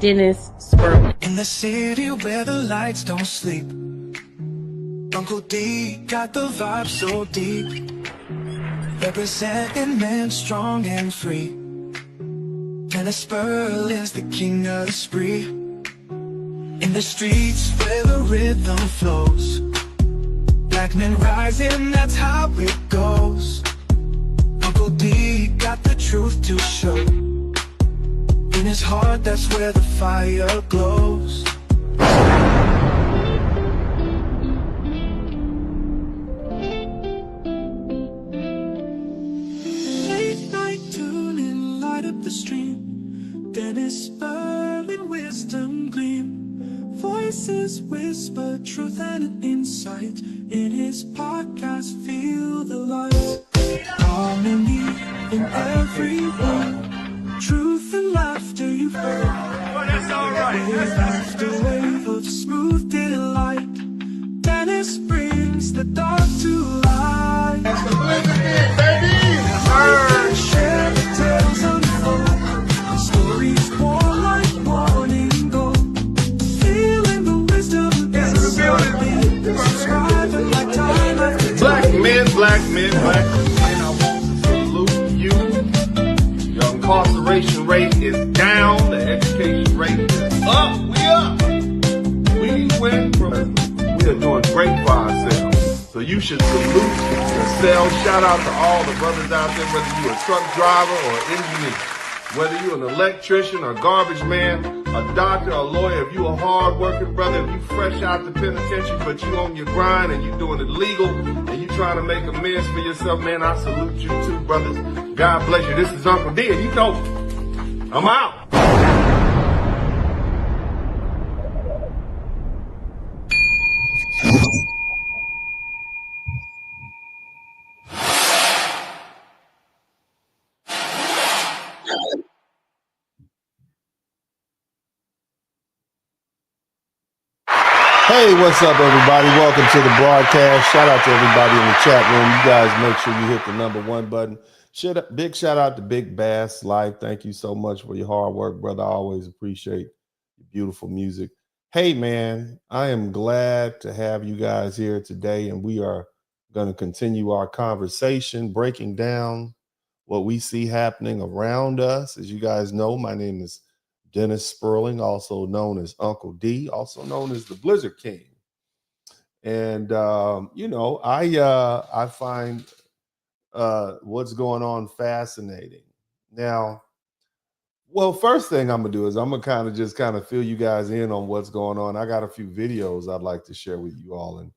Dennis Sperling. In the city where the lights don't sleep, Uncle D got the vibe so deep. Representing men strong and free. Dennis Sperling's the king of the spree. In the streets where the rhythm flows, black men rising, that's how it goes. Uncle D got the truth to show. In his heart, that's where the fire glows. Late night tuning, light up the stream. Dennis Sperling, wisdom gleam. Voices whisper truth and insight. In his podcast, feel the light. Harmony in every word. Truth and laughter you've heard. Well, that's all right. Wave after wave of smooth delight. Dennis brings the dark to light. That's the Blizzard, baby! Share the tales unfold. Stories pour like morning gold. Feeling the wisdom is building. Subscribing like time after time. Black men, I want to salute you. Your incarceration rate is down. The education rate is up. We up. We went from, we are doing great for ourselves. So you should salute yourself. Shout out to all the brothers out there, whether you're a truck driver or engineer, whether you're an electrician or garbage man, a doctor, a lawyer. If you're a hard-working brother, if you fresh out the penitentiary, but you on your grind and you doing it legal and you trying to make amends for yourself, man, I salute you too, brothers. God bless you. This is Uncle D, and you know, I'm out. Hey, what's up, everybody? Welcome to the broadcast. Shout out to everybody in the chat room. You guys make sure you hit the #1 button. Big shout out to Big Bass Life. Thank you so much for your hard work, brother. I always appreciate your beautiful music. Hey, man, I am glad to have you guys here today, and we are going to continue our conversation, breaking down what we see happening around us. As you guys know, my name is Dennis Sperling, also known as Uncle D, also known as the Blizzard King. And, I find what's going on fascinating. Now, well, first thing I'm going to do is I'm going to kind of fill you guys in on what's going on. I got a few videos I'd like to share with you all. And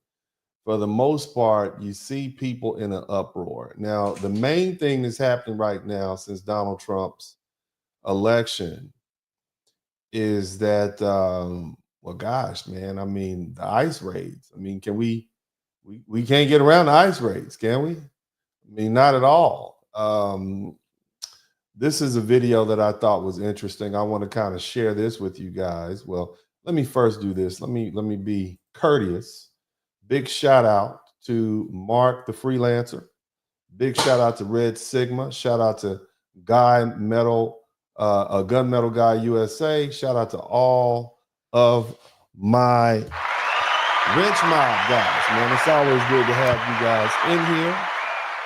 for the most part, you see people in an uproar. Now, the main thing that's happening right now since Donald Trump's election is that, well, gosh, man, I mean, the ICE raids. I mean, can we can't get around the ICE raids, can we? I mean, not at all. This is a video that I thought was interesting. I want to kind of share this with you guys. Well, let me first do this. Let me be courteous. Big shout out to Mark the Freelancer. Big shout out to Red Sigma. Shout out to Guy Metal. A Gunmetal Guy USA. Shout out to all of my wrench mob guys, man. It's always good to have you guys in here.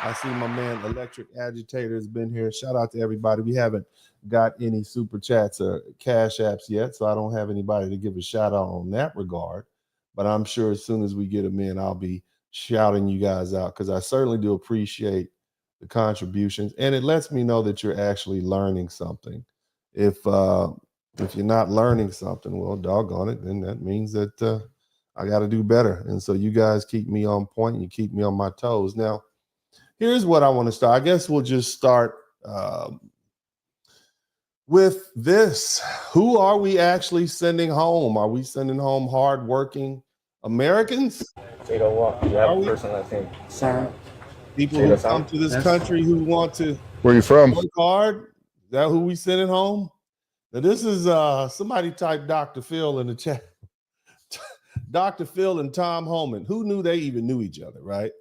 I see my man Electric Agitator has been here. Shout out to everybody. We haven't got any super chats or cash apps yet, so I don't have anybody to give a shout out on that regard. But I'm sure as soon as we get them in, I'll be shouting you guys out because I certainly do appreciate the contributions, and it lets me know that you're actually learning something. If you're not learning something, well, doggone it, then that means that I got to do better. And so you guys keep me on point, and you keep me on my toes. Now, here's what I want to start. I guess we'll just start with this. Who are we actually sending home? Are we sending home hardworking Americans? Tato Walk, you have a person, I think. Sir. People who come to this country who want to Where you from? work hard. Is that who we sending home? Now this is somebody type Dr. Phil in the chat. Dr. Phil and Tom Homan. Who knew they even knew each other, right?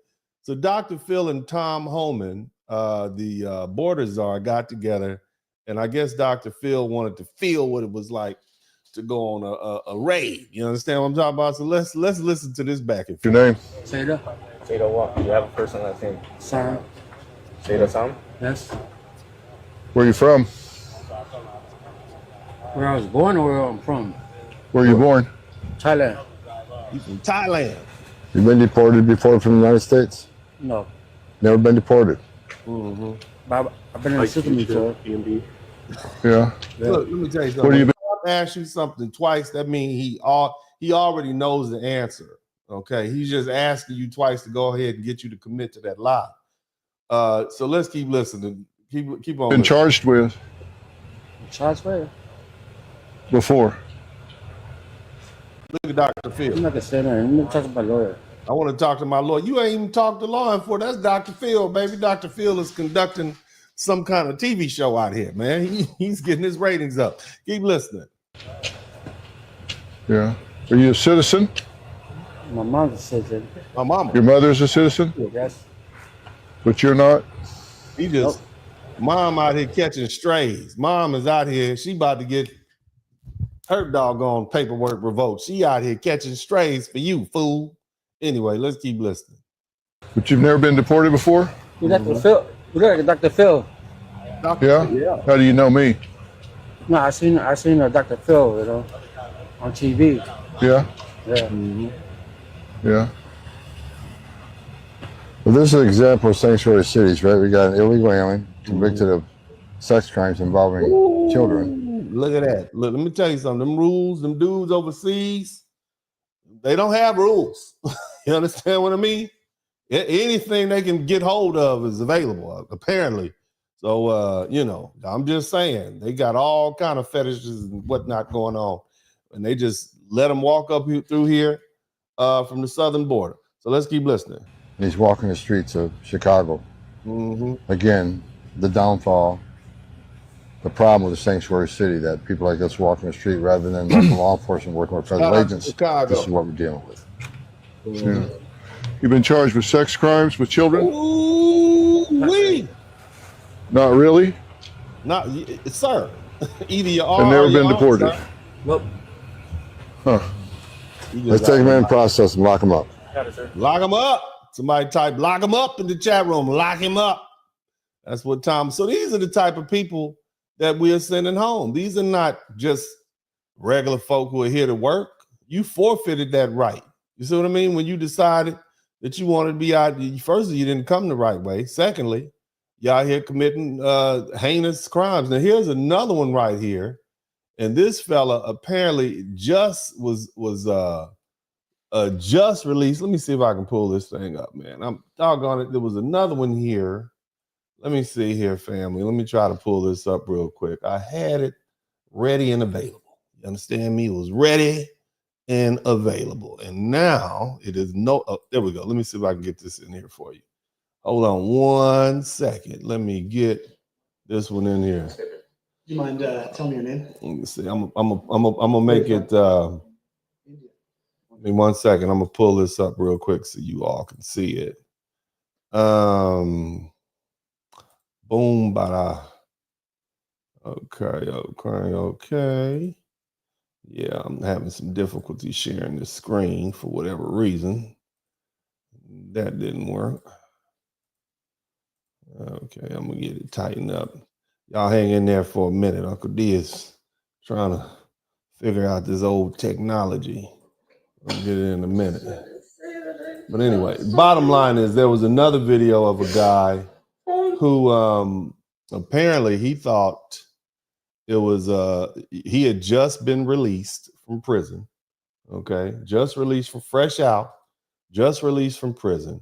So Dr. Phil and Tom Homan, the border czar, got together, and I guess Dr. Phil wanted to feel what it was like to go on a raid. You understand what I'm talking about? So let's listen to this back and Your forth. name? Seda what? You have a first and last name. Sam. Seda Sam? Yes. Where you from? Where I was born or where I'm from? Where you born? Thailand. You from Thailand? You been deported before from the United States? No. Never been deported. Mm-hmm. But I've been in the system before. Yeah. Look, let me tell you something. What do you When I ask you something twice, that means he already knows the answer. Okay, he's just asking you twice to go ahead and get you to commit to that lie. So let's keep listening. Keep on. been listening. charged with Charles Fair. before? Look at Dr. I'm Phil. not gonna say that. I'm gonna talk to my lawyer. I want to talk to my lawyer. You ain't even talked to law enforcement. That's Dr. Phil, baby. Dr. Phil is conducting some kind of TV show out here, man. He's getting his ratings up. Keep listening. Yeah. Are you a citizen? My mom's a citizen. My mama. Your mother's a citizen, Yes. but you're not? He just mom out here catching strays. Mom is out here. She about to get her doggone paperwork revoked. She out here catching strays for you, fool. Anyway, let's keep listening. But you've never been deported before? You Dr. Phil. You look like Dr. Phil. Yeah? How do you know me? No, I seen Dr. Phil, you know, on TV. Yeah? Yeah. Yeah. Well, this is an example of sanctuary cities, right? We got an illegal alien convicted of sex crimes involving children. Look at that. Look, let me tell you something. Them rules, them dudes overseas, they don't have rules. You understand what I mean? Anything they can get hold of is available, apparently. So, you know, I'm just saying, they got all kind of fetishes and whatnot going on. And they just let them walk up through here from the southern border. So let's keep listening. He's walking the streets of Chicago. Mm-hmm. Again, the downfall, the problem with the sanctuary city, that people like us walking the street rather than local law enforcement working with federal agents. Chicago. This is what we're dealing with. Yeah. You've been charged with sex crimes with children? Ooh-wee. Not really? Not, sir. Either you are I've never or you been aren't, deported. sir. Well, Huh. You just Let's take him got- in process and lock him up. Got it, sir. Lock him up. Somebody type lock him up in the chat room. Lock him up. That's what Tom. So these are the type of people that we are sending home. These are not just regular folk who are here to work. You forfeited that right. You see what I mean? When you decided that you wanted to be out, first, you didn't come the right way. Secondly, y'all here committing heinous crimes. Now here's another one right here. And this fella apparently just was just released. Let me see if I can pull this thing up, man. I'm doggone it. There was another one here. Let me see here, family. Let me try to pull this up real quick. I had it ready and available. You understand me? It was ready and available. And now it is no, oh, there we go. Let me see if I can get this in here for you. Hold on 1 second. Let me get this one in here. Do you mind telling me your name? Let me see. I'm gonna make it. Give me 1 second. I'm gonna pull this up real quick so you all can see it. Boom, bada. Okay. Yeah, I'm having some difficulty sharing the screen for whatever reason. That didn't work. Okay, I'm gonna get it tightened up. Y'all hang in there for a minute. Uncle D is trying to figure out this old technology. I'll get it in a minute. But anyway, bottom line is there was another video of a guy who apparently he thought it was he had just been released from prison. Okay, just released from fresh out, just released from prison.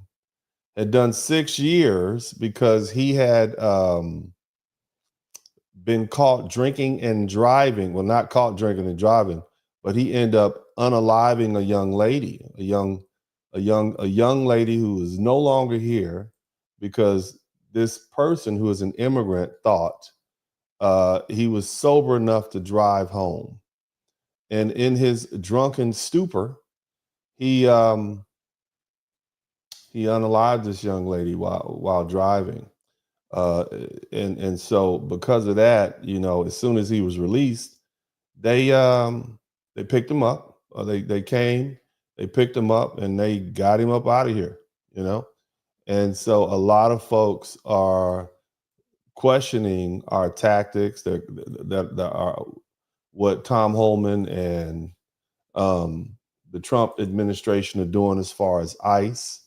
Had done 6 years because he had been caught drinking and driving. Well, not caught drinking and driving, but he ended up unaliving a young lady, a young lady who is no longer here because this person who is an immigrant thought he was sober enough to drive home. And in his drunken stupor, he unalived this young lady while driving. And so because of that, you know, as soon as he was released, they picked him up. They came, they picked him up, and they got him up out of here. You know, and so a lot of folks are questioning our tactics that are what Tom Holman and the Trump administration are doing as far as ICE.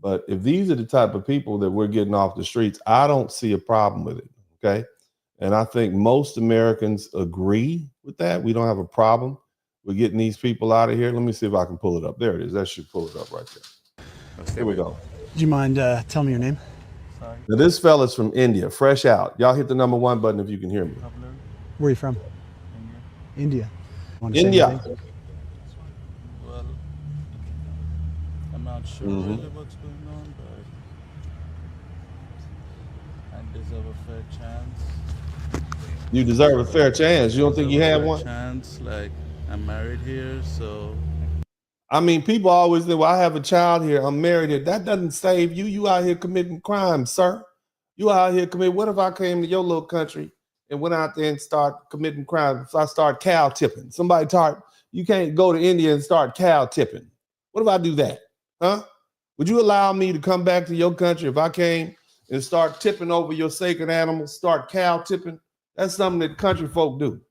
But if these are the type of people that we're getting off the streets, I don't see a problem with it. Okay. And I think most Americans agree with that. We don't have a problem with getting these people out of here. Let me see if I can pull it up. There it is. That should pull it up right there. Here we go. Do you mind telling me your name? Now, this fella's from India, fresh out. Y'all hit the #1 button if you can hear me. Where are you from? India. Wanna say India. anything? Well, I'm not sure really what's going on, but I deserve a fair chance. You deserve a fair chance. You don't think you Deserve a had fair one? chance, like I'm married here, so I mean, people always say, well, I have a child here. I'm married here. That doesn't save you. You out here committing crimes, sir. You out here committing. What if I came to your little country and went out there and start committing crimes? If I start cow tipping, somebody taught you can't go to India and start cow tipping. What if I do that? Huh? Would you allow me to come back to your country if I came and start tipping over your sacred animals, start cow tipping? That's something that country folk do.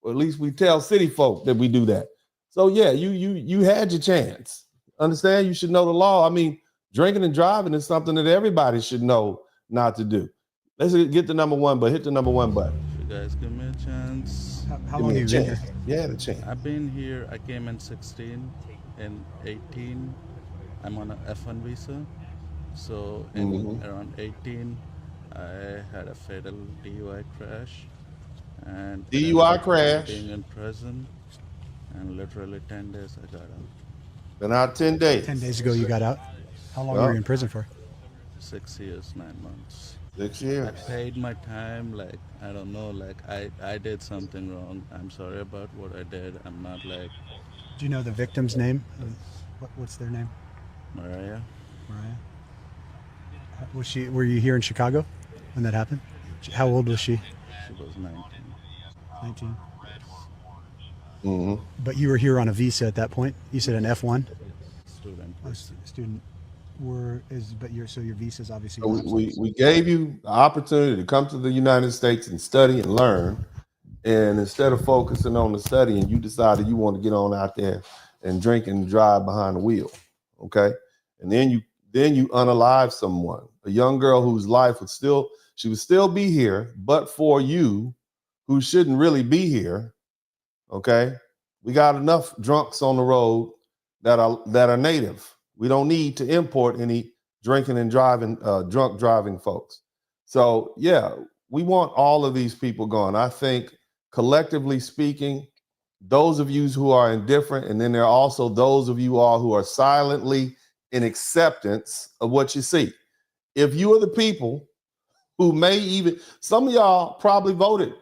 Or at least we tell city folk that we do that. So yeah, you had your chance. Understand? You should know the law. I mean, drinking and driving is something that everybody should know not to do. Let's get the #1, but hit the #1 button. you guys give me a chance. How Give long me have a you been chance. here? Yeah, the chance. I've been here. I came in 16, in 18. I'm on a F1 visa. So in around 18, I had a fatal DUI crash. And it ended DUI up crash. being in prison, and literally 10 days I got out. Been out 10 days. 10 days ago you got out. How long Well. were you in prison for? 6 years, 9 months. 6 I years. paid my time, like, I don't know, like, I did something wrong. I'm sorry about what I did. I'm not like Do you know the victim's name? What's their name? Mariah. Mariah. Were you here in Chicago when that happened? How old was she? She was 19. 19. Mhm. But you were here on a visa at that point. You said an F1 Student. student. So your visa's obviously So lapsed. we gave you the opportunity to come to the United States and study and learn. And instead of focusing on the studying, you decided you want to get on out there and drink and drive behind the wheel. Okay. And then you unalive someone, a young girl whose life would still be here, but for you who shouldn't really be here. Okay. We got enough drunks on the road that are native. We don't need to import any drinking and driving, drunk driving folks. So yeah, we want all of these people gone. I think collectively speaking, those of you who are indifferent, and then there are also those of you all who are silently in acceptance of what you see. If you are the people who some of y'all probably voted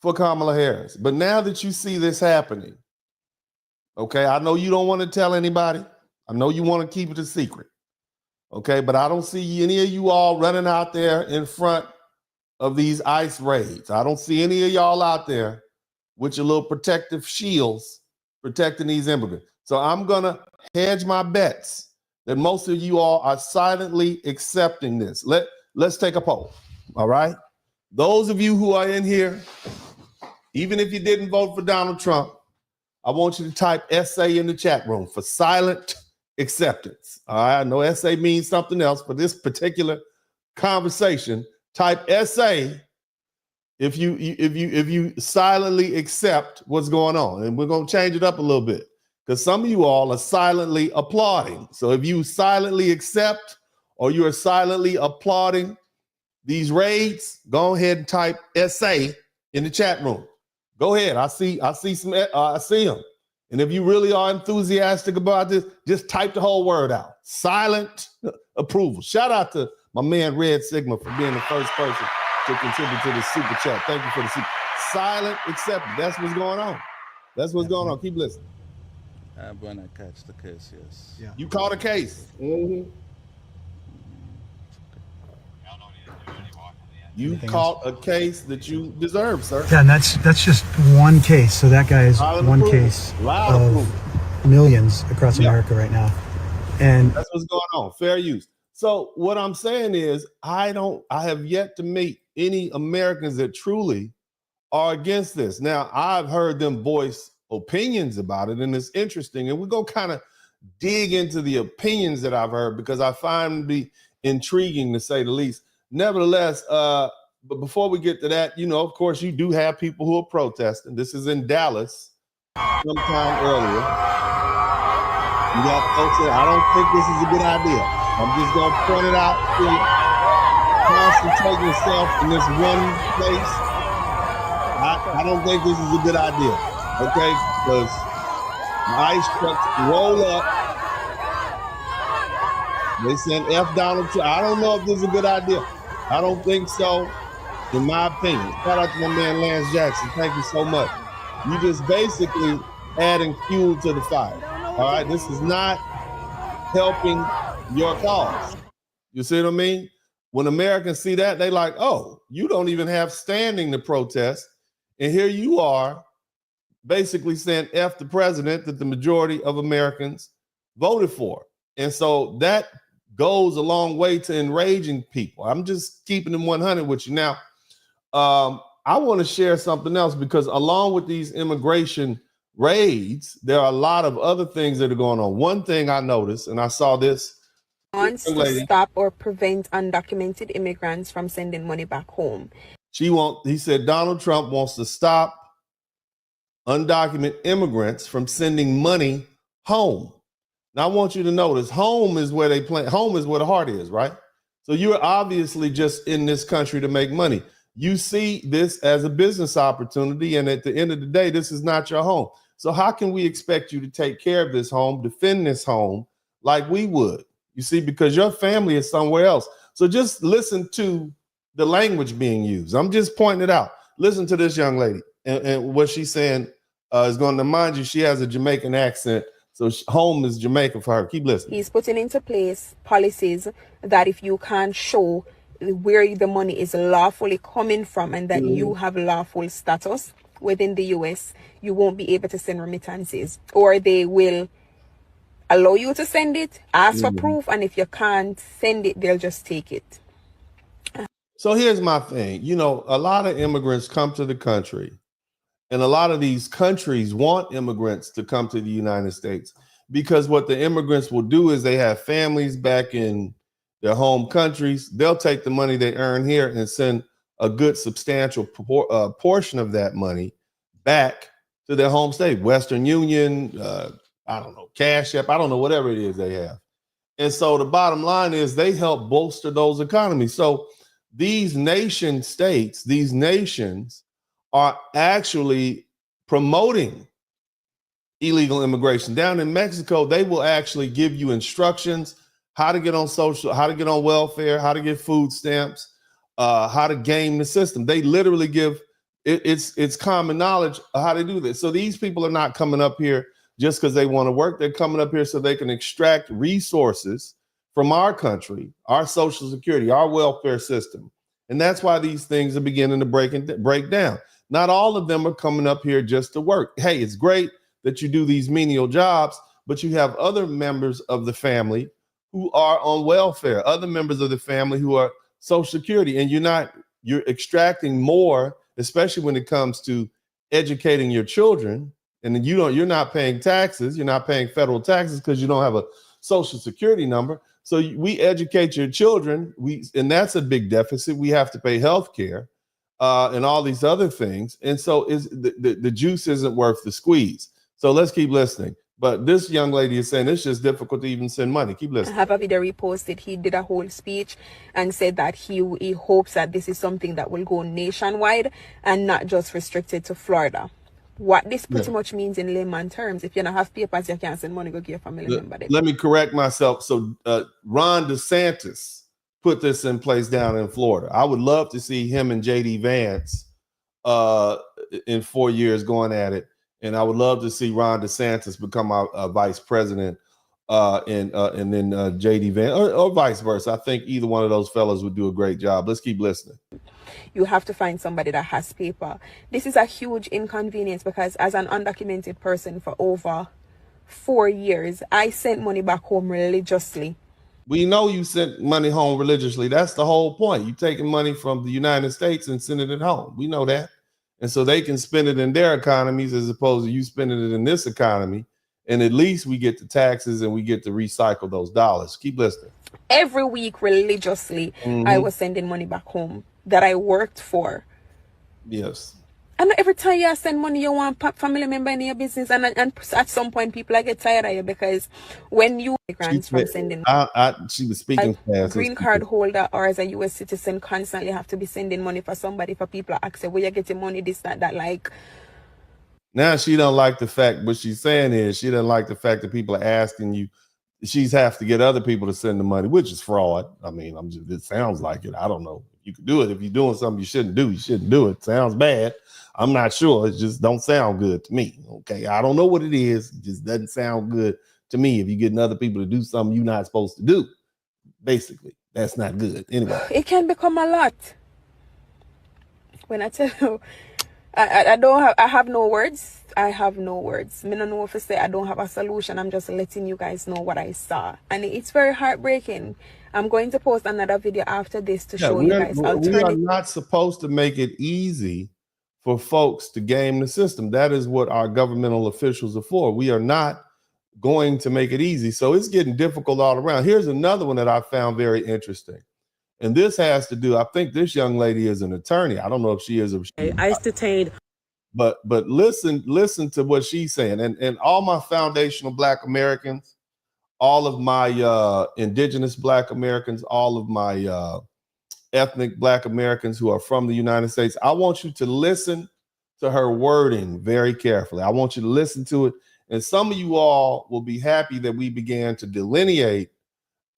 for Kamala Harris, but now that you see this happening, okay, I know you don't want to tell anybody. I know you want to keep it a secret. Okay, but I don't see any of you all running out there in front of these ICE raids. I don't see any of y'all out there with your little protective shields protecting these immigrants. So I'm going to hedge my bets that most of you all are silently accepting this. Let's take a poll. All right. Those of you who are in here, even if you didn't vote for Donald Trump, I want you to type SA in the chat room for silent acceptance. All right. I know SA means something else, but this particular conversation, type SA if you silently accept what's going on. And we're going to change it up a little bit because some of you all are silently applauding. So if you silently accept or you are silently applauding these raids, go ahead and type SA in the chat room. Go ahead. I see them. And if you really are enthusiastic about this, just type the whole word out. Silent approval. Shout out to my man Red Sigma for being the first person to contribute to the super chat. Thank you for the super. Silent acceptance. That's what's going on. That's what's going on. Keep listening. When I catch the case, yes. Yeah. You caught a case. You Anything caught a case that you deserve, sir. Yeah, and that's just one case. So that guy is Loud and one approval. case Loud approval. of millions across Yeah. America right now. And That's what's going on. Fair use. So what I'm saying is I have yet to meet any Americans that truly are against this. Now, I've heard them voice opinions about it, and it's interesting. And we're going to kind of dig into the opinions that I've heard because I find them to be intriguing, to say the least. Nevertheless, but before we get to that, you know, of course, you do have people who are protesting. This is in Dallas sometime earlier. You got folks that I don't think this is a good idea. I'm just going to point it out to you. Concentrate yourself in this one place. I don't think this is a good idea, okay? Because ICE trucks roll up. They send F Donald Trump. I don't know if this is a good idea. I don't think so, in my opinion. Shout out to my man Lance Jackson. Thank you so much. You just basically adding fuel to the fire. All right, this is not helping your cause. You see what I mean? When Americans see that, they like, oh, you don't even have standing to protest. And here you are basically saying F the president that the majority of Americans voted for. And so that goes a long way to enraging people. I'm just keeping them 100 with you. Now, I want to share something else because along with these immigration raids, there are a lot of other things that are going on. One thing I noticed, and I saw this, wants to stop or prevent undocumented immigrants from sending money back home. He said Donald Trump wants to stop undocumented immigrants from sending money home. Now I want you to notice home is where they play. Home is where the heart is, right? So you're obviously just in this country to make money. You see this as a business opportunity, and at the end of the day, this is not your home. So how can we expect you to take care of this home, defend this home like we would? You see, because your family is somewhere else. So just listen to the language being used. I'm just pointing it out. Listen to this young lady, and what she's saying is going to mind you. She has a Jamaican accent, so home is Jamaica for her. Keep listening. He's putting into place policies that if you can't show where the money is lawfully coming from and that you have lawful status within the US, you won't be able to send remittances, or they will allow you to send it, ask for proof, and if you can't send it, they'll just take it. So here's my thing. You know, a lot of immigrants come to the country, and a lot of these countries want immigrants to come to the United States because what the immigrants will do is they have families back in their home countries. They'll take the money they earn here and send a good substantial portion of that money back to their home state, Western Union, I don't know, Cash App, I don't know, whatever it is they have. And so the bottom line is they help bolster those economies. So these nation states, these nations are actually promoting illegal immigration. Down in Mexico, they will actually give you instructions how to get on social, how to get on welfare, how to get food stamps, how to game the system. They literally give it's common knowledge of how to do this. So these people are not coming up here just because they want to work. They're coming up here so they can extract resources from our country, our social security, our welfare system. And that's why these things are beginning to break down. Not all of them are coming up here just to work. Hey, it's great that you do these menial jobs, but you have other members of the family who are on welfare, other members of the family who are social security, and you're extracting more, especially when it comes to educating your children. And then you're not paying taxes, you're not paying federal taxes because you don't have a social security number. So we educate your children, and that's a big deficit. We have to pay health care and all these other things. And so the juice isn't worth the squeeze. So let's keep listening. But this young lady is saying it's just difficult to even send money. Keep listening. I have a video reposted. He did a whole speech and said that he hopes that this is something that will go nationwide and not just restricted to Florida. What this pretty much means in layman terms, if you don't have papers, you can't send money, go give your family member. Let me correct myself. So Ron DeSantis put this in place down in Florida. I would love to see him and JD Vance in 4 years going at it. And I would love to see Ron DeSantis become our vice president and then JD Van or vice versa. I think either one of those fellas would do a great job. Let's keep listening. You have to find somebody that has paper. This is a huge inconvenience because as an undocumented person for over 4 years, I sent money back home religiously. We know you sent money home religiously. That's the whole point. You taking money from the United States and sending it home. We know that. And so they can spend it in their economies as opposed to you spending it in this economy. And at least we get the taxes and we get to recycle those dollars. Keep listening. Every week religiously, I was sending money back home that I worked for. Yes. And every time you send money, you want family member in your business. And at some point, people I get tired of you because when you grants from sending she was speaking fast. green card holder or as a US citizen constantly have to be sending money for somebody for people to ask where you getting money, this, that, like. Now she don't like the fact, what she's saying is she doesn't like the fact that people are asking you. She's have to get other people to send the money, which is fraud. I mean, it sounds like it. I don't know. You could do it. If you're doing something you shouldn't do, you shouldn't do it. Sounds bad. I'm not sure. It just don't sound good to me. Okay. I don't know what it is. It just doesn't sound good to me. If you're getting other people to do something you're not supposed to do, basically, that's not good. Anyway. It can become a lot. When I tell you, I have no words. I have no words. Me don't know if I say I don't have a solution. I'm just letting you guys know what I saw. And it's very heartbreaking. I'm going to post another video after this to show you guys alternatives. We are not supposed to make it easy for folks to game the system. That is what our governmental officials are for. We are not going to make it easy. So it's getting difficult all around. Here's another one that I found very interesting. And this has to do, I think this young lady is an attorney. I don't know if she is. ICE detained. But listen to what she's saying. And all my foundational Black Americans, all of my indigenous Black Americans, all of my ethnic Black Americans who are from the United States, I want you to listen to her wording very carefully. I want you to listen to it. And some of you all will be happy that we began to delineate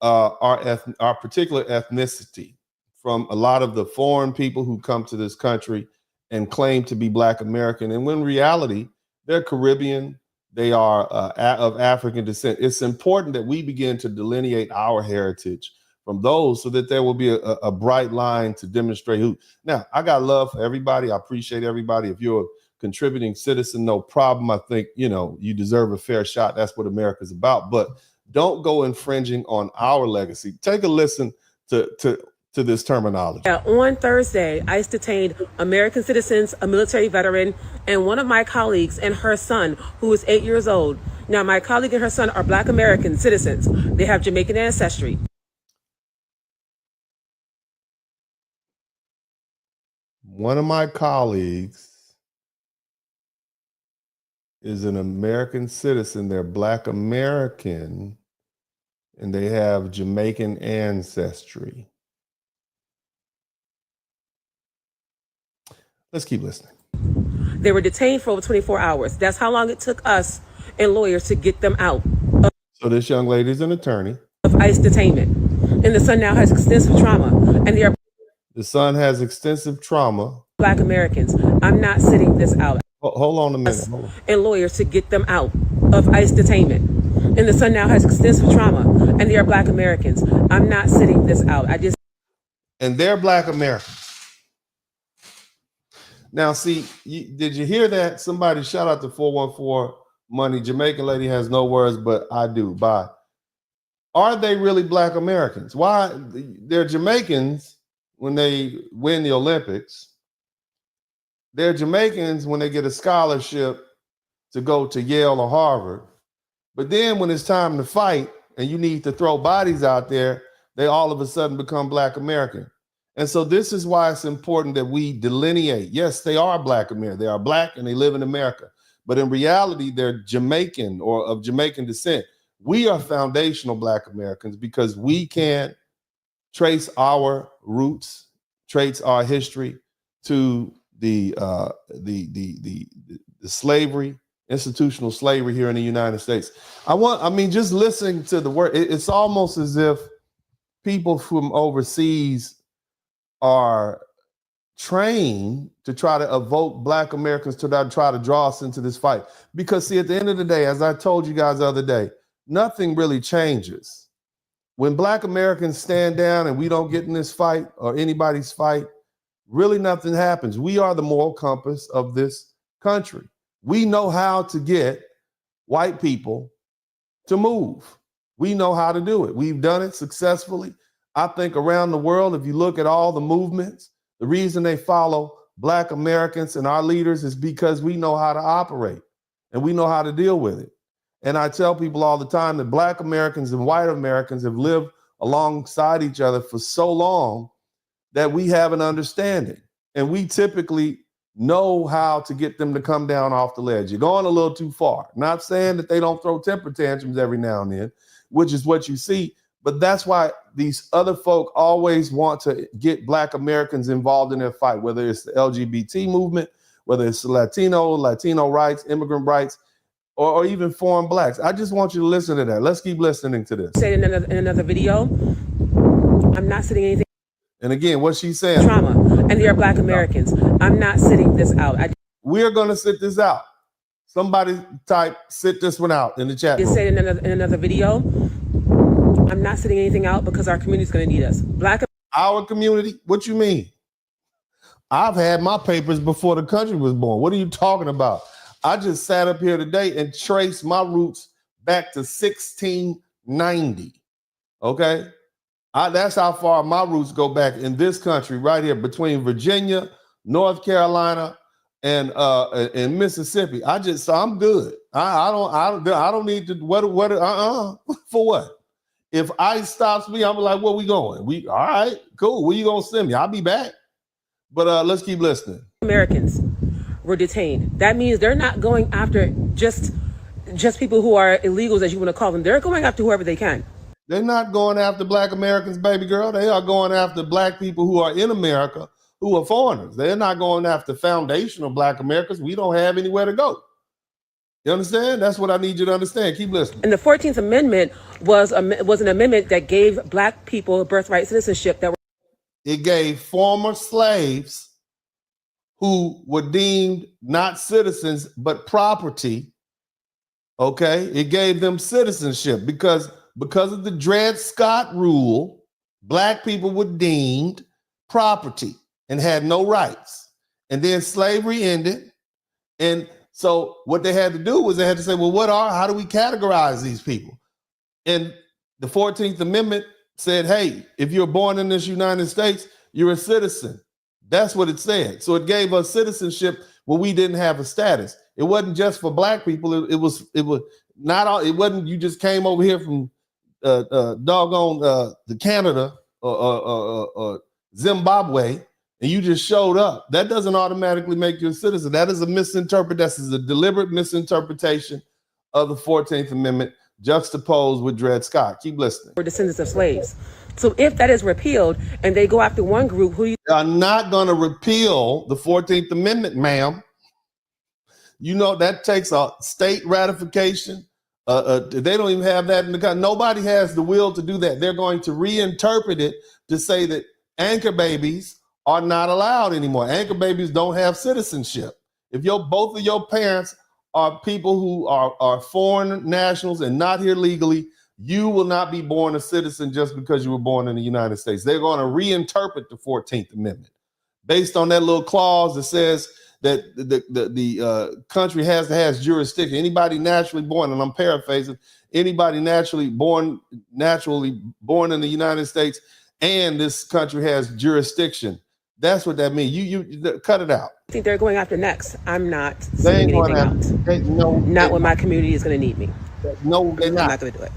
our particular ethnicity from a lot of the foreign people who come to this country and claim to be Black American. And when in reality, they're Caribbean, they are of African descent. It's important that we begin to delineate our heritage from those so that there will be a bright line to demonstrate who. Now, I got love for everybody. I appreciate everybody. If you're a contributing citizen, no problem. I think, you deserve a fair shot. That's what America's about. But don't go infringing on our legacy. Take a listen to this terminology. On Thursday, ICE detained American citizens, a military veteran, and one of my colleagues and her son, who is 8 years old. Now, my colleague and her son are Black American citizens. They have Jamaican ancestry. One of my colleagues is an American citizen. They're Black American, and they have Jamaican ancestry. Let's keep listening. They were detained for over 24 hours. That's how long it took us and lawyers to get them out. So this young lady is an attorney. Of ICE detainment. And the son now has extensive trauma. And they are. The son has extensive trauma. Black Americans. I'm not sitting this out. Hold on a minute. Hold on. And lawyers to get them out of ICE detainment. And the son now has extensive trauma. And they are Black Americans. I'm not sitting this out. And they're Black Americans. Now, see, did you hear that? Somebody shout out to 414 Money. Jamaican lady has no words, but I do. Bye. Are they really Black Americans? Why? They're Jamaicans when they win the Olympics. They're Jamaicans when they get a scholarship to go to Yale or Harvard. But then when it's time to fight and you need to throw bodies out there, they all of a sudden become Black American. And so this is why it's important that we delineate. Yes, they are Black American. They are Black and they live in America. But in reality, they're Jamaican or of Jamaican descent. We are foundational Black Americans because we can trace our roots, trace our history to the slavery, institutional slavery here in the United States. Just listening to the word, it's almost as if people from overseas are trained to try to evoke Black Americans to try to draw us into this fight. Because see, at the end of the day, as I told you guys the other day, nothing really changes. When Black Americans stand down and we don't get in this fight or anybody's fight, really nothing happens. We are the moral compass of this country. We know how to get white people to move. We know how to do it. We've done it successfully. I think around the world, if you look at all the movements, the reason they follow Black Americans and our leaders is because we know how to operate and we know how to deal with it. And I tell people all the time that Black Americans and white Americans have lived alongside each other for so long that we have an understanding. And we typically know how to get them to come down off the ledge. You're going a little too far. Not saying that they don't throw temper tantrums every now and then, which is what you see. But that's why these other folk always want to get Black Americans involved in their fight, whether it's the LGBT movement, whether it's the Latino rights, immigrant rights, or even foreign Blacks. I just want you to listen to that. Let's keep listening to this. Said in another video, I'm not sitting anything. And again, what she's saying. Trauma. And they are Black Americans. I'm not sitting this out. We're going to sit this out. Somebody type, sit this one out in the chat room. Just said in another video, I'm not sitting anything out because our community is going to need us. Our community? What you mean? I've had my papers before the country was born. What are you talking about? I just sat up here today and traced my roots back to 1690. Okay? That's how far my roots go back in this country right here between Virginia, North Carolina, and Mississippi. I'm good. I don't need to for what? If ICE stops me, I'm like, where we going? All right, cool. Where you gonna send me? I'll be back. But let's keep listening. Americans were detained. That means they're not going after just people who are illegals, as you want to call them. They're going after whoever they can. They're not going after Black Americans, baby girl. They are going after Black people who are in America, who are foreigners. They're not going after foundational Black Americans. We don't have anywhere to go. You understand? That's what I need you to understand. Keep listening. And the 14th Amendment was an amendment that gave Black people birthright citizenship. It gave former slaves who were deemed not citizens but property. Okay, it gave them citizenship because of the Dred Scott rule, Black people were deemed property and had no rights. And then slavery ended. And so what they had to do was they had to say, well, how do we categorize these people? And the 14th Amendment said, hey, if you're born in this United States, you're a citizen. That's what it said. So it gave us citizenship when we didn't have a status. It wasn't just for Black people. It wasn't you just came over here from the Canada or Zimbabwe and you just showed up. That doesn't automatically make you a citizen. That is a deliberate misinterpretation of the 14th Amendment juxtaposed with Dred Scott. Keep listening. We're descendants of slaves. So if that is repealed and they go after one group who are not going to repeal the 14th Amendment, ma'am. You know, that takes a state ratification. They don't even have that in the country. Nobody has the will to do that. They're going to reinterpret it to say that anchor babies are not allowed anymore. Anchor babies don't have citizenship. If both of your parents are people who are foreign nationals and not here legally, you will not be born a citizen just because you were born in the United States. They're going to reinterpret the 14th Amendment based on that little clause that says that the country has jurisdiction. Anybody naturally born, and I'm paraphrasing, anybody naturally born in the United States and this country has jurisdiction. That's what that means. You cut it out. I think they're going after next. I'm not saying anything out. Not when my community is going to need me. No, they're not. I'm not going to do it.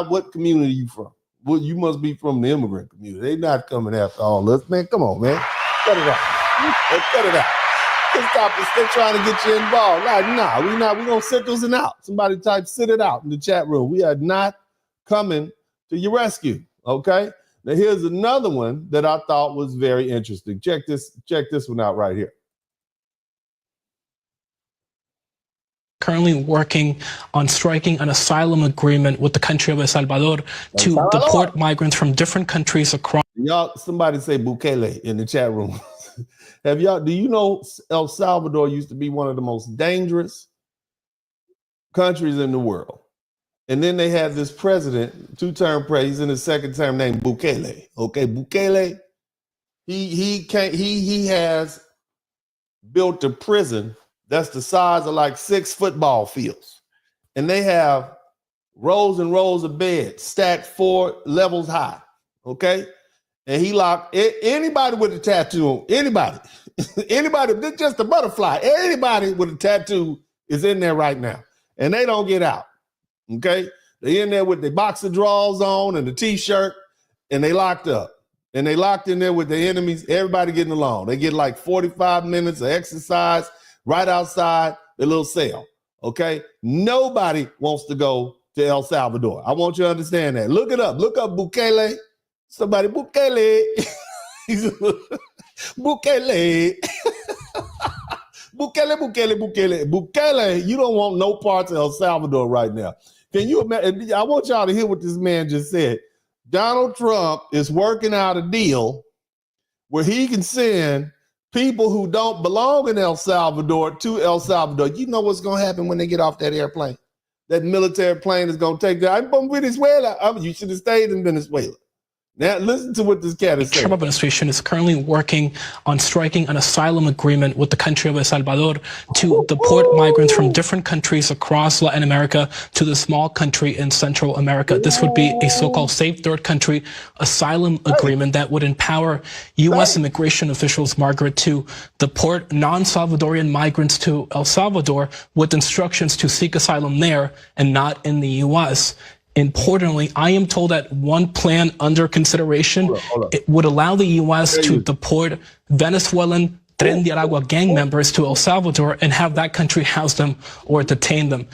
What community are you from? Well, you must be from the immigrant community. They're not coming after all this. Man, come on, man. Cut it out. Cut it out. They're trying to get you involved. Like, we're going to sit this one out. Somebody type sit it out in the chat room. We are not coming to your rescue. Okay? Now here's another one that I thought was very interesting. Check this one out right here. Currently working on striking an asylum agreement with the country of El Salvador to deport migrants from different countries across. Y'all, somebody say Bukele in the chat room. Do you know El Salvador used to be one of the most dangerous countries in the world? And then they had this president, two-term president, he's in his second term, named Bukele. Okay, Bukele, he has built a prison that's the size of like 6 football fields. And they have rows and rows of beds stacked 4 levels high. Okay. And he locked anybody with a tattoo on, anybody, just a butterfly, anybody with a tattoo is in there right now. And they don't get out. Okay. They in there with their boxer drawers on and the t-shirt, and they locked up. And they locked in there with their enemies, everybody getting along. They get like 45 minutes of exercise right outside the little cell. Okay. Nobody wants to go to El Salvador. I want you to understand that. Look it up. Look up Bukele. Somebody, Bukele. Bukele. Bukele, you don't want no parts of El Salvador right now. Can you imagine? I want y'all to hear what this man just said. Donald Trump is working out a deal where he can send people who don't belong in El Salvador to El Salvador. You know what's going to happen when they get off that airplane? That military plane is going to take them. I'm from Venezuela. You should have stayed in Venezuela. Now, listen to what this cat is saying. The Trump administration is currently working on striking an asylum agreement with the country of El Salvador to deport migrants from different countries across Latin America to the small country in Central America. This would be a so-called safe third country asylum agreement that would empower U.S. immigration officials, Margaret, to deport non-Salvadorian migrants to El Salvador with instructions to seek asylum there and not in the U.S. Importantly, I am told that one plan under consideration, it would allow the U.S. to deport Venezuelan Tren de Aragua gang members to El Salvador and have that country house them or detain them.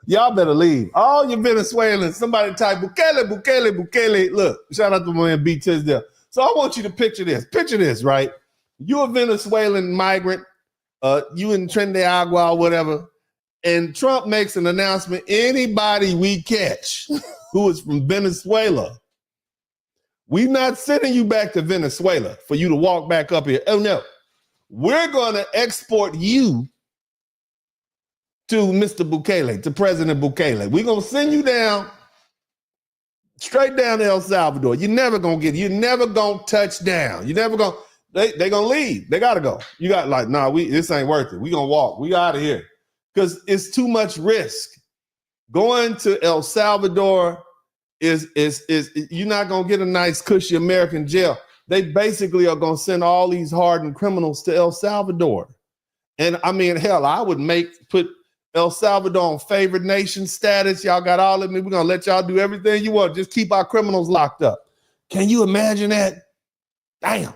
Y'all better leave. All you Venezuelans, somebody type Bukele. Look, shout out to my man B. Tisdale. So I want you to picture this. Picture this, right? You're a Venezuelan migrant. You in Tren de Aragua or whatever. And Trump makes an announcement, anybody we catch who is from Venezuela, we're not sending you back to Venezuela for you to walk back up here. Oh, no. We're going to export you to Mr. Bukele, to President Bukele. We're going to send you down, straight down to El Salvador. You're never going to touch down. You're never going to, they're going to leave. They got to go. You got like, nah, this ain't worth it. We're going to walk. We out of here. Because it's too much risk. Going to El Salvador is you're not gonna get a nice cushy American jail. They basically are gonna send all these hardened criminals to El Salvador. And I mean, hell, I would put El Salvador on favored nation status. Y'all got all of me. We're gonna let y'all do everything you want. Just keep our criminals locked up. Can you imagine that? Damn.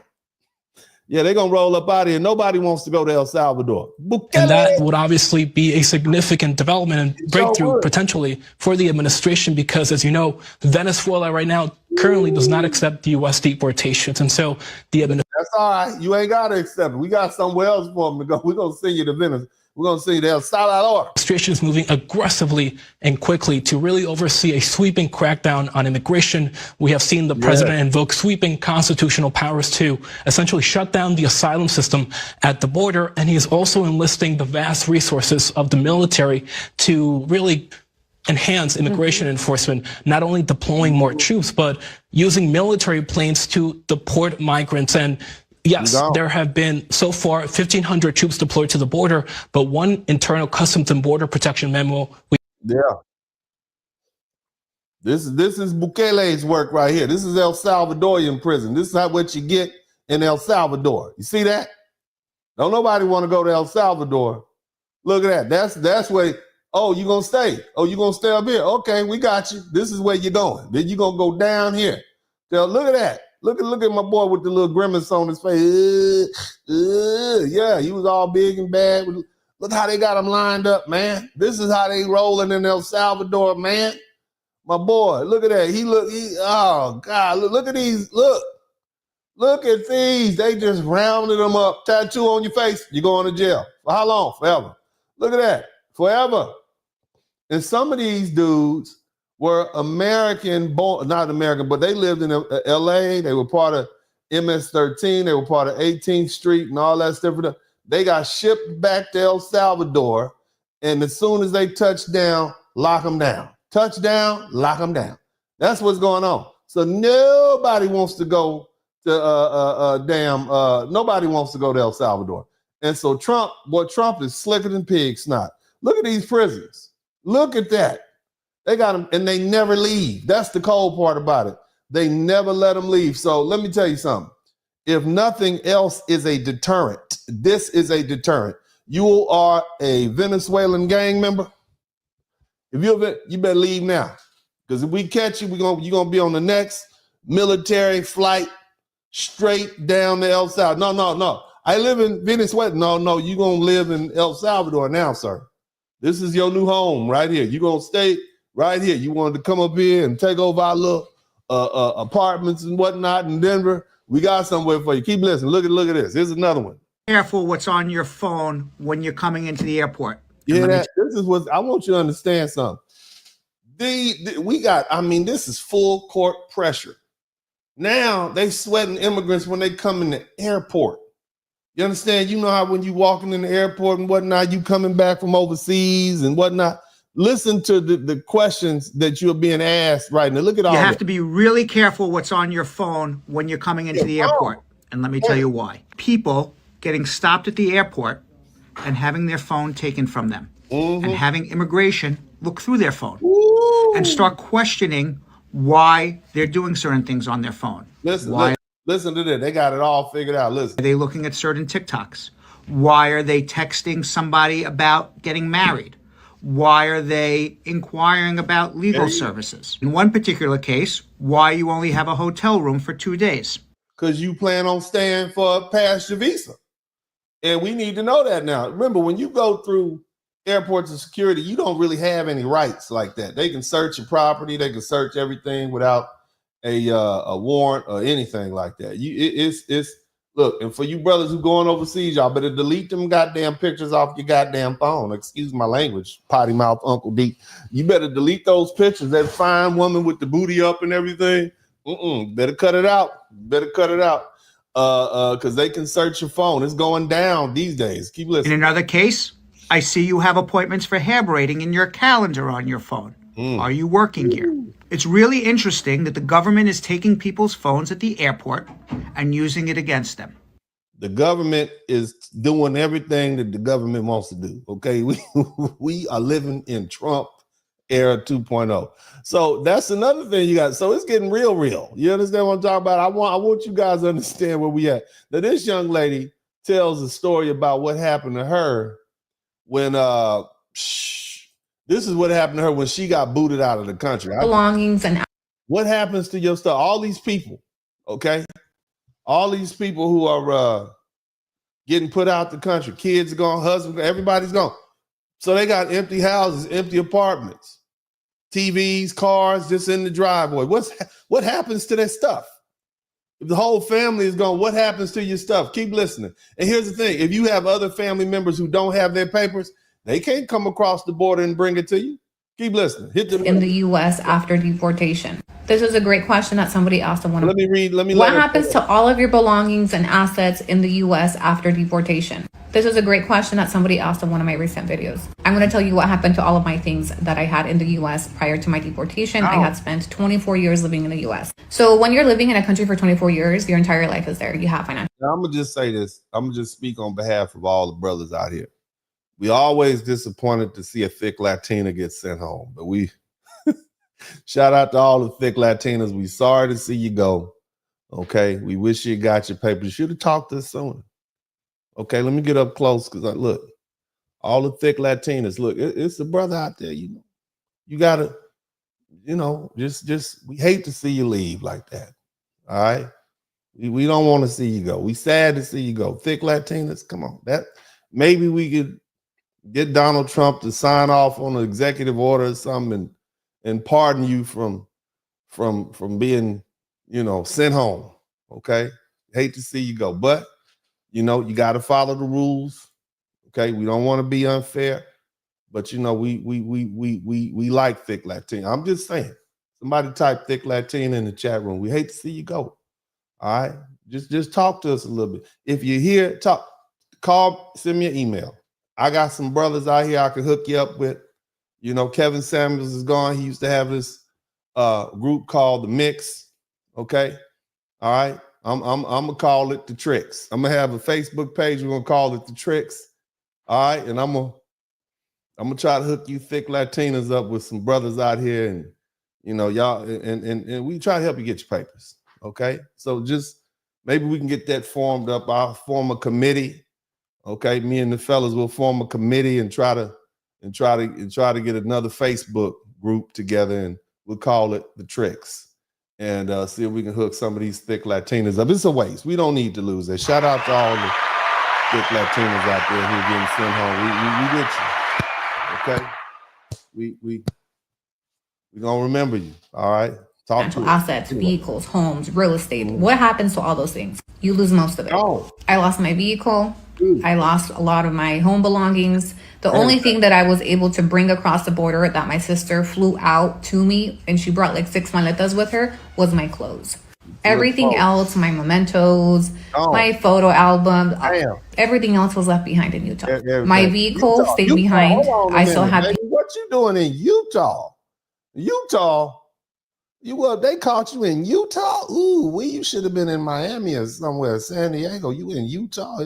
Yeah, they're going to roll up out of here. Nobody wants to go to El Salvador. And that would obviously be a significant development and breakthrough potentially for the administration because, as you know, Venezuela right now currently does not accept the U.S. deportations. And so the administration... That's all right. You ain't got to accept it. We got somewhere else for them to go. We're going to send you to Venezuela. We're going to see the El Salvador. The administration is moving aggressively and quickly to really oversee a sweeping crackdown on immigration. We have seen the president invoke sweeping constitutional powers to essentially shut down the asylum system at the border. And he is also enlisting the vast resources of the military to really enhance immigration enforcement, not only deploying more troops, but using military planes to deport migrants. And yes, there have been so far 1,500 troops deployed to the border, but one internal Customs and Border Protection memo. This is Bukele's work right here. This is El Salvadorian prison. This is what you get in El Salvador. You see that? Don't nobody want to go to El Salvador. Look at that. That's where. Oh, you gonna stay? Oh, you gonna stay up here? Okay, we got you. This is where you're going. Then you're gonna go down here. So look at that. Look at my boy with the little grimace on his face. Yeah, he was all big and bad. Look how they got him lined up, man. This is how they rolling in El Salvador, man. My boy, look at that. Oh God, look at these. Look at these. They just rounded them up. Tattoo on your face. You're going to jail. For how long? Forever. Look at that. Forever. And some of these dudes were American born, not American, but they lived in LA. They were part of MS-13. They were part of 18th Street and all that stuff. They got shipped back to El Salvador. And as soon as they touched down, lock them down. Touchdown, lock them down. That's what's going on. So nobody wants to go to nobody wants to go to El Salvador. And so Trump is slicker than pig snot. Look at these prisons. Look at that. They got them and they never leave. That's the cold part about it. They never let them leave. So let me tell you something. If nothing else is a deterrent, this is a deterrent. You are a Venezuelan gang member. If you better leave now. Because if we catch you, you're gonna be on the next military flight straight down to El Salvador. No. I live in Venezuela. No, you're gonna live in El Salvador now, sir. This is your new home right here. You're gonna stay right here. You wanted to come up here and take over our little apartments and whatnot in Denver. We got somewhere for you. Keep listening. Look at this. Here's another one. Careful what's on your phone when you're coming into the airport. Yeah, this is what I want you to understand something. This is full court pressure. Now they sweating immigrants when they come in the airport. You understand? You know how when you walking in the airport and whatnot, you coming back from overseas and whatnot. Listen to the questions that you're being asked right now. Look at all. You have to be really careful what's on your phone when you're coming into the airport. And let me tell you why. People getting stopped at the airport and having their phone taken from them, and having immigration look through their phone and start questioning why they're doing certain things on their phone. Listen to that. They got it all figured out. Listen. Are they looking at certain TikToks? Why are they texting somebody about getting married? Why are they inquiring about legal services? In one particular case, why you only have a hotel room for 2 days? Because you plan on staying for past your visa. And we need to know that now. Remember, when you go through airports and security, you don't really have any rights like that. They can search your property. They can search everything without a warrant or anything like that. Look, and for you brothers who going overseas, y'all better delete them goddamn pictures off your goddamn phone. Excuse my language, potty mouth Uncle D. You better delete those pictures. That fine woman with the booty up and everything. Better cut it out. Because they can search your phone. It's going down these days. Keep listening. In another case, I see you have appointments for hair braiding in your calendar on your phone. Are you working here? It's really interesting that the government is taking people's phones at the airport and using it against them. The government is doing everything that the government wants to do. Okay, we are living in Trump era 2.0. So that's another thing you got. So it's getting real. You understand what I'm talking about? I want you guys to understand where we at. Now this young lady tells a story about what happened to her when this is what happened to her when she got booted out of the country. Belongings and what happens to your stuff? All these people, okay? All these people who are getting put out the country, kids are gone, husband, everybody's gone. So they got empty houses, empty apartments, TVs, cars just in the driveway. What happens to their stuff? If the whole family is gone, what happens to your stuff? Keep listening. And here's the thing. If you have other family members who don't have their papers, they can't come across the border and bring it to you. Keep listening. In the U.S. after deportation. This is a great question that somebody asked. Let me read. What happens to all of your belongings and assets in the U.S. after deportation? This is a great question that somebody asked in one of my recent videos. I'm going to tell you what happened to all of my things that I had in the U.S. prior to my deportation. I had spent 24 years living in the U.S. So when you're living in a country for 24 years, your entire life is there. You have financial. Now, I'm going to just say this. I'm going to just speak on behalf of all the brothers out here. We always disappointed to see a thick Latina get sent home, but we shout out to all the thick Latinas. We sorry to see you go. Okay, we wish you got your papers. You should have talked to us sooner. Okay, let me get up close because look, all the thick Latinas. Look, it's a brother out there. You gotta, just we hate to see you leave like that. All right, we don't want to see you go. We sad to see you go. Thick Latinas, come on. That maybe we could get Donald Trump to sign off on an executive order or something and pardon you from being, sent home. Okay. Hate to see you go, but you got to follow the rules. Okay. We don't want to be unfair, but we like thick Latina. I'm just saying, somebody type thick Latina in the chat room. We hate to see you go. All right. Just talk to us a little bit. If you're here, call, send me an email. I got some brothers out here I can hook you up with. You know, Kevin Samuels is gone. He used to have this group called The Mix. Okay. All right. I'm gonna call it The Tricks. I'm gonna have a Facebook page. We're gonna call it The Tricks. All right. And I'm gonna try to hook you thick Latinas up with some brothers out here, and you know, y'all, and we try to help you get your papers. Okay. So just maybe we can get that formed up. I'll form a committee. Okay. Me and the fellas will form a committee and try to get another Facebook group together, and we'll call it The Tricks, and see if we can hook some of these thick Latinas up. It's a waste. We don't need to lose that. Shout out to all the thick Latinas out there who are getting sent home. We with you. Okay. We gonna remember you. All right. Talk to assets, vehicles, homes, real estate. What happens to all those things? You lose most of it. I lost my vehicle. I lost a lot of my home belongings. The only thing that I was able to bring across the border that my sister flew out to me, and she brought like 6 maletas with her, was my clothes. Everything else, my mementos, my photo album, everything else was left behind in Utah. My vehicle stayed behind. I still have. What you doing in Utah? They caught you in Utah. Ooh, you should have been in Miami or somewhere, San Diego. You in Utah?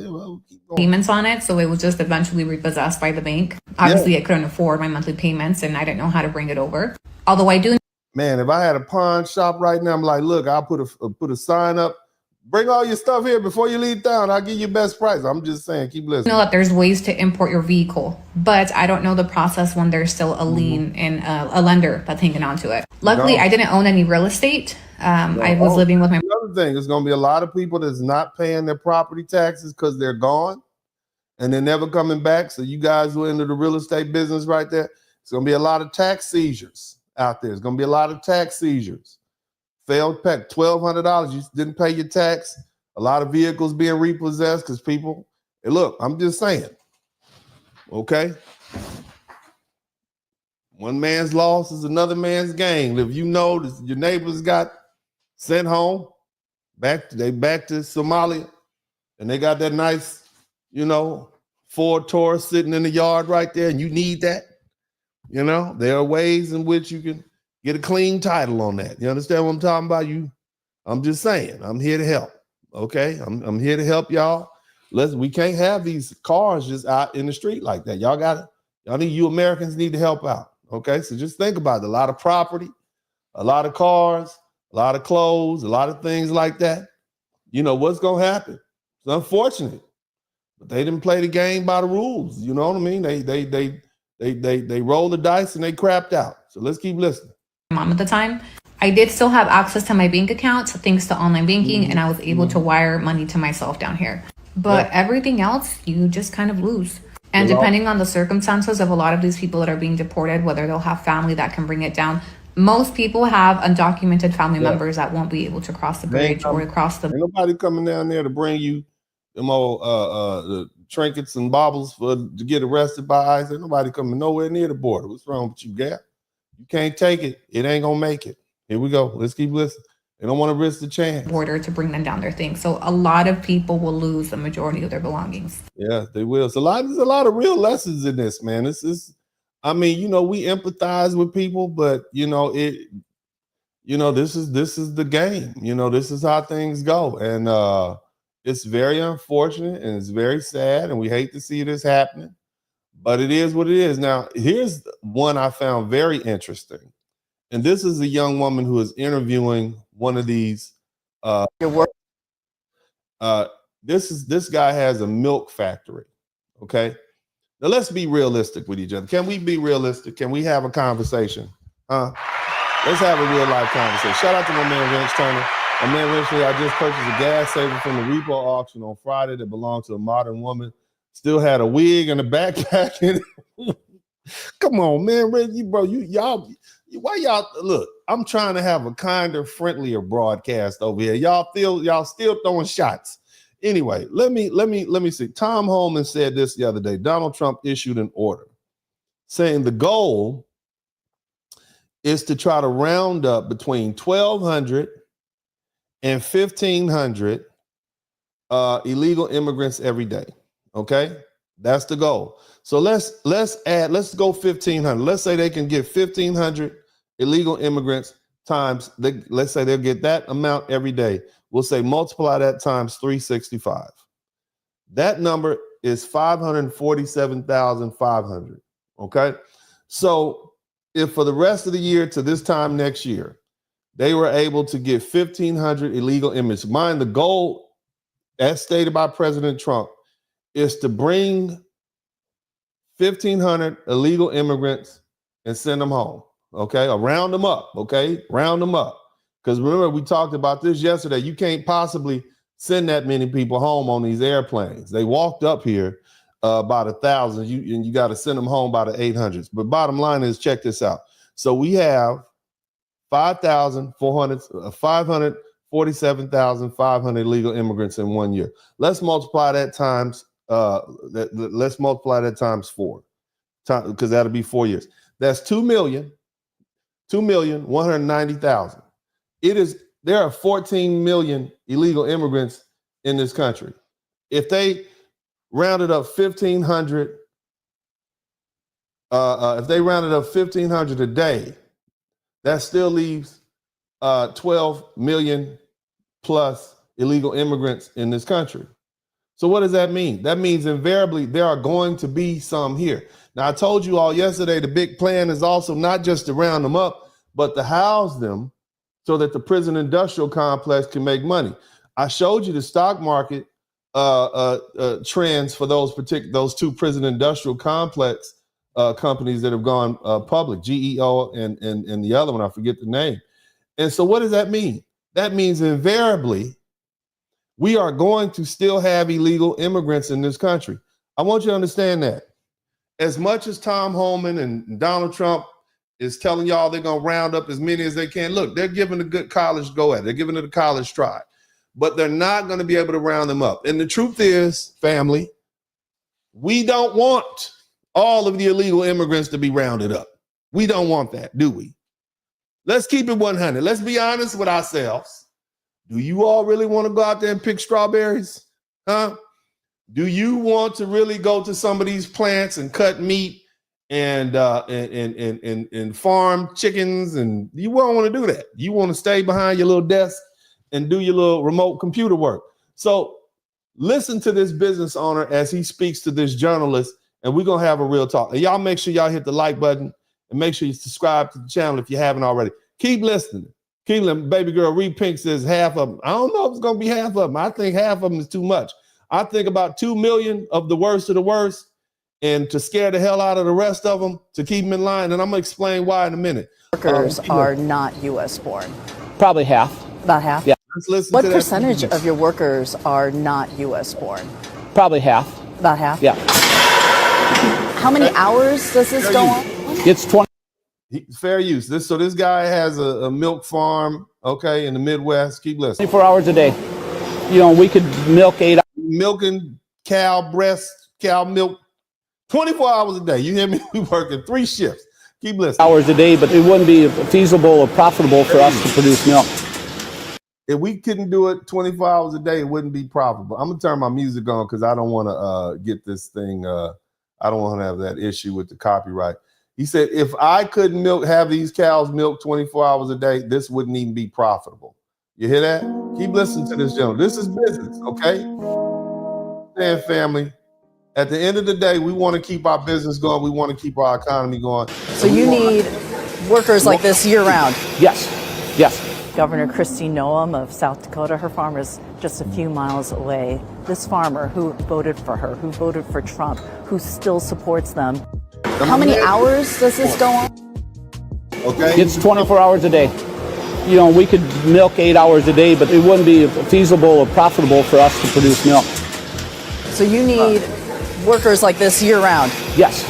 Payments on it, so it was just eventually repossessed by the bank. Obviously, I couldn't afford my monthly payments, and I didn't know how to bring it over. Although I do. Man, if I had a pawn shop right now, I'm like, look, I'll put a sign up. Bring all your stuff here before you leave town. I'll give you best price. I'm just saying, keep listening. I know that there's ways to import your vehicle, but I don't know the process when there's still a lien and a lender that's hanging on to it. Luckily, I didn't own any real estate. I was living with my. Another thing, there's going to be a lot of people that's not paying their property taxes because they're gone and they're never coming back. So you guys who are into the real estate business right there, it's going to be a lot of tax seizures out there. It's going to be a lot of tax seizures. Failed pay $1,200. You didn't pay your tax. A lot of vehicles being repossessed because people. Hey, look, I'm just saying. Okay. One man's loss is another man's gain. If you know that your neighbors got sent home, back to Somalia, and they got that nice, Ford Taurus sitting in the yard right there, and you need that. There are ways in which you can get a clean title on that. You understand what I'm talking about? I'm just saying, I'm here to help. Okay. I'm here to help y'all. We can't have these cars just out in the street like that. You Americans need to help out. Okay. So just think about it. A lot of property, a lot of cars, a lot of clothes, a lot of things like that. What's going to happen? It's unfortunate, but they didn't play the game by the rules. You know what I mean? They rolled the dice and they crapped out. So let's keep listening. Mom at the time, I did still have access to my bank account thanks to online banking, and I was able to wire money to myself down here. But everything else, you just kind of lose. And depending on the circumstances of a lot of these people that are being deported, whether they'll have family that can bring it down, most people have undocumented family members that won't be able to cross the bridge or cross the. Ain't nobody coming down there to bring you them old the trinkets and baubles to get arrested by ICE. Ain't nobody coming nowhere near the border. What's wrong with you, Gap? You can't take it. It ain't gonna make it. Here we go. Let's keep listening. They don't want to risk the chance. Border to bring them down their thing. So a lot of people will lose the majority of their belongings. Yeah, they will. So there's a lot of real lessons in this, man. We empathize with people, but this is the game. This is how things go. And it's very unfortunate and it's very sad, and we hate to see this happening. But it is what it is. Now, here's one I found very interesting. And this is a young woman who is interviewing one of these. This guy has a milk factory. Okay. Now let's be realistic with each other. Can we be realistic? Can we have a conversation? Let's have a real life conversation. Shout out to my man Wrench Turner. My man Wrench, I just purchased a gas saver from the repo auction on Friday that belonged to a modern woman. Still had a wig and a backpack in it. Come on, man. Why y'all look? I'm trying to have a kinder, friendlier broadcast over here. Y'all still throwing shots. Anyway, let me see. Tom Homan said this the other day. Donald Trump issued an order saying the goal is to try to round up between 1,200 and 1,500 illegal immigrants every day. Okay. That's the goal. So let's go 1,500. Let's say they can get 1,500 illegal immigrants times, let's say they'll get that amount every day. We'll say multiply that times 365. That number is 547,500. Okay. So if for the rest of the year to this time next year, they were able to get 1,500 illegal immigrants. Mind the goal, as stated by President Trump, is to bring 1,500 illegal immigrants and send them home. Okay, or round them up. Okay, round them up. Because remember, we talked about this yesterday. You can't possibly send that many people home on these airplanes. They walked up here about 1,000, and you got to send them home by the 800s. But bottom line is, check this out. So we have 547,500 illegal immigrants in 1 year. Let's multiply that times. Let's multiply that times 4, because that'll be 4 years. That's 2,190,000. There are 14 million illegal immigrants in this country. If they rounded up 1,500, if they rounded up 1,500 a day, that still leaves 12 million plus illegal immigrants in this country. So what does that mean? That means invariably there are going to be some here. Now, I told you all yesterday, the big plan is also not just to round them up, but to house them so that the prison industrial complex can make money. I showed you the stock market trends for those two prison industrial complex companies that have gone public, GEO and the other one, I forget the name. And so what does that mean? That means invariably we are going to still have illegal immigrants in this country. I want you to understand that. As much as Tom Homan and Donald Trump is telling y'all they're going to round up as many as they can, look, they're giving a good college go at it. They're giving it a college try. But they're not going to be able to round them up. And the truth is, family, we don't want all of the illegal immigrants to be rounded up. We don't want that, do we? Let's keep it 100. Let's be honest with ourselves. Do you all really want to go out there and pick strawberries? Huh? Do you want to really go to some of these plants and cut meat and farm chickens? And you won't want to do that. You want to stay behind your little desk and do your little remote computer work. So listen to this business owner as he speaks to this journalist, and we're going to have a real talk. And y'all make sure y'all hit the like button and make sure you subscribe to the channel if you haven't already. Keep listening. Keelan, baby girl, Reed Pink says half of them. I don't know if it's going to be half of them. I think half of them is too much. I think about 2 million of the worst of the worst, and to scare the hell out of the rest of them, to keep them in line. And I'm going to explain why in a minute. Workers are not U.S. born. Probably half. About half? Yeah. Let's listen what to percentage of your workers are not U.S. born? Probably half. About half? Yeah. How many hours does this go on? It's 20. Fair use. This guy has a milk farm, okay, in the Midwest. Keep listening. 24 hours a day. You know, we could milk 8 hours. Milking cow breast, cow milk, 24 hours a day. You hear me? We working 3 shifts. Keep listening. Hours a day, but it wouldn't be feasible or profitable for us to produce milk. If we couldn't do it 24 hours a day, it wouldn't be profitable. I'm going to turn my music on because I don't want to get this thing. I don't want to have that issue with the copyright. He said, if I couldn't have these cows milk 24 hours a day, this wouldn't even be profitable. You hear that? Keep listening to this gentleman. This is business, okay? And family, at the end of the day, we want to keep our business going. We want to keep our economy going. So you need workers like this year round? Yes, yes. Governor Kristi Noem of South Dakota, her farm is just a few miles away. This farmer who voted for her, who voted for Trump, who still supports them. How many hours does this go on? Okay. It's 24 hours a day. You know, we could milk 8 hours a day, but it wouldn't be feasible or profitable for us to produce milk. So you need workers like this year round? Yes,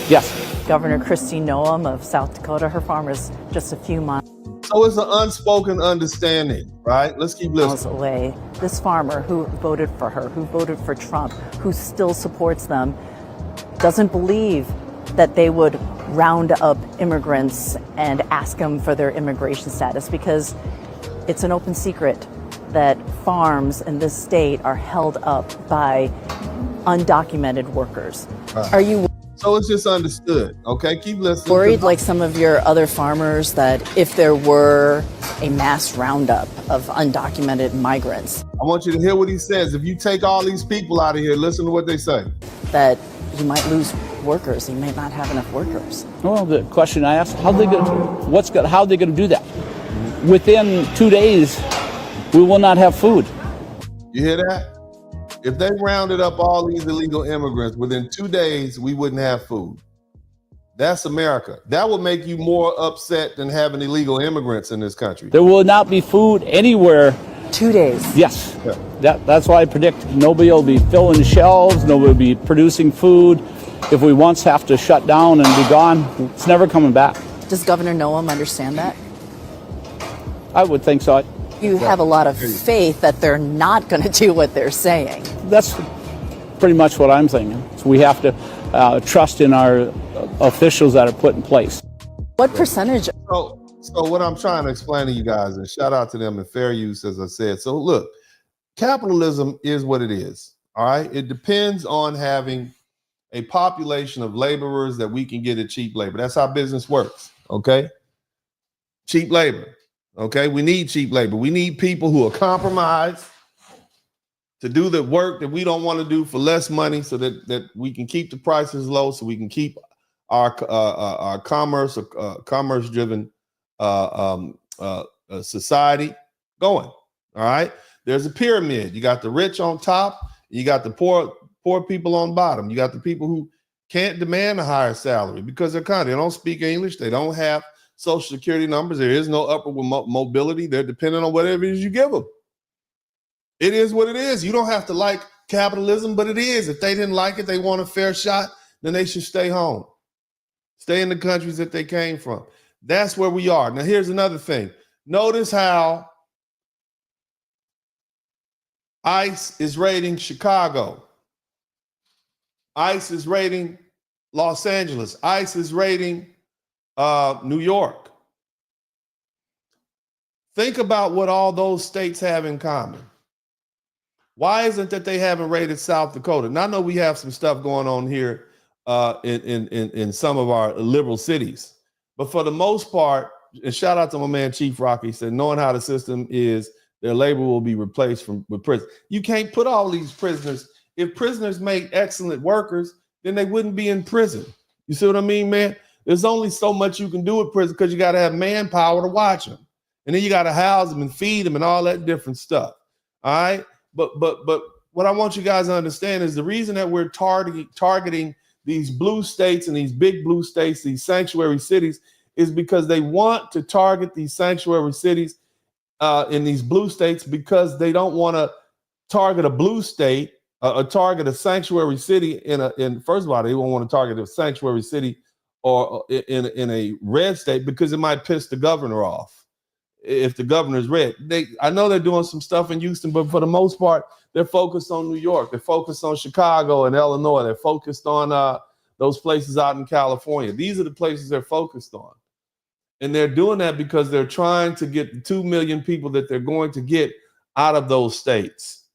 yes. Governor Kristi Noem of South Dakota, her farm is just a few miles. So it's an unspoken understanding, right? Let's keep listening. Away. This farmer who voted for her, who voted for Trump, who still supports them, doesn't believe that they would round up immigrants and ask them for their immigration status, because it's an open secret that farms in this state are held up by undocumented workers. Are you So it's just understood. Okay, keep listening. worried, like some of your other farmers, that if there were a mass roundup of undocumented migrants, I want you to hear what he says. If you take all these people out of here, listen to what they say. that you might lose workers? You may not have enough workers. Well, the question I asked, how they going to do that? Within 2 days, we will not have food. You hear that? If they rounded up all these illegal immigrants, within 2 days, we wouldn't have food. That's America. That would make you more upset than having illegal immigrants in this country. There will not be food anywhere. 2 days. Yes. Yeah. That's why I predict nobody will be filling shelves, nobody will be producing food. If we once have to shut down and be gone, it's never coming back. Does Governor Noem understand that? I would think so. You have a lot of faith that they're not going to do what they're saying. That's pretty much what I'm thinking. So we have to trust in our officials that are put in place. What percentage? So what I'm trying to explain to you guys, and shout out to them in fair use, as I said. So look, capitalism is what it is. All right. It depends on having a population of laborers that we can get at cheap labor. That's how business works. Okay. Cheap labor. Okay. We need cheap labor. We need people who are compromised to do the work that we don't want to do for less money, so that we can keep the prices low, so we can keep our commerce driven society going. All right. There's a pyramid. You got the rich on top. You got the poor people on bottom. You got the people who can't demand a higher salary because they don't speak English. They don't have social security numbers. There is no upward mobility. They're dependent on whatever it is you give them. It is what it is. You don't have to like capitalism, but it is. If they didn't like it, they want a fair shot, then they should stay home. Stay in the countries that they came from. That's where we are. Now, here's another thing. Notice how ICE is raiding Chicago. ICE is raiding Los Angeles. ICE is raiding New York. Think about what all those states have in common. Why isn't that they haven't raided South Dakota? Now, I know we have some stuff going on here in some of our liberal cities, but for the most part, and shout out to my man Chief Rocky, he said, knowing how the system is, their labor will be replaced with prison. You can't put all these prisoners. If prisoners make excellent workers, then they wouldn't be in prison. You see what I mean, man? There's only so much you can do with prison because you got to have manpower to watch them, and then you got to house them and feed them and all that different stuff. All right. But what I want you guys to understand is the reason that we're targeting these blue states and these big blue states, these sanctuary cities, is because they want to target these sanctuary cities in these blue states because they don't want to target a blue state or target a sanctuary city in first of all, they won't want to target a sanctuary city or in a red state because it might piss the governor off. If the governor's red, I know they're doing some stuff in Houston, but for the most part, they're focused on New York. They're focused on Chicago and Illinois. They're focused on those places out in California. These are the places they're focused on. And they're doing that because they're trying to get the 2 million people that they're going to get out of those states,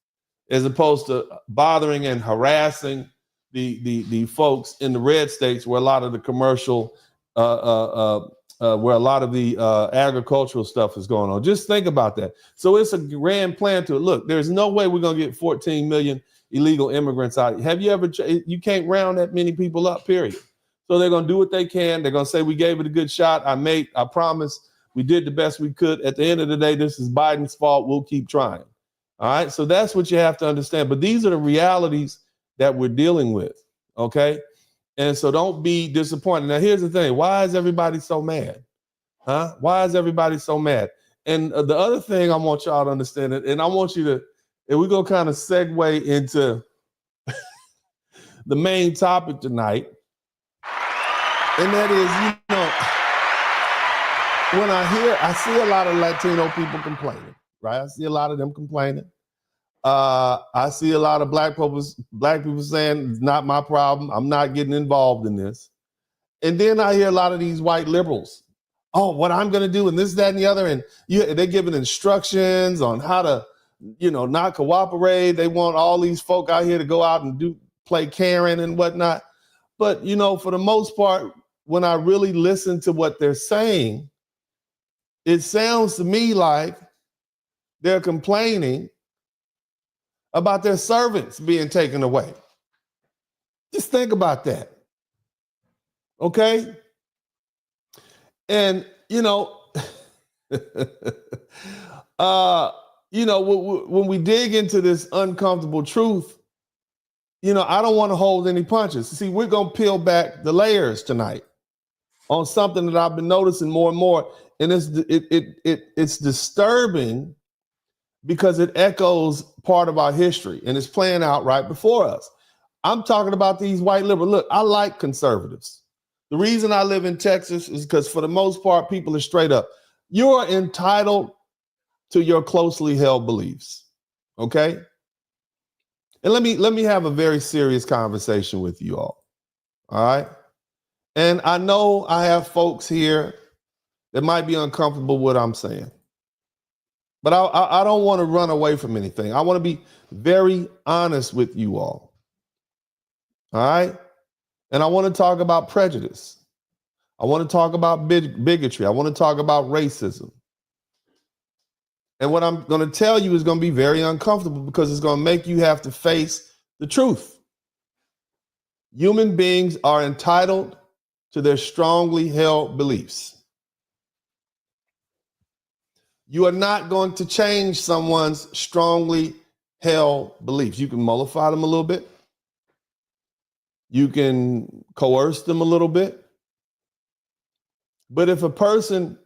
as opposed to bothering and harassing the folks in the red states where a lot of the commercial where a lot of the agricultural stuff is going on. Just think about that. So it's a grand plan to it. Look, there's no way we're going to get 14 million illegal immigrants out. Have you ever, you can't round that many people up, period. So they're going to do what they can. They're going to say, we gave it a good shot. I promise we did the best we could. At the end of the day, this is Biden's fault. We'll keep trying. All right. So that's what you have to understand. But these are the realities that we're dealing with. Okay. And so don't be disappointed. Now, here's the thing. Why is everybody so mad? Huh? Why is everybody so mad? And the other thing I want y'all to understand, and I want you to, and we're going to kind of segue into the main topic tonight. And that is, when I see a lot of Latino people complaining, right? I see a lot of them complaining. I see a lot of black people saying it's not my problem. I'm not getting involved in this. And then I hear a lot of these white liberals. Oh, what I'm going to do and this, that, and the other. And they're giving instructions on how to, not cooperate. They want all these folk out here to go out and play Karen and whatnot. But, you know, for the most part, when I really listen to what they're saying, it sounds to me like they're complaining about their servants being taken away. Just think about that. Okay? And, you know, when we dig into this uncomfortable truth, you know, I don't want to hold any punches. See, we're going to peel back the layers tonight on something that I've been noticing more and more. And it's disturbing because it echoes part of our history and it's playing out right before us. I'm talking about these white liberals. Look, I like conservatives. The reason I live in Texas is because for the most part, people are straight up. You're entitled to your closely held beliefs, okay? And let me have a very serious conversation with you all right? And I know I have folks here that might be uncomfortable with what I'm saying, but I don't want to run away from anything. I want to be very honest with you all right? And I want to talk about prejudice. I want to talk about bigotry. I want to talk about racism. And what I'm going to tell you is going to be very uncomfortable because it's going to make you have to face the truth. Human beings are entitled to their strongly held beliefs. You are not going to change someone's strongly held beliefs. You can mollify them a little bit. You can coerce them a little bit. But if a person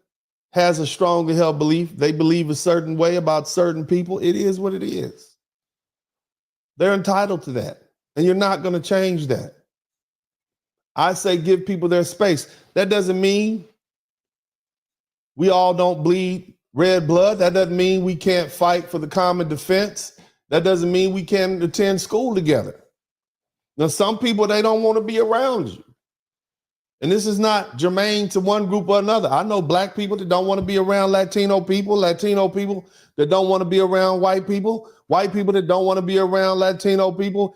has a strongly held belief, they believe a certain way about certain people, it is what it is. They're entitled to that. And you're not going to change that. I say give people their space. That doesn't mean we all don't bleed red blood. That doesn't mean we can't fight for the common defense. That doesn't mean we can't attend school together. Now, some people, they don't want to be around you. And this is not germane to one group or another. I know black people that don't want to be around Latino people that don't want to be around white people that don't want to be around Latino people,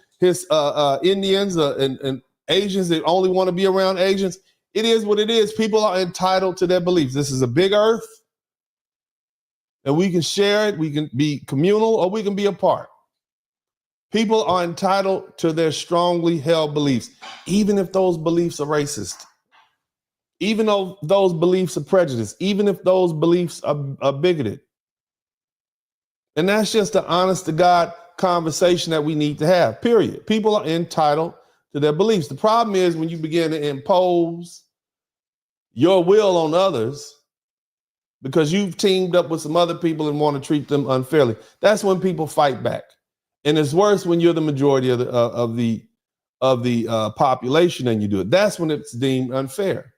Indians and Asians that only want to be around Asians. It is what it is. People are entitled to their beliefs. This is a big earth, and we can share it. We can be communal or we can be apart. People are entitled to their strongly held beliefs, even if those beliefs are racist, even though those beliefs are prejudiced, even if those beliefs are bigoted. And that's just the honest to God conversation that we need to have, period. People are entitled to their beliefs. The problem is when you begin to impose your will on others because you've teamed up with some other people and want to treat them unfairly. That's when people fight back. And it's worse when you're the majority of the population and you do it. That's when it's deemed unfair.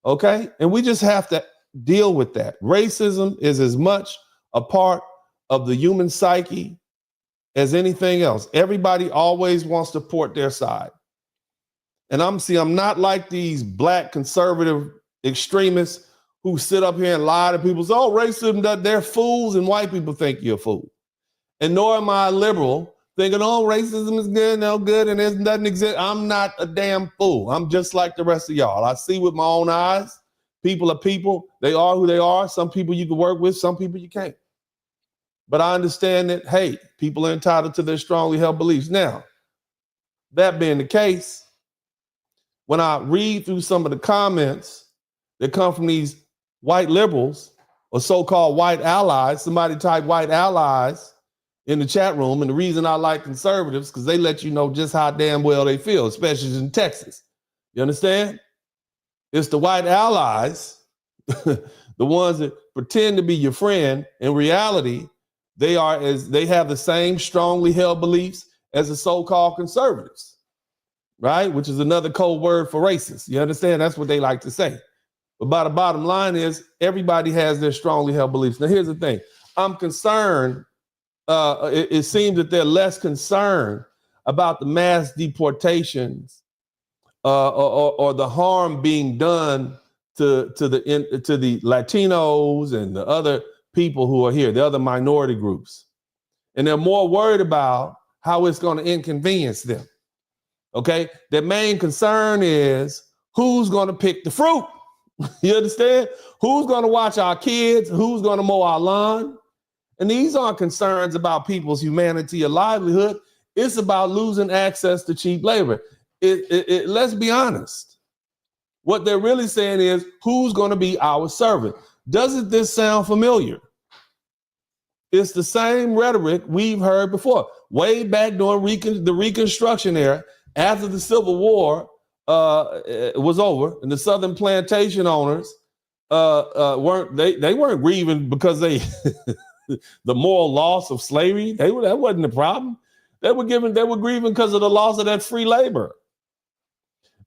Okay? And we just have to deal with that. Racism is as much a part of the human psyche as anything else. Everybody always wants to port their side. And I'm not like these black conservative extremists who sit up here and lie to people. Say, oh, racism, they're fools and white people think you're a fool. And nor am I a liberal thinking, oh, racism is good, no good, and it doesn't exist. I'm not a damn fool. I'm just like the rest of y'all. I see with my own eyes. People are people. They are who they are. Some people you can work with, some people you can't. But I understand that, hey, people are entitled to their strongly held beliefs. Now, that being the case, when I read through some of the comments that come from these white liberals or so-called white allies, somebody type white allies in the chat room. And the reason I like conservatives, because they let you know just how damn well they feel, especially in Texas. You understand? It's the white allies, the ones that pretend to be your friend. In reality, they have the same strongly held beliefs as the so-called conservatives, right? Which is another code word for racist. You understand? That's what they like to say. But the bottom line is everybody has their strongly held beliefs. Now, here's the thing. I'm concerned. It seems that they're less concerned about the mass deportations or the harm being done to the Latinos and the other people who are here, the other minority groups. And they're more worried about how it's going to inconvenience them. Okay, their main concern is who's going to pick the fruit. You understand? Who's going to watch our kids? Who's going to mow our lawn? And these aren't concerns about people's humanity or livelihood. It's about losing access to cheap labor. Let's be honest. What they're really saying is who's going to be our servant. Doesn't this sound familiar? It's the same rhetoric we've heard before. Way back during the Reconstruction era, after the Civil War was over, and the Southern plantation owners weren't grieving because they the moral loss of slavery. That wasn't the problem. They were grieving because of the loss of that free labor.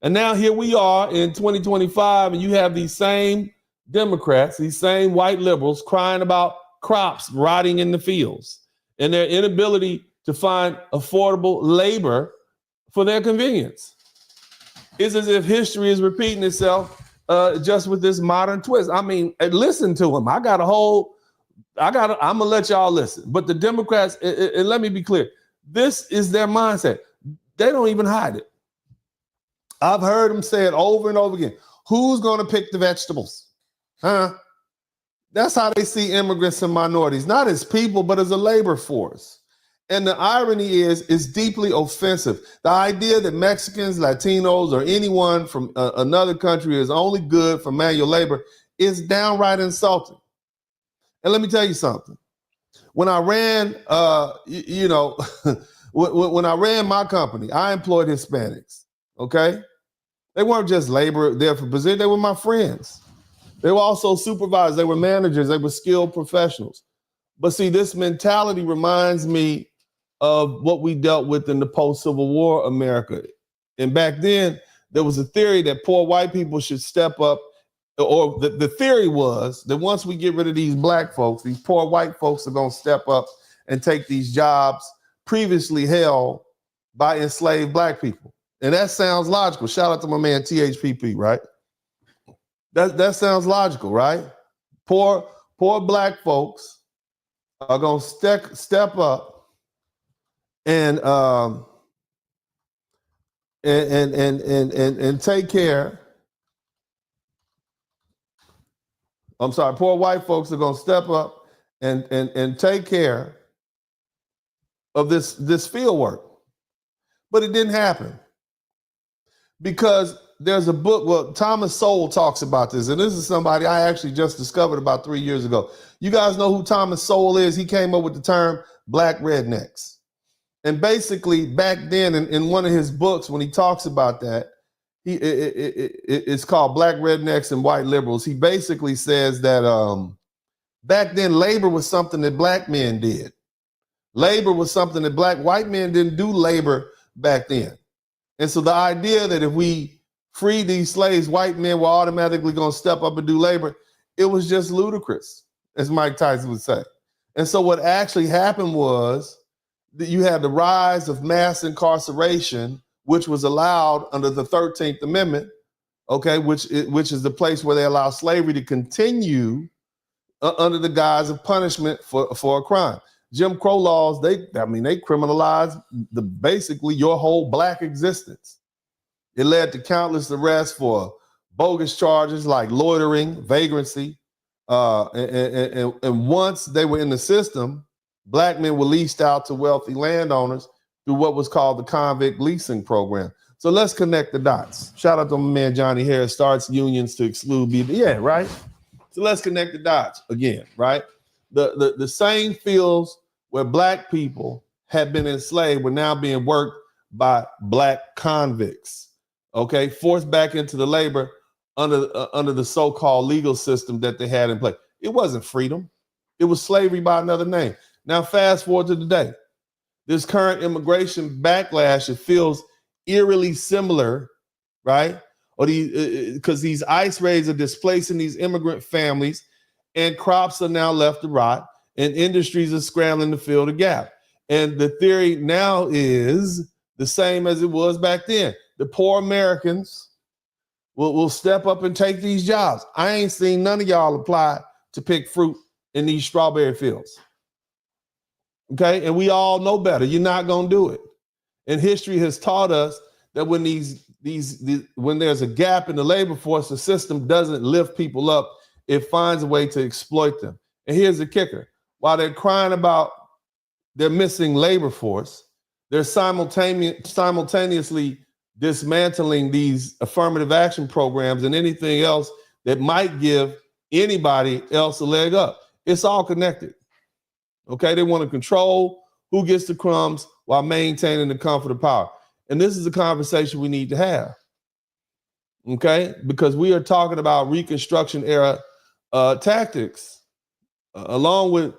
And now here we are in 2025, and you have these same Democrats, these same white liberals crying about crops rotting in the fields and their inability to find affordable labor for their convenience. It's as if history is repeating itself just with this modern twist. I mean, listen to them. I'm gonna let y'all listen. But the Democrats, and let me be clear, this is their mindset. They don't even hide it. I've heard them say it over and over again. Who's going to pick the vegetables? Huh? That's how they see immigrants and minorities, not as people, but as a labor force. And the irony is, it's deeply offensive. The idea that Mexicans, Latinos, or anyone from another country is only good for manual labor is downright insulting. And let me tell you something. When I ran, when I ran my company, I employed Hispanics. Okay, they weren't just labor there for position; they were my friends. They were also supervisors. They were managers. They were skilled professionals. But see, this mentality reminds me of what we dealt with in the post-Civil War America. And back then, there was a theory that poor white people should step up, or the theory was that once we get rid of these black folks, these poor white folks are going to step up and take these jobs previously held by enslaved black people. And that sounds logical. Shout out to my man THPP, right? That sounds logical, right? Poor black folks are going to step up and take care. I'm sorry, poor white folks are going to step up and take care of this field work. But it didn't happen. Because there's a book, well, Thomas Sowell talks about this, and this is somebody I actually just discovered about 3 years ago. You guys know who Thomas Sowell is? He came up with the term black rednecks. And basically, back then in one of his books, when he talks about that, it's called Black Rednecks and White Liberals. He basically says that back then, labor was something that black men did. Labor was something that white men didn't do labor back then. And so the idea that if we free these slaves, white men were automatically going to step up and do labor, it was just ludicrous, as Mike Tyson would say. And so what actually happened was that you had the rise of mass incarceration, which was allowed under the 13th Amendment, okay, which is the place where they allow slavery to continue under the guise of punishment for a crime. Jim Crow laws, they criminalized basically your whole black existence. It led to countless arrests for bogus charges like loitering, vagrancy, and once they were in the system, black men were leased out to wealthy landowners through what was called the convict leasing program. So let's connect the dots. Shout out to my man Johnny Harris, starts unions to exclude people. Yeah, right? So let's connect the dots again, right? The same fields where black people had been enslaved were now being worked by black convicts, okay, forced back into the labor under the so-called legal system that they had in place. It wasn't freedom. It was slavery by another name. Now, fast forward to today. This current immigration backlash, it feels eerily similar, right? Or because these ICE raids are displacing these immigrant families, and crops are now left to rot, and industries are scrambling to fill the gap. And the theory now is the same as it was back then. The poor Americans will step up and take these jobs. I ain't seen none of y'all apply to pick fruit in these strawberry fields. Okay, and we all know better. You're not going to do it. And history has taught us that when when there's a gap in the labor force, the system doesn't lift people up. It finds a way to exploit them. And here's the kicker. While they're crying about their missing labor force, they're simultaneously dismantling these affirmative action programs and anything else that might give anybody else a leg up. It's all connected. Okay, they want to control who gets the crumbs while maintaining the comfort of power. And this is a conversation we need to have. Okay, because we are talking about Reconstruction era tactics, along with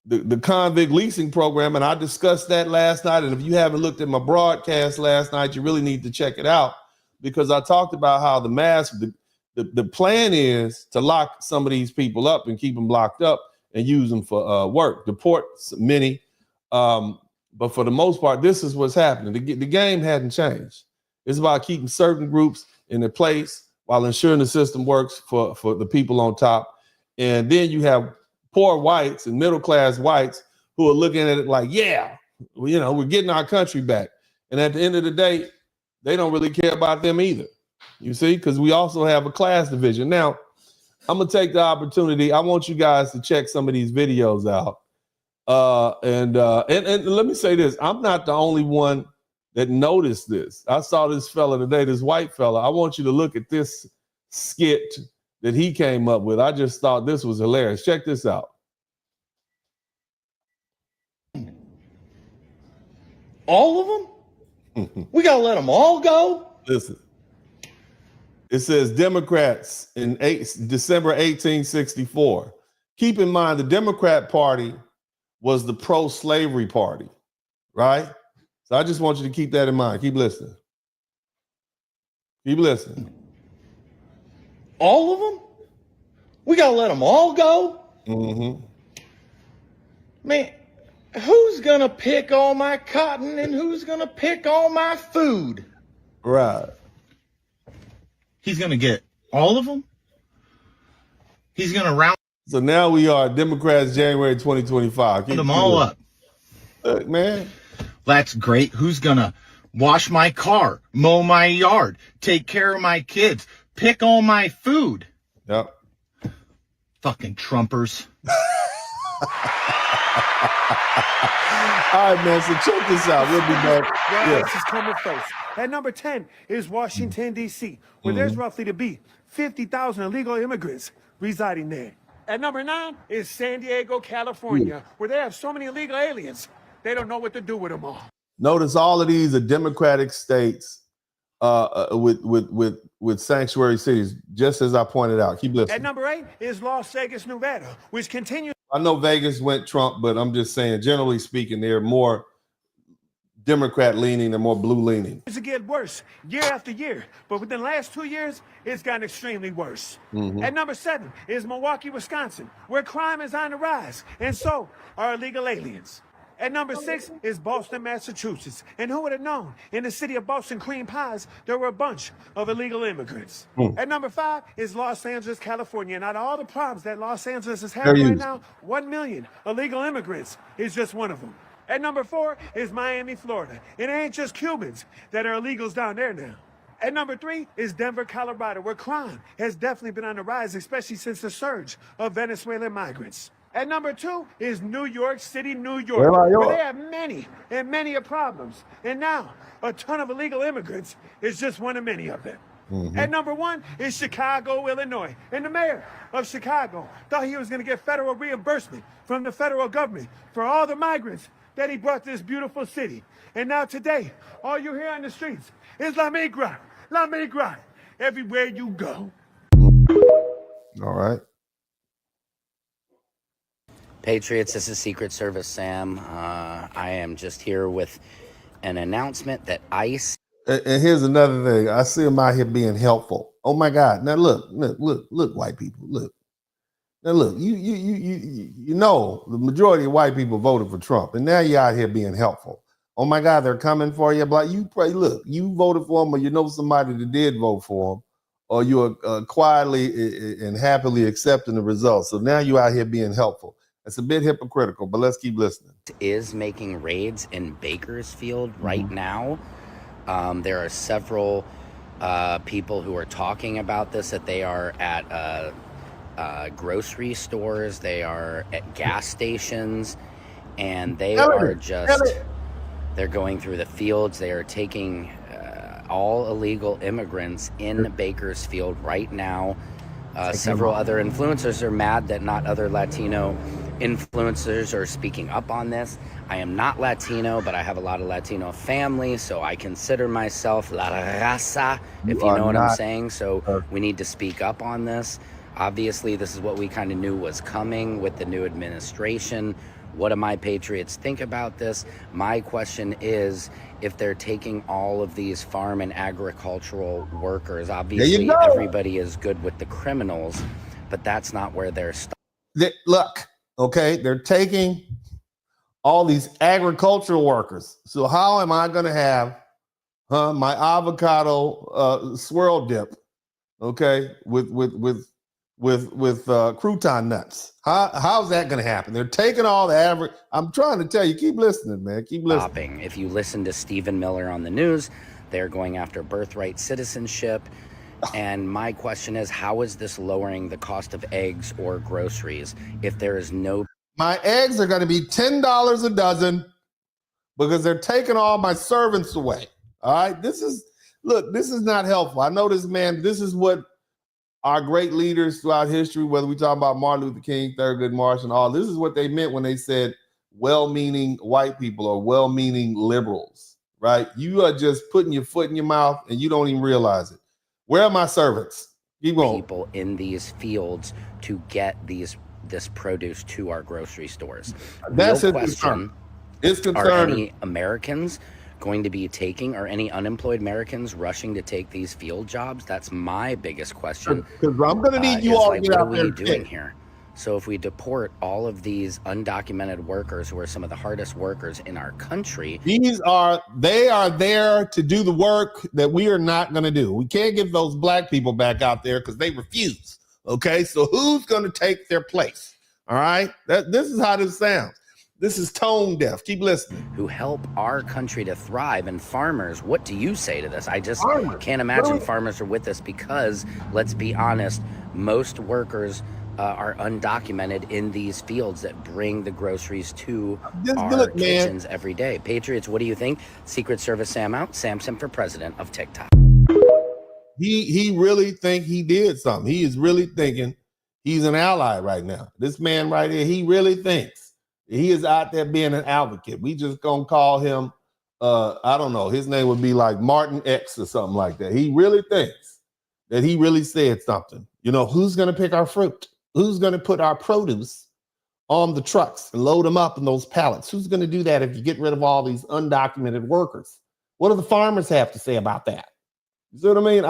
the convict leasing program. And I discussed that last night. And if you haven't looked at my broadcast last night, you really need to check it out, because I talked about how the plan is to lock some of these people up and keep them locked up and use them for work, deport many. But for the most part, this is what's happening. The game hadn't changed. It's about keeping certain groups in their place while ensuring the system works for the people on top. And then you have poor whites and middle-class whites who are looking at it like, yeah, we're getting our country back. And at the end of the day, they don't really care about them either. You see, because we also have a class division. Now, I'm going to take the opportunity. I want you guys to check some of these videos out. And let me say this. I'm not the only one that noticed this. I saw this fella today, this white fella. I want you to look at this skit that he came up with. I just thought this was hilarious. Check this out. All of them? We got to let them all go? Listen. It says Democrats in December 1864. Keep in mind, the Democrat Party was the pro-slavery party, right? So I just want you to keep that in mind. Keep listening. Keep listening. All of them? We got to let them all go? Mm-hmm. Man, who's going to pick all my cotton and who's going to pick all my food? Right. He's going to get all of them? He's going to round So now we are Democrats, January 2025. Keep them all up. Look, man. That's great. Who's going to wash my car, mow my yard, take care of my kids, pick all my food? Yep. Fucking Trumpers. All right, man. So check this out. We'll be back. This is coming first. At number 10 is Washington, D.C., where there's roughly to be 50,000 illegal immigrants residing there. At number 9 is San Diego, California, where they have so many illegal aliens, they don't know what to do with them all. Notice all of these are Democratic states with sanctuary cities, just as I pointed out. Keep listening. At number 8 is Las Vegas, Nevada, which continues. I know Vegas went Trump, but I'm just saying, generally speaking, they're more Democrat leaning and more blue leaning. To get worse year after year, but within the last 2 years, it's gotten extremely worse. At number 7 is Milwaukee, Wisconsin, where crime is on the rise, and so are illegal aliens. At number 6 is Boston, Massachusetts, and who would have known? In the city of Boston cream pies, there were a bunch of illegal immigrants. At number 5 is Los Angeles, California, and out of all the problems that Los Angeles is having right now, 1 million illegal immigrants is just one of them. At number 4 is Miami, Florida. It ain't just Cubans that are illegals down there now. At number 3 is Denver, Colorado, where crime has definitely been on the rise, especially since the surge of Venezuelan migrants. At number 2 is New York City, New York, where they have many problems. And now, a ton of illegal immigrants is just one of many of them. At number 1 is Chicago, Illinois. And the mayor of Chicago thought he was going to get federal reimbursement from the federal government for all the migrants that he brought to this beautiful city. And now today, all you hear on the streets is La Migra, everywhere you go. All right. Patriots, this is Secret Service Sam. I am just here with an announcement that ICE. And here's another thing. I see them out here being helpful. Oh my God. Now look, white people. Look. Now look, you know the majority of white people voted for Trump, and now you're out here being helpful. Oh my God, they're coming for you. But you pray, look, you voted for them, or you know somebody that did vote for them, or you're quietly and happily accepting the results. So now you're out here being helpful. It's a bit hypocritical, but let's keep listening. Is making raids in Bakersfield right now. There are several people who are talking about this, that they are at grocery stores, they are at gas stations, and they are just, they're going through the fields. They are taking all illegal immigrants in Bakersfield right now. Several other influencers are mad that not other Latino influencers are speaking up on this. I am not Latino, but I have a lot of Latino family, so I consider myself La Raza, if you know what I'm saying. So we need to speak up on this. Obviously, this is what we kind of knew was coming with the new administration. What do my patriots think about this? My question is, if they're taking all of these farm and agricultural workers, obviously everybody is good with the criminals, but that's not where they're Look, okay, they're taking all these agricultural workers. So how am I going to have my avocado swirl dip, okay, with crouton nuts? How's that going to happen? They're taking all the average. I'm trying to tell you, keep listening, man. Keep listening. If you listen to Stephen Miller on the news, they're going after birthright citizenship. And my question is, how is this lowering the cost of eggs or groceries if there is no... My eggs are going to be $10 a dozen because they're taking all my servants away. All right? This is not helpful. I know this, man. This is what our great leaders throughout history, whether we talk about Martin Luther King, Thurgood Marshall, and all, this is what they meant when they said well-meaning white people or well-meaning liberals, right? You are just putting your foot in your mouth and you don't even realize it. Where are my servants? People in these fields to get this produce to our grocery stores. That's Real his question, concern. It's are concerning. any Americans going to be taking, or any unemployed Americans rushing to take these field jobs? That's my biggest question. Because I'm going to need you all to get out there. What are we doing here? So if we deport all of these undocumented workers who are some of the hardest workers in our country, they are there to do the work that we are not going to do. We can't get those black people back out there because they refuse. Okay, so who's going to take their place? All right, this is how this sounds. This is tone deaf. Keep listening. Who help our country to thrive. And farmers, what do you say to this? I just can't imagine farmers are with this because, let's be honest, most workers are undocumented in these fields that bring the groceries to our kitchens every day. Patriots, what do you think? Secret Service Sam out. Samson for president of TikTok. He really think he did something. He is really thinking he's an ally right now. This man right here, he really thinks he is out there being an advocate. We just gonna call him, I don't know, his name would be like Martin X or something like that. He really thinks that he really said something. You know, who's gonna pick our fruit? Who's gonna put our produce on the trucks and load them up in those pallets? Who's gonna do that if you get rid of all these undocumented workers? What do the farmers have to say about that? You see what I mean?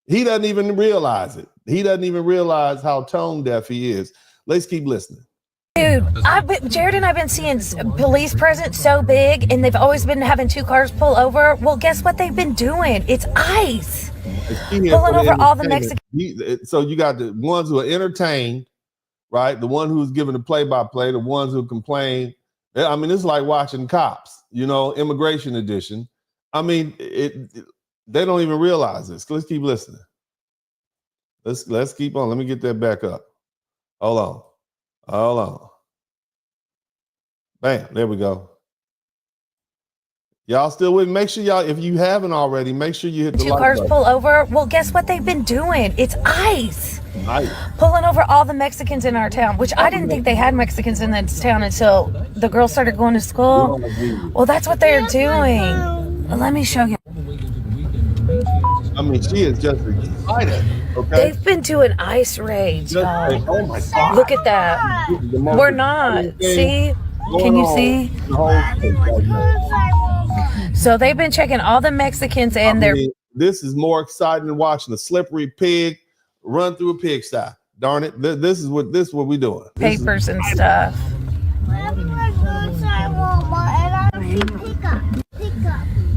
He doesn't even realize it. He doesn't even realize how tone deaf he is. Let's keep listening. Dude, Jared and I've been seeing police presence so big, and they've always been having 2 cars pull over. Well, guess what they've been doing? It's ICE. Pulling over all the Mexicans. So you got the ones who are entertained, right? The one who's giving the play-by-play, the ones who complain. I mean, it's like watching Cops, you know, Immigration Edition. I mean, they don't even realize this. Let's keep listening. Let's keep on. Let me get that back up. Hold on. Bam, there we go. Y'all still with me? Make sure y'all, if you haven't already, make sure you hit the 2 like cars button. pull over. Well, guess what they've been doing? It's ICE. Pulling over all the Mexicans in our town, which I didn't think they had Mexicans in this town until the girls started going to school. Well, that's what they're doing. Well, let me show you. I mean, she is just excited. Okay. They've been doing ICE raids. Oh my God. Look at that. We're not. See? Can you see? So they've been checking all the Mexicans and this is more exciting than watching a slippery pig run through a pigsty. Darn it. This is what we're doing. Papers and stuff.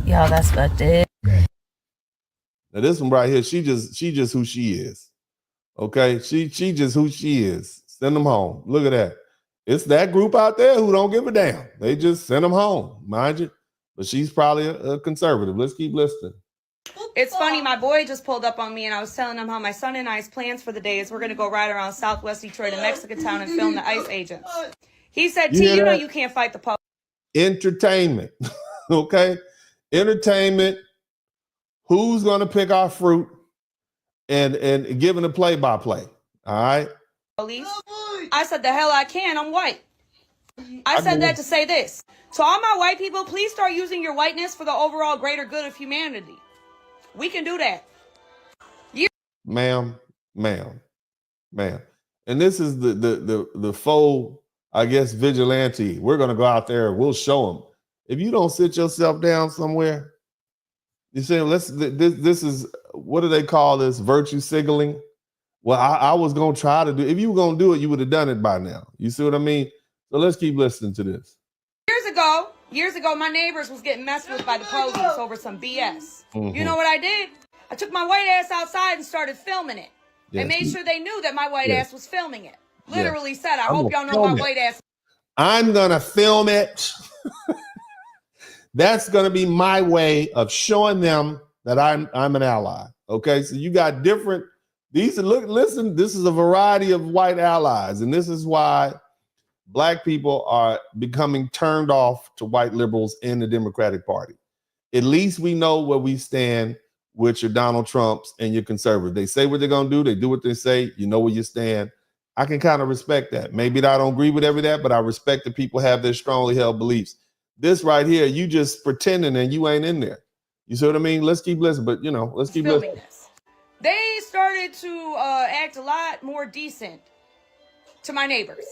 Yo, that's what it. Now this one right here, she just who she is. Okay, she just who she is. Send them home. Look at that. It's that group out there who don't give a damn. They just send them home, mind you. but she's probably a conservative. Let's keep listening. It's funny, my boy just pulled up on me and I was telling him how my son and I's plans for the day is we're going to go ride around Southwest Detroit and Mexican Town and film the ICE agents. He said, T, you know you can't fight the police. Entertainment, okay? Entertainment. Who's going to pick our fruit and giving a play-by-play, all right? Police. I said, the hell I can, I'm white. I said that to say this. To all my white people, please start using your whiteness for the overall greater good of humanity. We can do that. Ma'am. And this is the faux, I guess, vigilante. We're going to go out there and we'll show them. If you don't sit yourself down somewhere, you say, this is, what do they call this? Virtue signaling. Well, I was going to try to do, if you were going to do it, you would have done it by now. You see what I mean? So let's keep listening to this. Years ago, my neighbors was getting messed with by the police over some BS. Mm-hmm. You know what I did? I took my white ass outside and started filming it. Yes, and made sure they knew that my white ass was filming it. Literally Yes. said, I I'm hope gonna y'all know my film it. white ass. I'm going to film it. That's going to be my way of showing them that I'm an ally. Okay, so you got different, listen, this is a variety of white allies, and this is why Black people are becoming turned off to white liberals in the Democratic Party. At least we know where we stand with your Donald Trumps and your conservatives. They say what they're going to do. They do what they say. You know where you stand. I can kind of respect that. Maybe I don't agree with every that, but I respect that people have their strongly held beliefs. This right here, you just pretending and you ain't in there. You see what I mean? Let's keep listening, but let's keep listening. They started to act a lot more decent to my neighbors.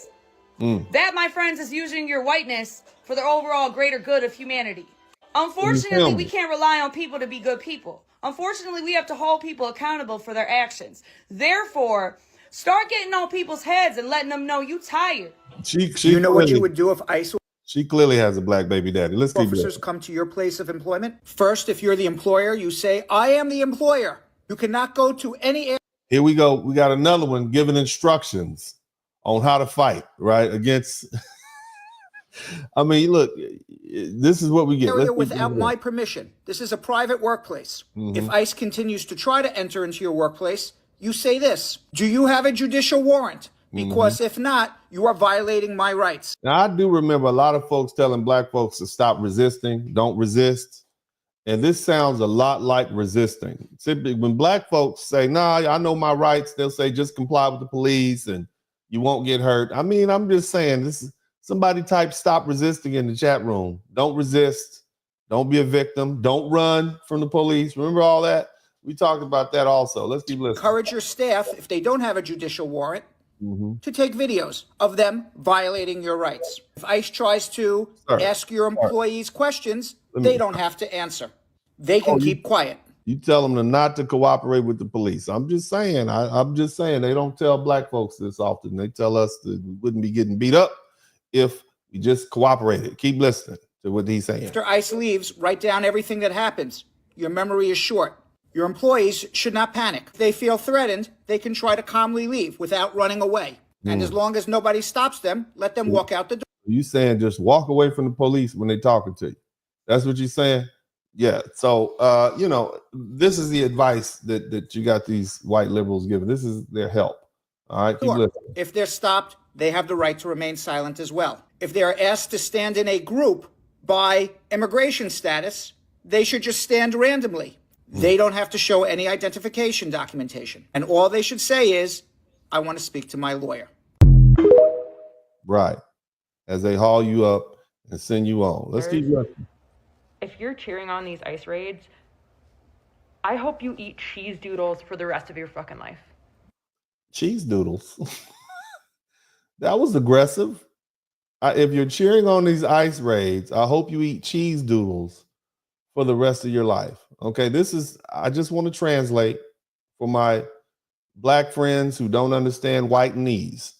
That, my friends, is using your whiteness for the overall greater good of humanity. Unfortunately, we can't rely on people to be good people. Unfortunately, we have to hold people accountable for their actions. Therefore, start getting on people's heads and letting them know you tired. You know what you would do if ICE She clearly has a Black baby daddy. Let's keep officers listening. come to your place of employment? First, if you're the employer, you say, I am the employer. You cannot go to any Here we go. We got another one giving instructions on how to fight, right? Against, I mean, look, this is what we get. area without my permission. This is a private workplace. If ICE continues to try to enter into your workplace, you say this: do you have a judicial warrant? Because if not, you are violating my rights. Now, I do remember a lot of folks telling Black folks to stop resisting, don't resist. And this sounds a lot like resisting. Typically, when Black folks say, nah, I know my rights, they'll say, just comply with the police and you won't get hurt. I mean, I'm just saying, this is somebody type stop resisting in the chat room. Don't resist. Don't be a victim. Don't run from the police. Remember all that? We talked about that also. Let's keep listening. Encourage your staff, if they don't have a judicial warrant, to take videos of them violating your rights. If ICE tries to ask your employees questions, they don't have to answer. They can keep quiet. You tell them to not to cooperate with the police. I'm just saying. I'm just saying they don't tell Black folks this often. They tell us that we wouldn't be getting beat up if we just cooperated. Keep listening to what he's saying. After ICE leaves, write down everything that happens. Your memory is short. Your employees should not panic. If they feel threatened, they can try to calmly leave without running away. And as long as nobody stops them, let them walk out the door. You saying just walk away from the police when they're talking to you? That's what you're saying? Yeah. So, this is the advice that you got these white liberals giving. This is their help. All right. Keep listening. If they're stopped, they have the right to remain silent as well. If they're asked to stand in a group by immigration status, they should just stand randomly. They don't have to show any identification documentation. And all they should say is, I want to speak to my lawyer. Right. As they haul you up and send you on. Let's keep listening. If you're cheering on these ICE raids, I hope you eat cheese doodles for the rest of your fucking life. Cheese doodles. That was aggressive. If you're cheering on these ICE raids, I hope you eat cheese doodles for the rest of your life. Okay, I just want to translate for my Black friends who don't understand whitenese.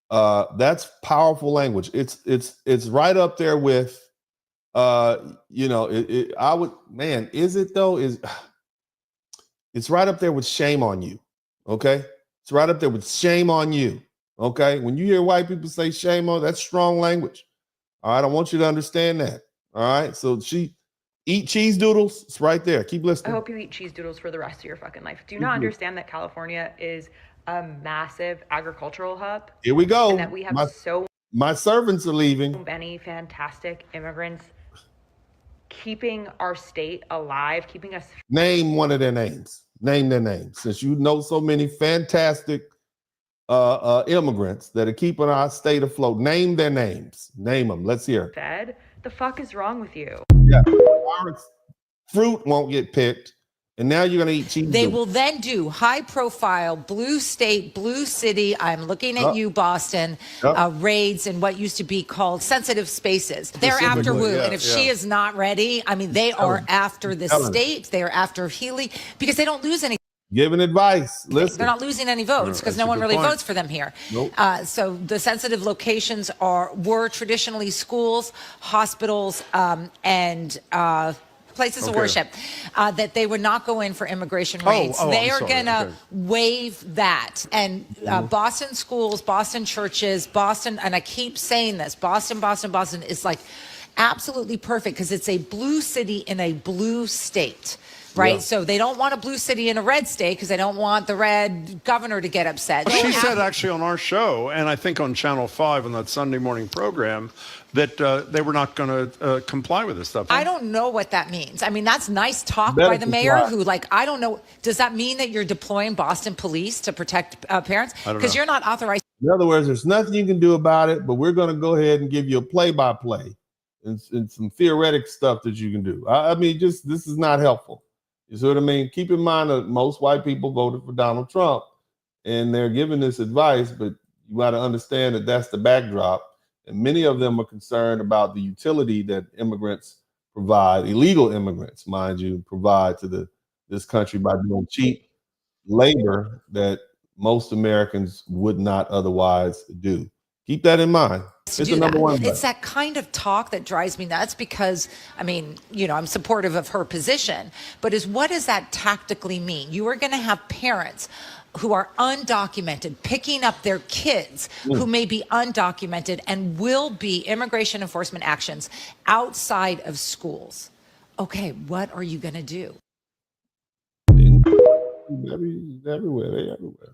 That's powerful language. It's right up there with, is it though? It's right up there with shame on you. Okay, it's right up there with shame on you. Okay, when you hear white people say shame on, that's strong language. All right, I want you to understand that. All right. So she eat cheese doodles. It's right there. Keep I listening. hope you eat cheese doodles for the rest of your fucking life. Do you not understand that California is a massive agricultural hub? Here we go. And that we have My servants are leaving. many fantastic immigrants keeping our state alive, keeping us. Name one of their names. Name their names. Since you know so many fantastic immigrants that are keeping our state afloat. Name their names. Name them. Let's hear it. Fed. The fuck is wrong with you? Yeah. Our fruit won't get picked. And now you're going to eat cheese. They doodles. will then do high profile blue state, blue city. I'm looking at you, Boston, raids in what used to be called sensitive spaces. They're after Wu. And if she is not ready, I mean, they are after the state. They are after Healy because they don't lose any. Giving advice. Listen. They're not losing any votes because no one really votes for them here. Nope. So the sensitive locations were traditionally schools, hospitals, and places of worship, that they would not go in for immigration raids. They are going to waive that. And Boston schools, Boston churches, Boston, and I keep saying this, Boston is like absolutely perfect because it's a blue city in a blue state. Right. Yeah. So they don't want a blue city in a red state because they don't want the red governor to get upset. She said actually on our show, and I think on Channel 5 on that Sunday morning program, that they were not going to comply with this stuff. I don't know what that means. I mean, that's nice talk by the mayor who, like, I don't know. Does that mean that you're deploying Boston police to protect parents? Because you're not authorized. In other words, there's nothing you can do about it, but we're going to go ahead and give you a play-by-play and some theoretic stuff that you can do. I mean, just this is not helpful. You see what I mean? Keep in mind that most white people voted for Donald Trump, and they're giving this advice, but you got to understand that that's the backdrop. And many of them are concerned about the utility that immigrants provide, illegal immigrants, mind you, provide to this country by doing cheap labor that most Americans would not otherwise do. Keep that in mind. It's the number one button. It's that kind of talk that drives me nuts because, I mean, you know, I'm supportive of her position, but what does that tactically mean? You are going to have parents who are undocumented picking up their kids who may be undocumented and will be immigration enforcement actions outside of schools. Okay, what are you going to do? Everywhere.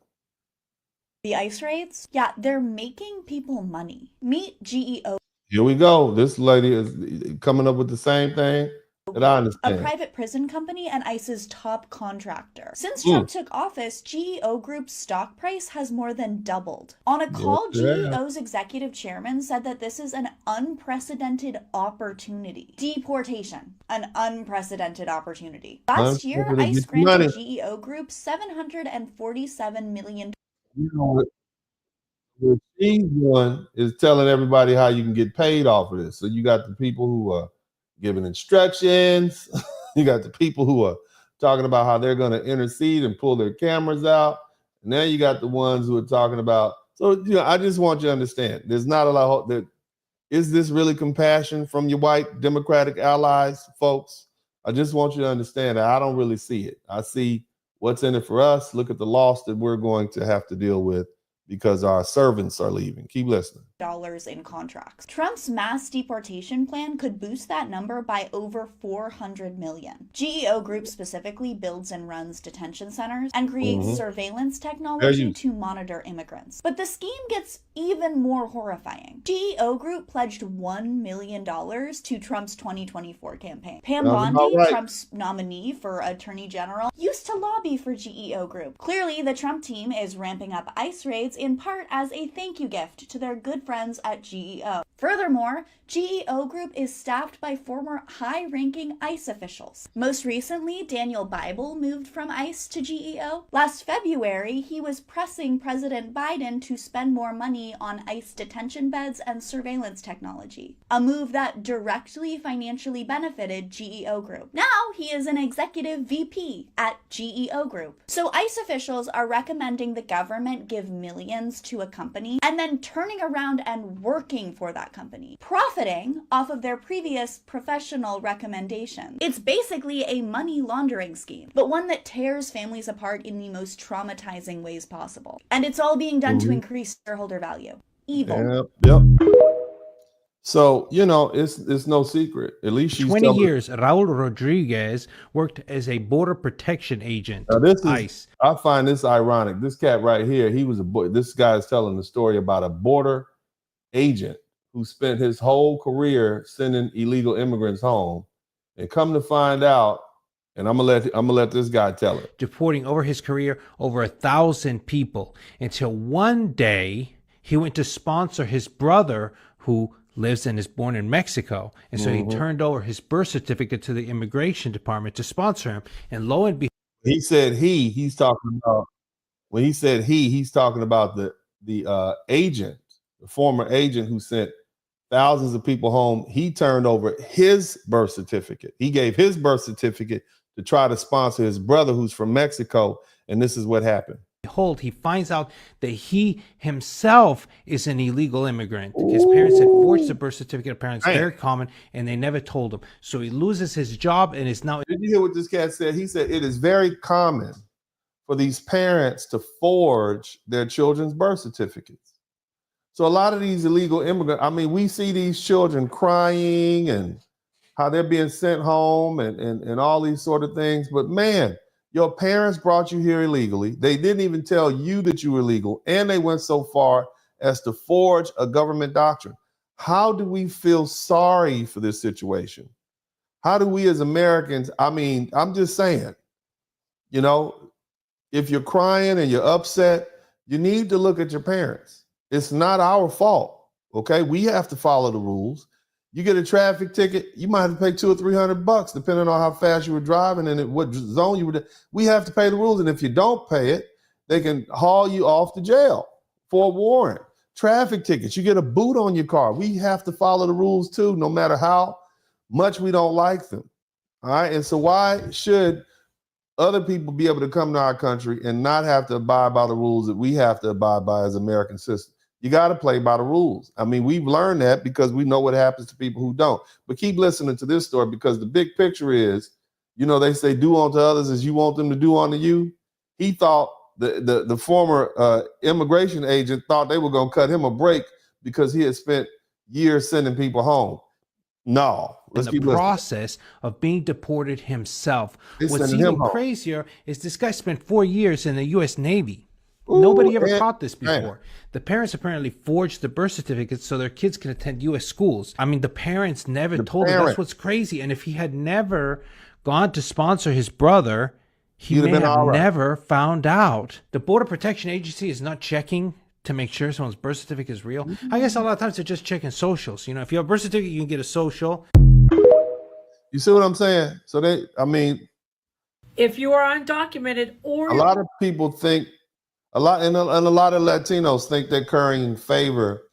The ICE raids, yeah, they're making people money. Meet GEO. Here we go. This lady is coming up with the same thing that I understand. A private prison company and ICE's top contractor. Since Trump took office, GEO Group's stock price has more than doubled. On a call, GEO's executive chairman said that this is an unprecedented opportunity. Deportation, an unprecedented opportunity. Last year, ICE granted GEO Group $747 million. You know what she's doing is telling everybody how you can get paid off of this. So you got the people who are giving instructions. You got the people who are talking about how they're going to intercede and pull their cameras out. And then you got the ones who are talking about. So, you know, I just want you to understand there's not a lot that is this really compassion from your white Democratic allies, folks? I just want you to understand that I don't really see it. I see what's in it for us. Look at the loss that we're going to have to deal with because our servants are leaving. Keep listening. In contracts. Trump's mass deportation plan could boost that number by over 400 million. GEO Group specifically builds and runs detention centers and creates surveillance technology to monitor immigrants. But the scheme gets even more horrifying. GEO Group pledged $1 million to Trump's 2024 campaign. Pam Bondi, Trump's nominee for Attorney General, used to lobby for GEO Group. Clearly, the Trump team is ramping up ICE raids in part as a thank you gift to their good friends at GEO. Furthermore, GEO Group is staffed by former high-ranking ICE officials. Most recently, Daniel Bible moved from ICE to GEO. Last February, he was pressing President Biden to spend more money on ICE detention beds and surveillance technology, a move that directly financially benefited GEO Group. Now he is an executive VP at GEO Group. So ICE officials are recommending the government give millions to a company and then turning around and working for that company, profiting off of their previous professional recommendations. It's basically a money laundering scheme, but one that tears families apart in the most traumatizing ways possible. And it's all being done to increase shareholder value. Evil. Yep. So, you know, it's no secret. At least she's 20 telling. years, Raul Rodriguez worked as a border protection agent. Now this is, ICE. I find this ironic. This cat right here, he was this guy is telling the story about a border agent who spent his whole career sending illegal immigrants home, and come to find out, and I'm gonna let this guy tell it. Deporting over his career over 1,000 people until one day he went to sponsor his brother who lives and is born in Mexico. And so he turned over his birth certificate to the immigration department to sponsor him. And lo and behold, He said he's talking about, when he said he's talking about the agent, the former agent who sent thousands of people home. He turned over his birth certificate. He gave his birth certificate to try to sponsor his brother who's from Mexico. And this is what happened. he finds out that he himself is an illegal immigrant. His parents had forged the birth certificate. Apparently, it's very common, and they never told him. So he loses his job and is now. Did you hear what this cat said? He said it is very common for these parents to forge their children's birth certificates. So a lot of these illegal immigrants, I mean, we see these children crying and how they're being sent home and all these sort of things. But man, your parents brought you here illegally. They didn't even tell you that you were illegal. And they went so far as to forge a government doctrine. How do we feel sorry for this situation? How do we as Americans, I mean, I'm just saying, you know, if you're crying and you're upset, you need to look at your parents. It's not our fault, okay? We have to follow the rules. You get a traffic ticket, you might have to pay $200 or $300, depending on how fast you were driving and in what zone you were. We have to pay the rules, and if you don't pay it, they can haul you off to jail for a warrant. Traffic tickets, you get a boot on your car. We have to follow the rules too, no matter how much we don't like them. All right, and so why should other people be able to come to our country and not have to abide by the rules that we have to abide by as American citizens? You got to play by the rules. I mean, we've learned that because we know what happens to people who don't. But keep listening to this story, because the big picture is, you know, they say do unto others as you want them to do unto you. He thought the former immigration agent thought they were going to cut him a break because he had spent years sending people home. No, let's in the process of being deported himself. What's even crazier is this guy spent 4 years in the U.S. Navy. Nobody ever caught this before. The parents apparently forged the birth certificates so their kids can attend U.S. schools. I mean, the parents never told him. That's what's crazy. And if he had never gone to sponsor his brother, he may have never found out. The Border Protection Agency is not checking to make sure someone's birth certificate is real. I guess a lot of times they're just checking socials. You know, if you have a birth certificate, you can get a social. You see what I'm saying? So if you are undocumented or a lot of people think, a lot of Latinos think they're currying favor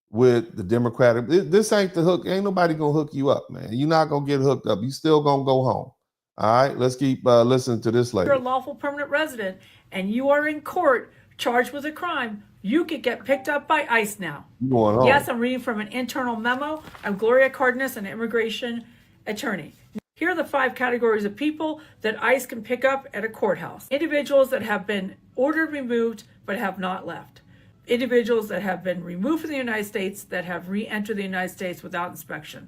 with the Democratic. This ain't the hook. Ain't nobody gonna hook you up, man. You're not gonna get hooked up. You still gonna go home. All right, let's keep listening to this lady. you're a lawful permanent resident and you are in court charged with a crime, you could get picked up by ICE now. Going home. Yes, I'm reading from an internal memo. I'm Gloria Cardenas, an immigration attorney. Here are the 5 categories of people that ICE can pick up at a courthouse. Individuals that have been ordered removed but have not left. Individuals that have been removed from the United States that have re-entered the United States without inspection.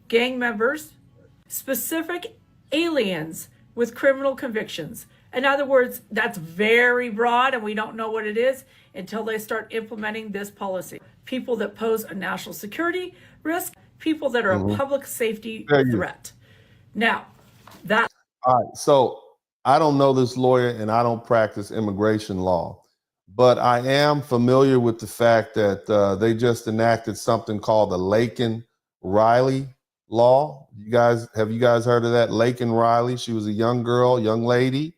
Gang members, specific aliens with criminal convictions. In other words, that's very broad and we don't know what it is until they start implementing this policy. People that pose a national security risk, people that are a public safety threat. Now, that. All right, so I don't know this lawyer and I don't practice immigration law, but I am familiar with the fact that they just enacted something called the Laken-Riley law. Have you guys heard of that? Laken-Riley. She was a young girl, young lady.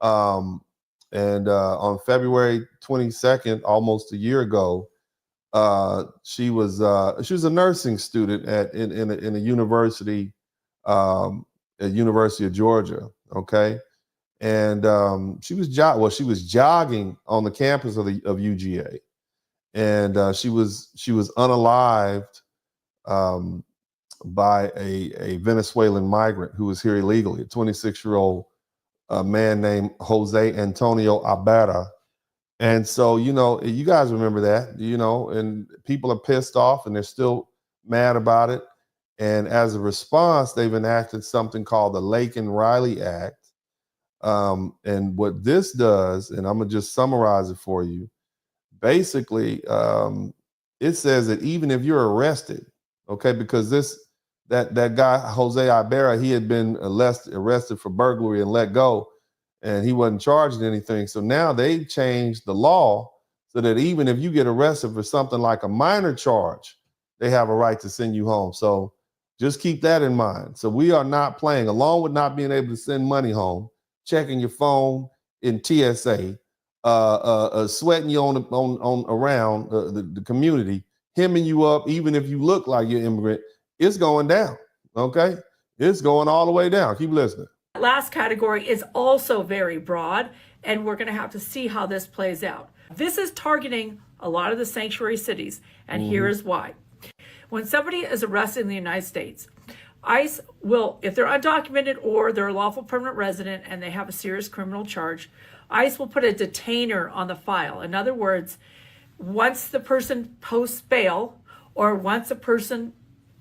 And on February 22nd, almost a year ago, she was a nursing student in a university, at University of Georgia. Okay. And she was jogging on the campus of UGA, and she was unalived by a Venezuelan migrant who was here illegally, a 26-year-old man named Jose Antonio Ibarra. And so, you know, you guys remember that, you know, and people are pissed off and they're still mad about it. And as a response, they've enacted something called the Laken-Riley Act. And what this does, and I'm going to just summarize it for you. Basically, it says that even if you're arrested, okay, because that guy, Jose Ibarra, he had been arrested for burglary and let go, and he wasn't charged anything. So now they changed the law so that even if you get arrested for something like a minor charge, they have a right to send you home. So just keep that in mind. So we are not playing, along with not being able to send money home, checking your phone in TSA, sweating you on around the community, hemming you up, even if you look like you're an immigrant, it's going down. Okay, it's going all the way down. Keep listening. Last category is also very broad, and we're going to have to see how this plays out. This is targeting a lot of the sanctuary cities, and here is why. When somebody is arrested in the United States, ICE will, if they're undocumented or they're a lawful permanent resident and they have a serious criminal charge, ICE will put a detainer on the file. In other words, once the person posts bail or once a person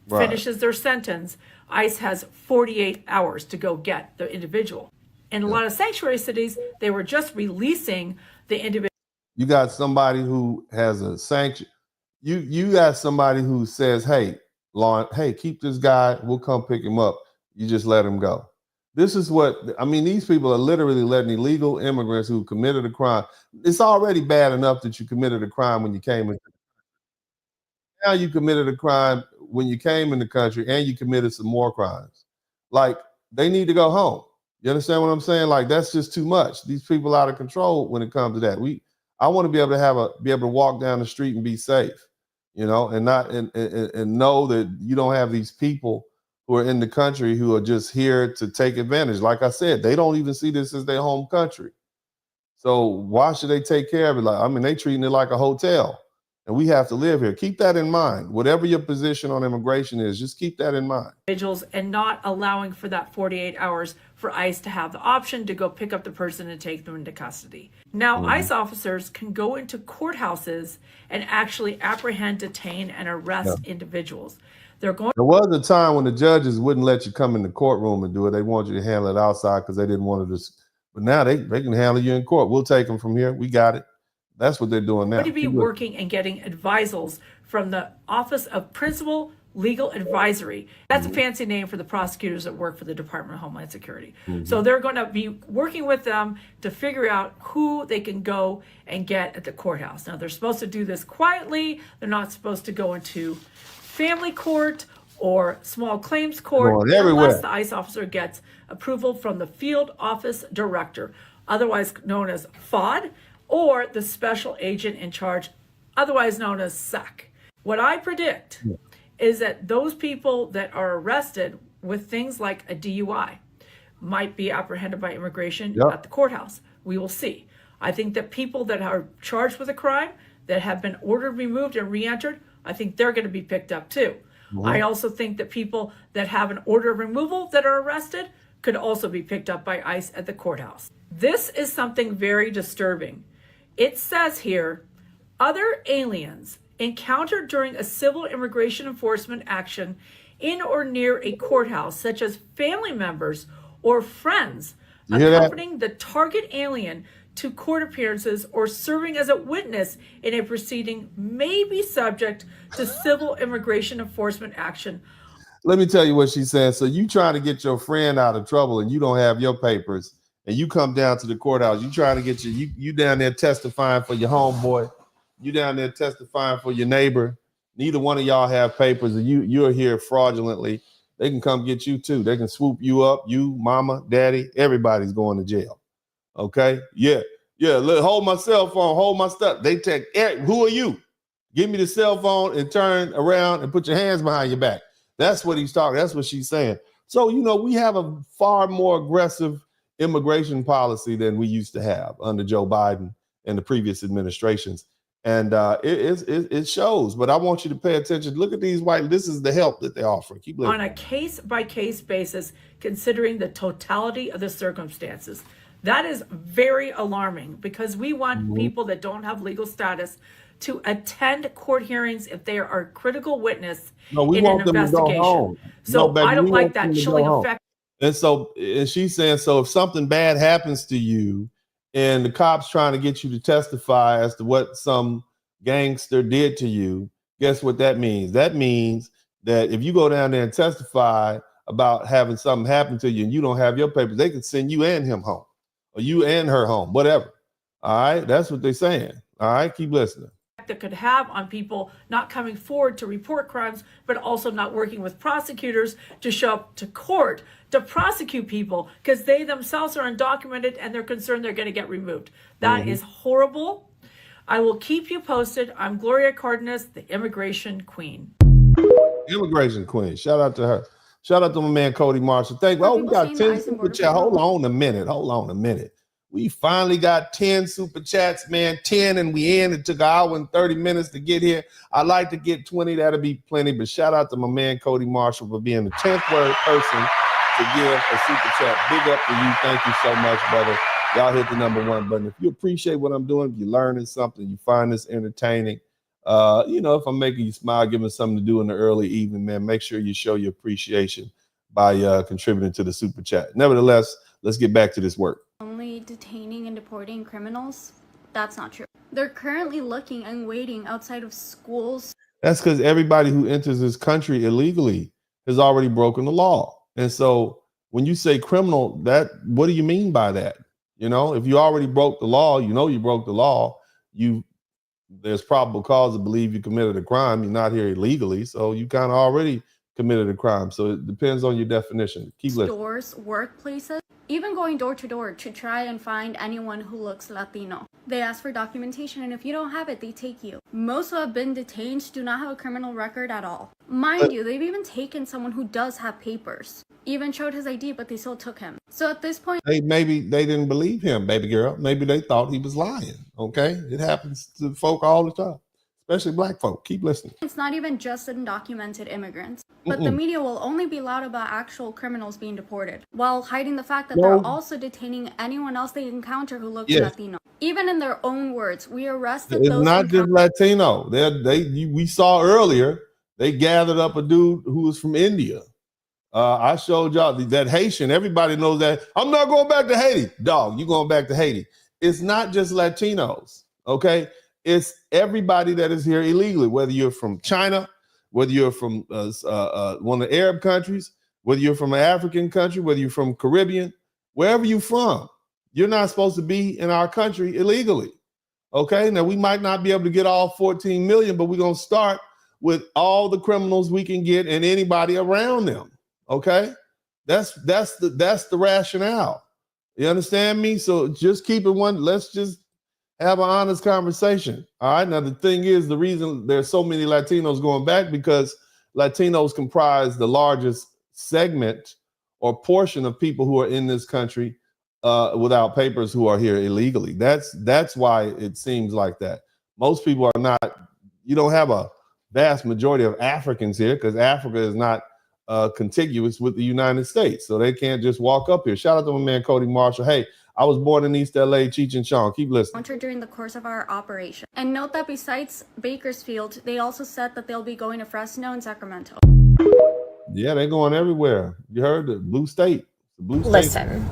finishes their sentence, ICE has 48 hours to go get the individual. In a lot of sanctuary cities, they were just releasing the individual. You got somebody who has a sanction. You got somebody who says, hey, Lauren, hey, keep this guy. We'll come pick him up. You just let him go. This is what, I mean, these people are literally letting illegal immigrants who committed a crime. It's already bad enough that you committed a crime when you came in. Now you committed a crime when you came in the country and you committed some more crimes. Like, they need to go home. You understand what I'm saying? Like, that's just too much. These people out of control when it comes to that. I want to be able to be able to walk down the street and be safe, you know, and not and know that you don't have these people who are in the country who are just here to take advantage. Like I said, they don't even see this as their home country. So why should they take care of it? Like, I mean, they treating it like a hotel, and we have to live here. Keep that in mind. Whatever your position on immigration is, just keep that in mind. Individuals, and not allowing for that 48 hours for ICE to have the option to go pick up the person and take them into custody. Now, ICE officers can go into courthouses and actually apprehend, detain, and arrest individuals. There was a time when the judges wouldn't let you come in the courtroom and do it. They want you to handle it outside because they didn't want to. But now they can handle you in court. We'll take them from here. We got it. That's what they're doing now. Going to be working and getting advisals from the Office of Principal Legal Advisory. That's a fancy name for the prosecutors that work for the Department of Homeland Security. So they're going to be working with them to figure out who they can go and get at the courthouse. Now, they're supposed to do this quietly. They're not supposed to go into family court or small claims court unless the ICE officer gets approval from the Field Office Director, otherwise known as FOD, or the Special Agent in Charge, otherwise known as SAC. What I predict is that those people that are arrested with things like a DUI might be apprehended by immigration at the courthouse. We will see. I think that people that are charged with a crime that have been ordered removed and re-entered, I think they're going to be picked up too. I also think that people that have an order of removal that are arrested could also be picked up by ICE at the courthouse. This is something very disturbing. It says here, other aliens encountered during a civil immigration enforcement action in or near a courthouse, such as family members or friends accompanying the target alien to court appearances or serving as a witness in a proceeding, may be subject to civil immigration enforcement action. Let me tell you what she's saying. So you trying to get your friend out of trouble and you don't have your papers, and you come down to the courthouse, you trying to get you down there testifying for your homeboy, you down there testifying for your neighbor. Neither one of y'all have papers, and you're here fraudulently. They can come get you too. They can swoop you up. You, mama, daddy, everybody's going to jail. Okay? Yeah. Look, hold my cell phone, hold my stuff. They take, who are you? Give me the cell phone and turn around and put your hands behind your back. That's what he's talking. That's what she's saying. So, you know, we have a far more aggressive immigration policy than we used to have under Joe Biden and the previous administrations. And it shows, but I want you to pay attention. Look at these this is the help that they offer. Keep looking. On a case-by-case basis, considering the totality of the circumstances. That is very alarming, because we want people that don't have legal status to attend court hearings if they are a critical witness No, we in want an them to go investigation. home. So No, baby, I don't we like want them that to go chilling home. effect. And she's saying, so if something bad happens to you and the cops trying to get you to testify as to what some gangster did to you, guess what that means? That means that if you go down there and testify about having something happen to you and you don't have your papers, they could send you and him home, or you and her home, whatever. All right, that's what they're saying. All right, keep listening. That could have on people not coming forward to report crimes, but also not working with prosecutors to show up to court to prosecute people because they themselves are undocumented and they're concerned they're going to get removed. That is horrible. I will keep you posted. I'm Gloria Cardenas, the immigration queen. Immigration queen. Shout out to her. Shout out to my man Cody Marshall. Thank you. Oh, we got 10 super chats. Hold on a minute. We finally got 10 super chats, man. 10 and we in. It took an hour and 30 minutes to get here. I'd like to get 20. That'll be plenty. But shout out to my man Cody Marshall for being the 10th word person to give a super chat. Big up to you. Thank you so much, brother. Y'all hit the #1 button. If you appreciate what I'm doing, if you're learning something, you find this entertaining, if I'm making you smile, giving something to do in the early evening, man, make sure you show your appreciation by contributing to the super chat. Nevertheless, let's get back to this work. Only detaining and deporting criminals? That's not true. They're currently looking and waiting outside of schools. That's because everybody who enters this country illegally has already broken the law. And so when you say criminal, what do you mean by that? You know, if you already broke the law, you broke the law, there's probable cause to believe you committed a crime. You're not here illegally, so you kind of already committed a crime. So it depends on your definition. Keep listening. Stores, workplaces, even going door to door to try and find anyone who looks Latino. They ask for documentation, and if you don't have it, they take you. Most who have been detained do not have a criminal record at all. Mind you, they've even taken someone who does have papers. Even showed his ID, but they still took him. So at this point, maybe they didn't believe him, baby girl. Maybe they thought he was lying. Okay, it happens to folk all the time, especially black folk. Keep listening. it's not even just undocumented immigrants, but the media will only be loud about actual criminals being deported, while hiding the fact that they're also detaining anyone else they encounter who looks Latino. Even in their own words, we arrested It's those not just Latino. We saw earlier they gathered up a dude who was from India. I showed y'all that Haitian. Everybody knows that. I'm not going back to Haiti. Dog, you going back to Haiti. It's not just Latinos, okay? It's everybody that is here illegally, whether you're from China, whether you're from one of the Arab countries, whether you're from an African country, whether you're from Caribbean, wherever you're from, you're not supposed to be in our country illegally, okay? Now, we might not be able to get all 14 million, but we're going to start with all the criminals we can get and anybody around them. Okay, that's the rationale. You understand me? So just keep it one. Let's just have an honest conversation. All right. Now the thing is, the reason there's so many Latinos going back because Latinos comprise the largest segment or portion of people who are in this country without papers who are here illegally. That's why it seems like that. Most people are not. You don't have a vast majority of Africans here because Africa is not contiguous with the United States. So they can't just walk up here. Shout out to my man, Cody Marshall. Hey, I was born in East LA, Cheech and Chong. Keep listening. During the course of our operation. And note that besides Bakersfield, they also said that they'll be going to Fresno and Sacramento. Yeah, they're going everywhere. You heard the blue state. The blue state. Listen,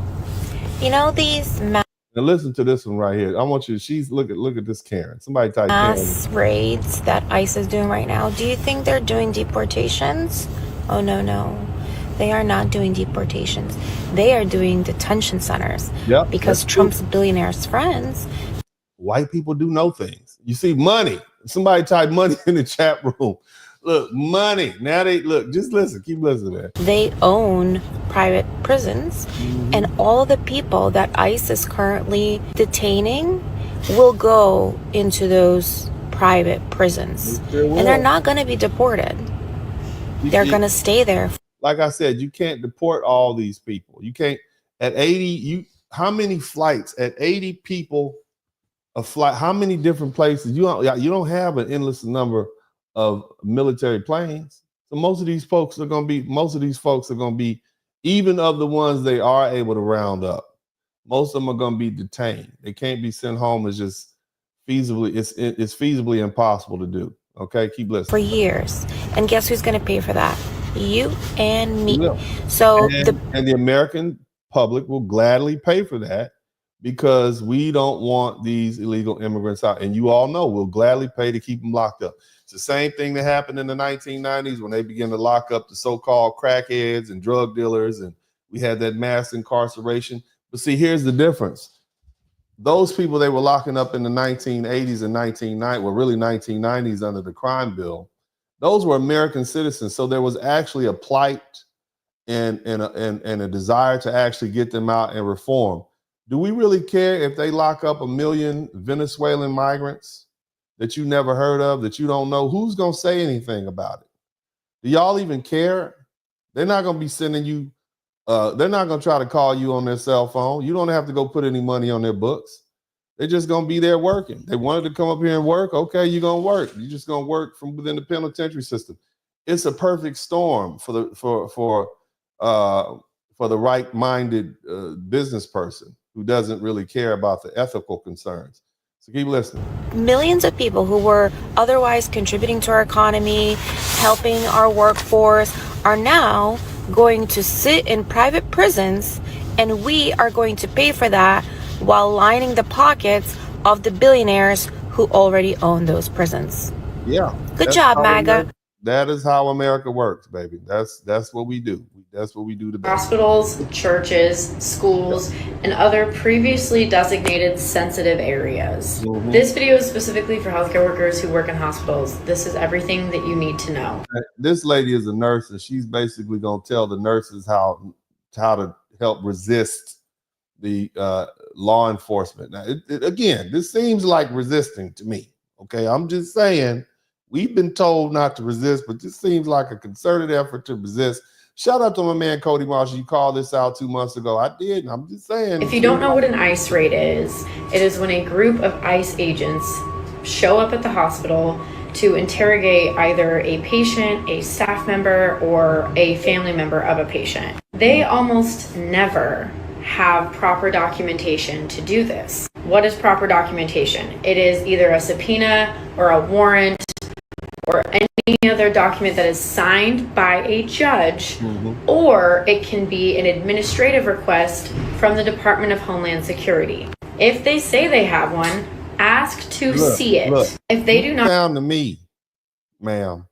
you know these now listen to this one right here. I want you to look at this Karen. Somebody type mass raids that ICE is doing right now. Do you think they're doing deportations? Oh, no. They are not doing deportations. They are doing detention centers. Yep, because Trump's billionaires' friends. White people do know things. You see, money. Somebody type money in the chat room. Look, money. Now just listen. Keep listening, man. They own private prisons. And all the people that ICE is currently detaining will go into those private prisons. And they're not going to be deported. They're going to stay there. Like I said, you can't deport all these people. You can't at 80. How many flights at 80 people a flight? How many different places? You don't have an endless number of military planes. So most of these folks are going to be, even of the ones they are able to round up, most of them are going to be detained. They can't be sent home as just it's feasibly impossible to do. Okay, keep listening. For years. And guess who's going to pay for that? You and me. Yeah. So and the American public will gladly pay for that because we don't want these illegal immigrants out. And you all know we'll gladly pay to keep them locked up. It's the same thing that happened in the 1990s when they began to lock up the so-called crackheads and drug dealers, and we had that mass incarceration. But see, here's the difference. Those people they were locking up in the 1980s and 1990s, well, really 1990s under the crime bill, those were American citizens. So there was actually a plight and a desire to actually get them out and reform. Do we really care if they lock up 1 million Venezuelan migrants that you never heard of, that you don't know? Who's going to say anything about it? Do y'all even care? They're not going to be sending you, they're not going to try to call you on their cell phone. You don't have to go put any money on their books. They're just going to be there working. They wanted to come up here and work. Okay, you're going to work. You're just going to work from within the penitentiary system. It's a perfect storm for the right-minded business person who doesn't really care about the ethical concerns. So keep listening. millions of people who were otherwise contributing to our economy, helping our workforce, are now going to sit in private prisons, and we are going to pay for that while lining the pockets of the billionaires who already own those prisons. Yeah. Good job, MAGA. That is how America works, baby. That's what we do. That's what we do the best. Hospitals, churches, schools, and other previously designated sensitive areas. Mhm. This video is specifically for healthcare workers who work in hospitals. This is everything that you need to know. This lady is a nurse, and she's basically going to tell the nurses how to help resist the law enforcement. Now, again, this seems like resisting to me. Okay, I'm just saying we've been told not to resist, but this seems like a concerted effort to resist. Shout out to my man Cody Marshall. You called this out 2 months ago. I did. And I'm just saying. If you don't know what an ICE raid is, it is when a group of ICE agents show up at the hospital to interrogate either a patient, a staff member, or a family member of a patient. They almost never have proper documentation to do this. What is proper documentation? It is either a subpoena or a warrant or any other document that is signed by a judge, or it can be an administrative request from the Department of Homeland Security. If they say they have one, ask to see it. If they do not, sound to me, ma'am,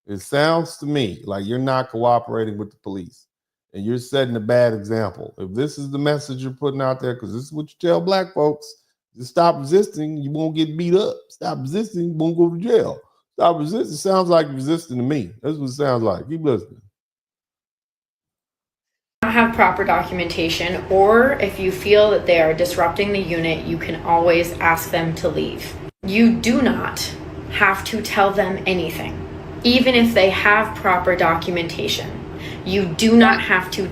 it sounds to me like you're not cooperating with the police and you're setting a bad example. If this is the message you're putting out there, because this is what you tell black folks, just stop resisting, you won't get beat up. Stop resisting, you won't go to jail. Stop resisting. Sounds like resisting to me. That's what it sounds like. Keep listening. not have proper documentation, or if you feel that they are disrupting the unit, you can always ask them to leave. You do not have to tell them anything, even if they have proper documentation. You do not have to.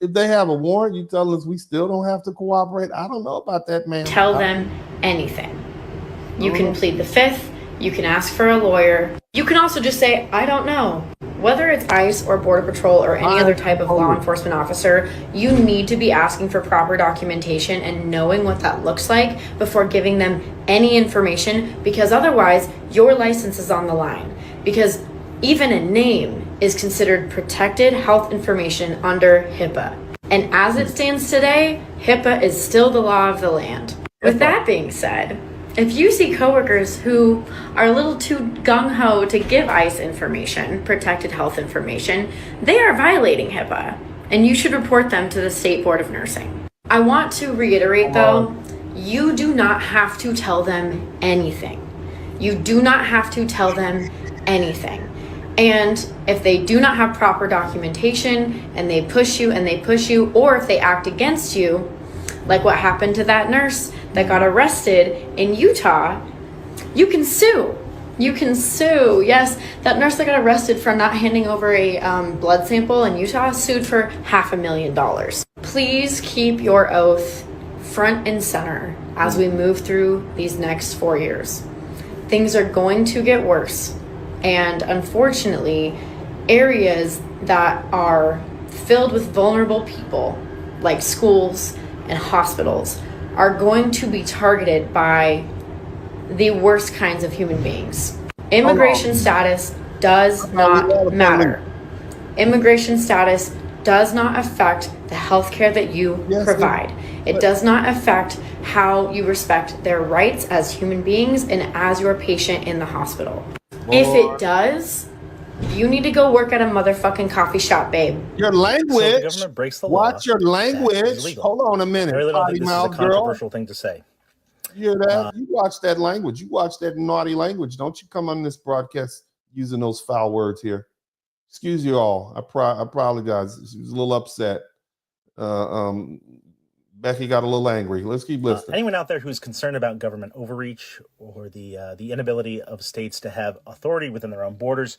If they have a warrant, you tell us we still don't have to cooperate. I don't know about that, man. Tell them anything. You can plead the fifth. You can ask for a lawyer. You can also just say, I don't know. Whether it's ICE or Border Patrol or any other type of law enforcement officer, you need to be asking for proper documentation and knowing what that looks like before giving them any information, because otherwise your license is on the line. Because even a name is considered protected health information under HIPAA. And as it stands today, HIPAA is still the law of the land. With that being said, if you see coworkers who are a little too gung-ho to give ICE information, protected health information, they are violating HIPAA, and you should report them to the State Board of Nursing. I want to reiterate though, you do not have to tell them anything. You do not have to tell them anything. And if they do not have proper documentation and they push you, or if they act against you, like what happened to that nurse that got arrested in Utah, you can sue. You can sue. Yes, that nurse that got arrested for not handing over a blood sample in Utah sued for $500,000. Please keep your oath front and center as we move through these next 4 years. Things are going to get worse. And unfortunately, areas that are filled with vulnerable people, like schools and hospitals, are going to be targeted by the worst kinds of human beings. Immigration status does not matter. Immigration status does not affect the health care that you provide. It does not affect how you respect their rights as human beings and as your patient in the hospital. If it does, you need to go work at a motherfucking coffee shop, babe. Your language. So the government breaks the law. Watch your language. Hold on a minute. I really don't think this is a Potty mouth controversial thing to say. You hear that? You watch that language. You watch that naughty language. Don't you come on this broadcast using those foul words here. Excuse you all. I apologize. She was a little upset. Becky got a little angry. Let's keep listening. Anyone out there who's concerned about government overreach or the inability of states to have authority within their own borders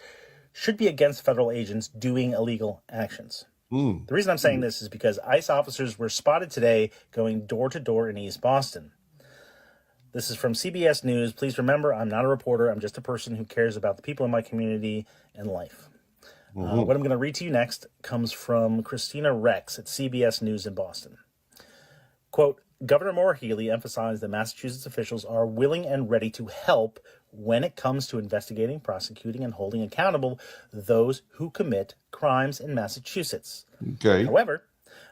should be against federal agents doing illegal actions. The reason I'm saying this is because ICE officers were spotted today going door to door in East Boston. This is from CBS News. Please remember, I'm not a reporter. I'm just a person who cares about the people in my community and life. What I'm going to read to you next comes from Christina Rex at CBS News in Boston. Quote, Governor Maura Healey emphasized that Massachusetts officials are willing and ready to help when it comes to investigating, prosecuting, and holding accountable those who commit crimes in Massachusetts. Okay. However,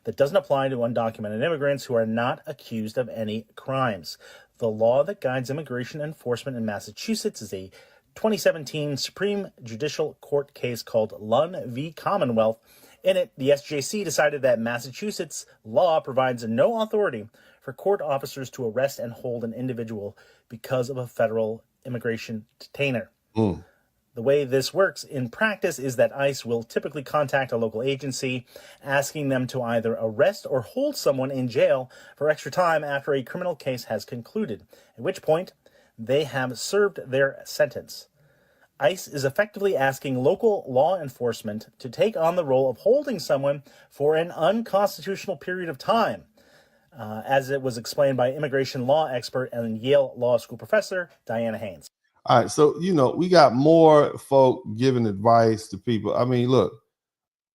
that doesn't apply to undocumented immigrants who are not accused of any crimes. The law that guides immigration enforcement in Massachusetts is a 2017 Supreme Judicial Court case called Lunn v. Commonwealth. In it, the SJC decided that Massachusetts law provides no authority for court officers to arrest and hold an individual because of a federal immigration detainer. The way this works in practice is that ICE will typically contact a local agency asking them to either arrest or hold someone in jail for extra time after a criminal case has concluded, at which point they have served their sentence. ICE is effectively asking local law enforcement to take on the role of holding someone for an unconstitutional period of time, as it was explained by immigration law expert and Yale Law School professor Diana Haynes. All right, so, we got more folk giving advice to people. I mean, look,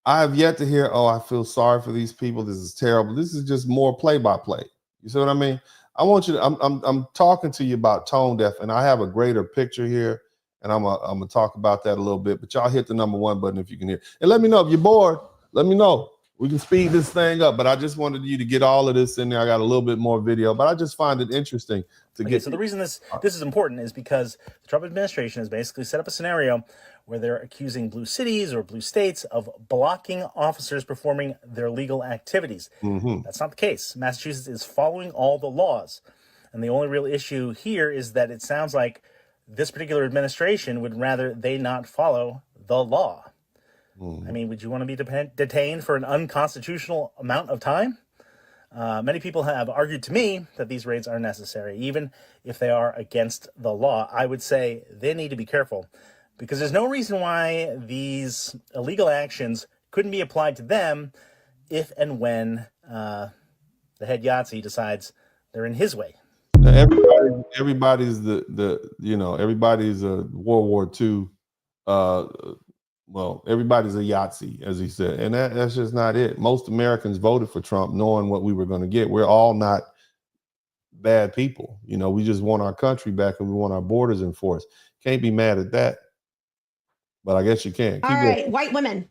I have yet to hear, I feel sorry for these people. This is terrible. This is just more play-by-play. You see what I mean? I want you to, I'm talking to you about tone deaf, and I have a greater picture here, and I'm gonna talk about that a little bit, but y'all hit the number 1 button if you can hear. And let me know if you're bored. Let me know. We can speed this thing up, but I just wanted you to get all of this in there. I got a little bit more video, but I just find it interesting to get. So the reason this is important is because the Trump administration has basically set up a scenario where they're accusing blue cities or blue states of blocking officers performing their legal activities. That's not the case. Massachusetts is following all the laws. And the only real issue here is that it sounds like this particular administration would rather they not follow the law. I mean, would you want to be detained for an unconstitutional amount of time? Many people have argued to me that these raids are necessary, even if they are against the law. I would say they need to be careful because there's no reason why these illegal actions couldn't be applied to them if and when the head Yahtzee decides they're in his way. Everybody's everybody's a World War II. Everybody's a Yahtzee, as he said, and that's just not it. Most Americans voted for Trump knowing what we were going to get. We're all not bad people. We just want our country back and we want our borders enforced. Can't be mad at that. But I guess you can. All right, white women,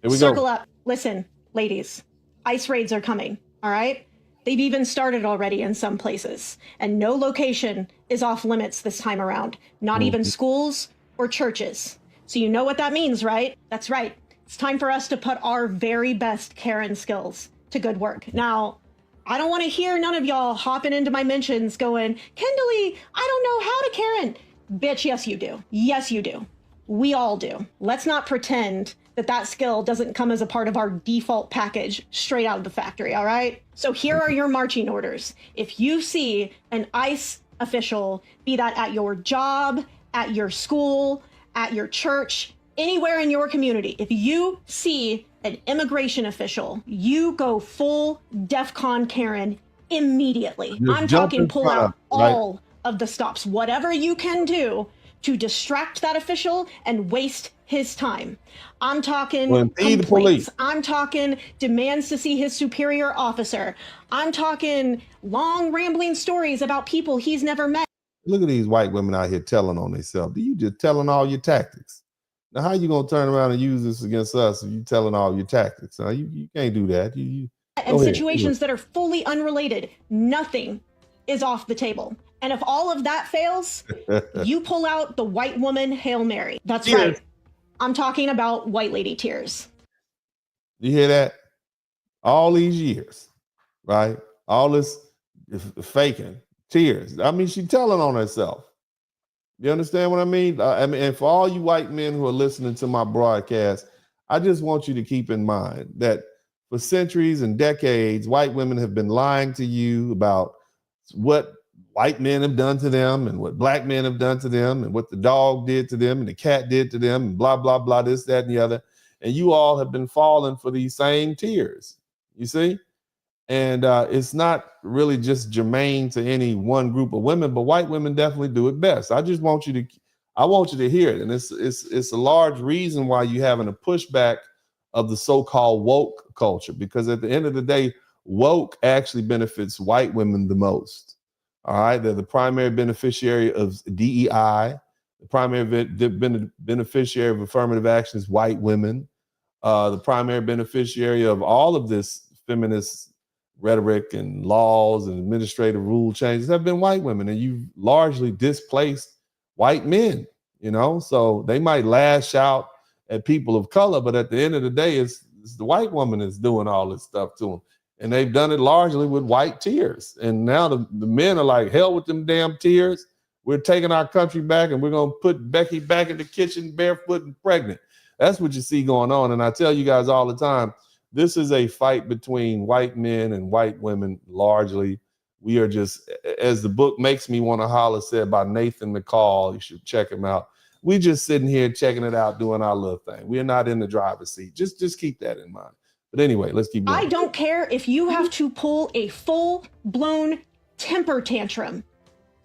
circle up. Listen, ladies, ICE raids are coming. All right. They've even started already in some places, and no location is off limits this time around, not even schools or churches. So you know what that means, right? That's right. It's time for us to put our very best Karen skills to good work. Now, I don't want to hear none of y'all hopping into my mentions going, Kendall-y, I don't know how to Karen. Bitch, yes, you do. Yes, you do. We all do. Let's not pretend that skill doesn't come as a part of our default package straight out of the factory, all right? So here are your marching orders. If you see an ICE official, be that at your job, at your school, at your church, anywhere in your community, if you see an immigration official, you go full DEFCON Karen immediately. I'm talking pull out all of the stops, whatever you can do to distract that official and waste his time. I'm talking complaints. I'm talking demands to see his superior officer. I'm talking long rambling stories about people he's never met. Look at these white women out here telling on themselves. You just telling all your tactics. Now, how you gonna turn around and use this against us if you telling all your tactics? Huh? You can't do that. And situations that are fully unrelated, nothing is off the table. And if all of that fails, you pull out the white woman Hail Mary. That's right. I'm talking about white lady tears. You hear that? All these years, right? All this faking, tears. I mean, she's telling on herself. You understand what I mean? And for all you white men who are listening to my broadcast, I just want you to keep in mind that for centuries and decades, white women have been lying to you about what white men have done to them and what black men have done to them and what the dog did to them and the cat did to them and blah, blah, blah, this, that, and the other. And you all have been falling for these same tears, you see? And it's not really just germane to any one group of women, but white women definitely do it best. I want you to hear it. And it's a large reason why you're having a pushback of the so-called woke culture, because at the end of the day, woke actually benefits white women the most. All right. They're the primary beneficiary of DEI. The primary beneficiary of affirmative action is white women. The primary beneficiary of all of this feminist rhetoric and laws and administrative rule changes have been white women, and you've largely displaced white men, you know, so they might lash out at people of color, but at the end of the day, it's the white woman that's doing all this stuff to them, and they've done it largely with white tears. And now the men are like, hell with them damn tears. We're taking our country back, and we're going to put Becky back in the kitchen barefoot and pregnant. That's what you see going on. And I tell you guys all the time, this is a fight between white men and white women largely. We are just, as the book Makes Me Want to Holler said by Nathan McCall, you should check him out. We just sitting here checking it out, doing our little thing. We're not in the driver's seat. Just keep that in mind. But anyway, let's keep going. I don't care if you have to pull a full-blown temper tantrum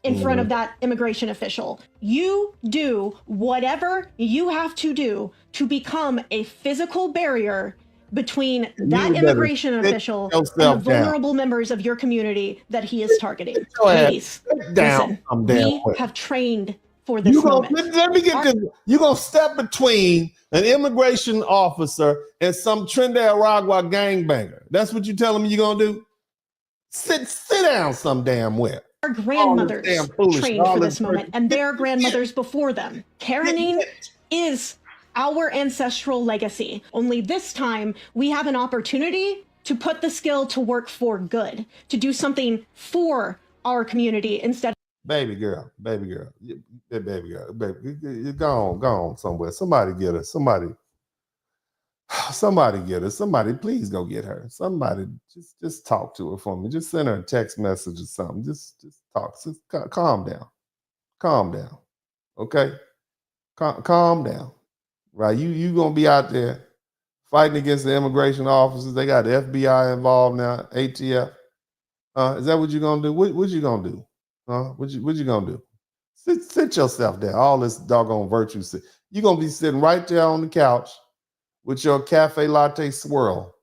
in front of that immigration official. You do whatever you have to do to become a physical barrier between that immigration official and the vulnerable members of your community that he is targeting. Please, listen, we have trained for this moment. Let me get this. You're going to step between an immigration officer and some Trinidad Aragua gangbanger. That's what you're telling me you're going to do? Sit down some damn where. Our grandmothers trained for this moment, and their grandmothers before them. Karening is our ancestral legacy. Only this time, we have an opportunity to put the skill to work for good, to do something for our community instead. Baby girl, baby, you're gone somewhere. Somebody get her. Somebody get her. Somebody please go get her. Somebody just talk to her for me. Just send her a text message or something. Just talk. Just calm down. Calm down. Okay? Calm down. Right? You gonna be out there fighting against the immigration officers. They got the FBI involved now, ATF. Is that what you're gonna do? What you gonna do? What you gonna do? Sit yourself down. All this doggone virtue. You're gonna be sitting right there on the couch with your cafe latte swirl,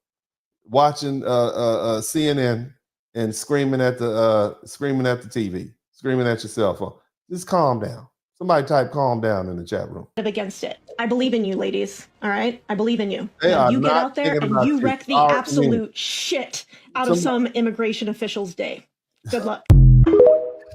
watching CNN and screaming at the TV, screaming at your cell phone. Just calm down. Somebody type calm down in the chat room. Against it. I believe in you, ladies. All right? I believe in you. You get out there and you wreck the absolute shit out of some immigration official's day. Good luck.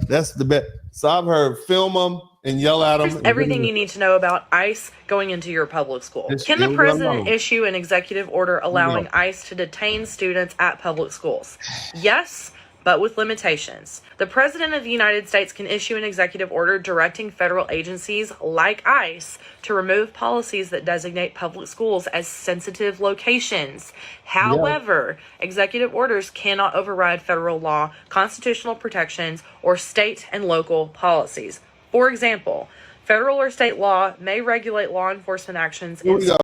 That's the best. So I've heard film them and yell at them. Everything you need to know about ICE going into your public school. Can the president issue an executive order allowing ICE to detain students at public schools? Yes, but with limitations. The President of the United States can issue an executive order directing federal agencies like ICE to remove policies that designate public schools as sensitive locations. However, executive orders cannot override federal law, constitutional protections, or state and local policies. For example, federal or state law may regulate law enforcement actions in schools,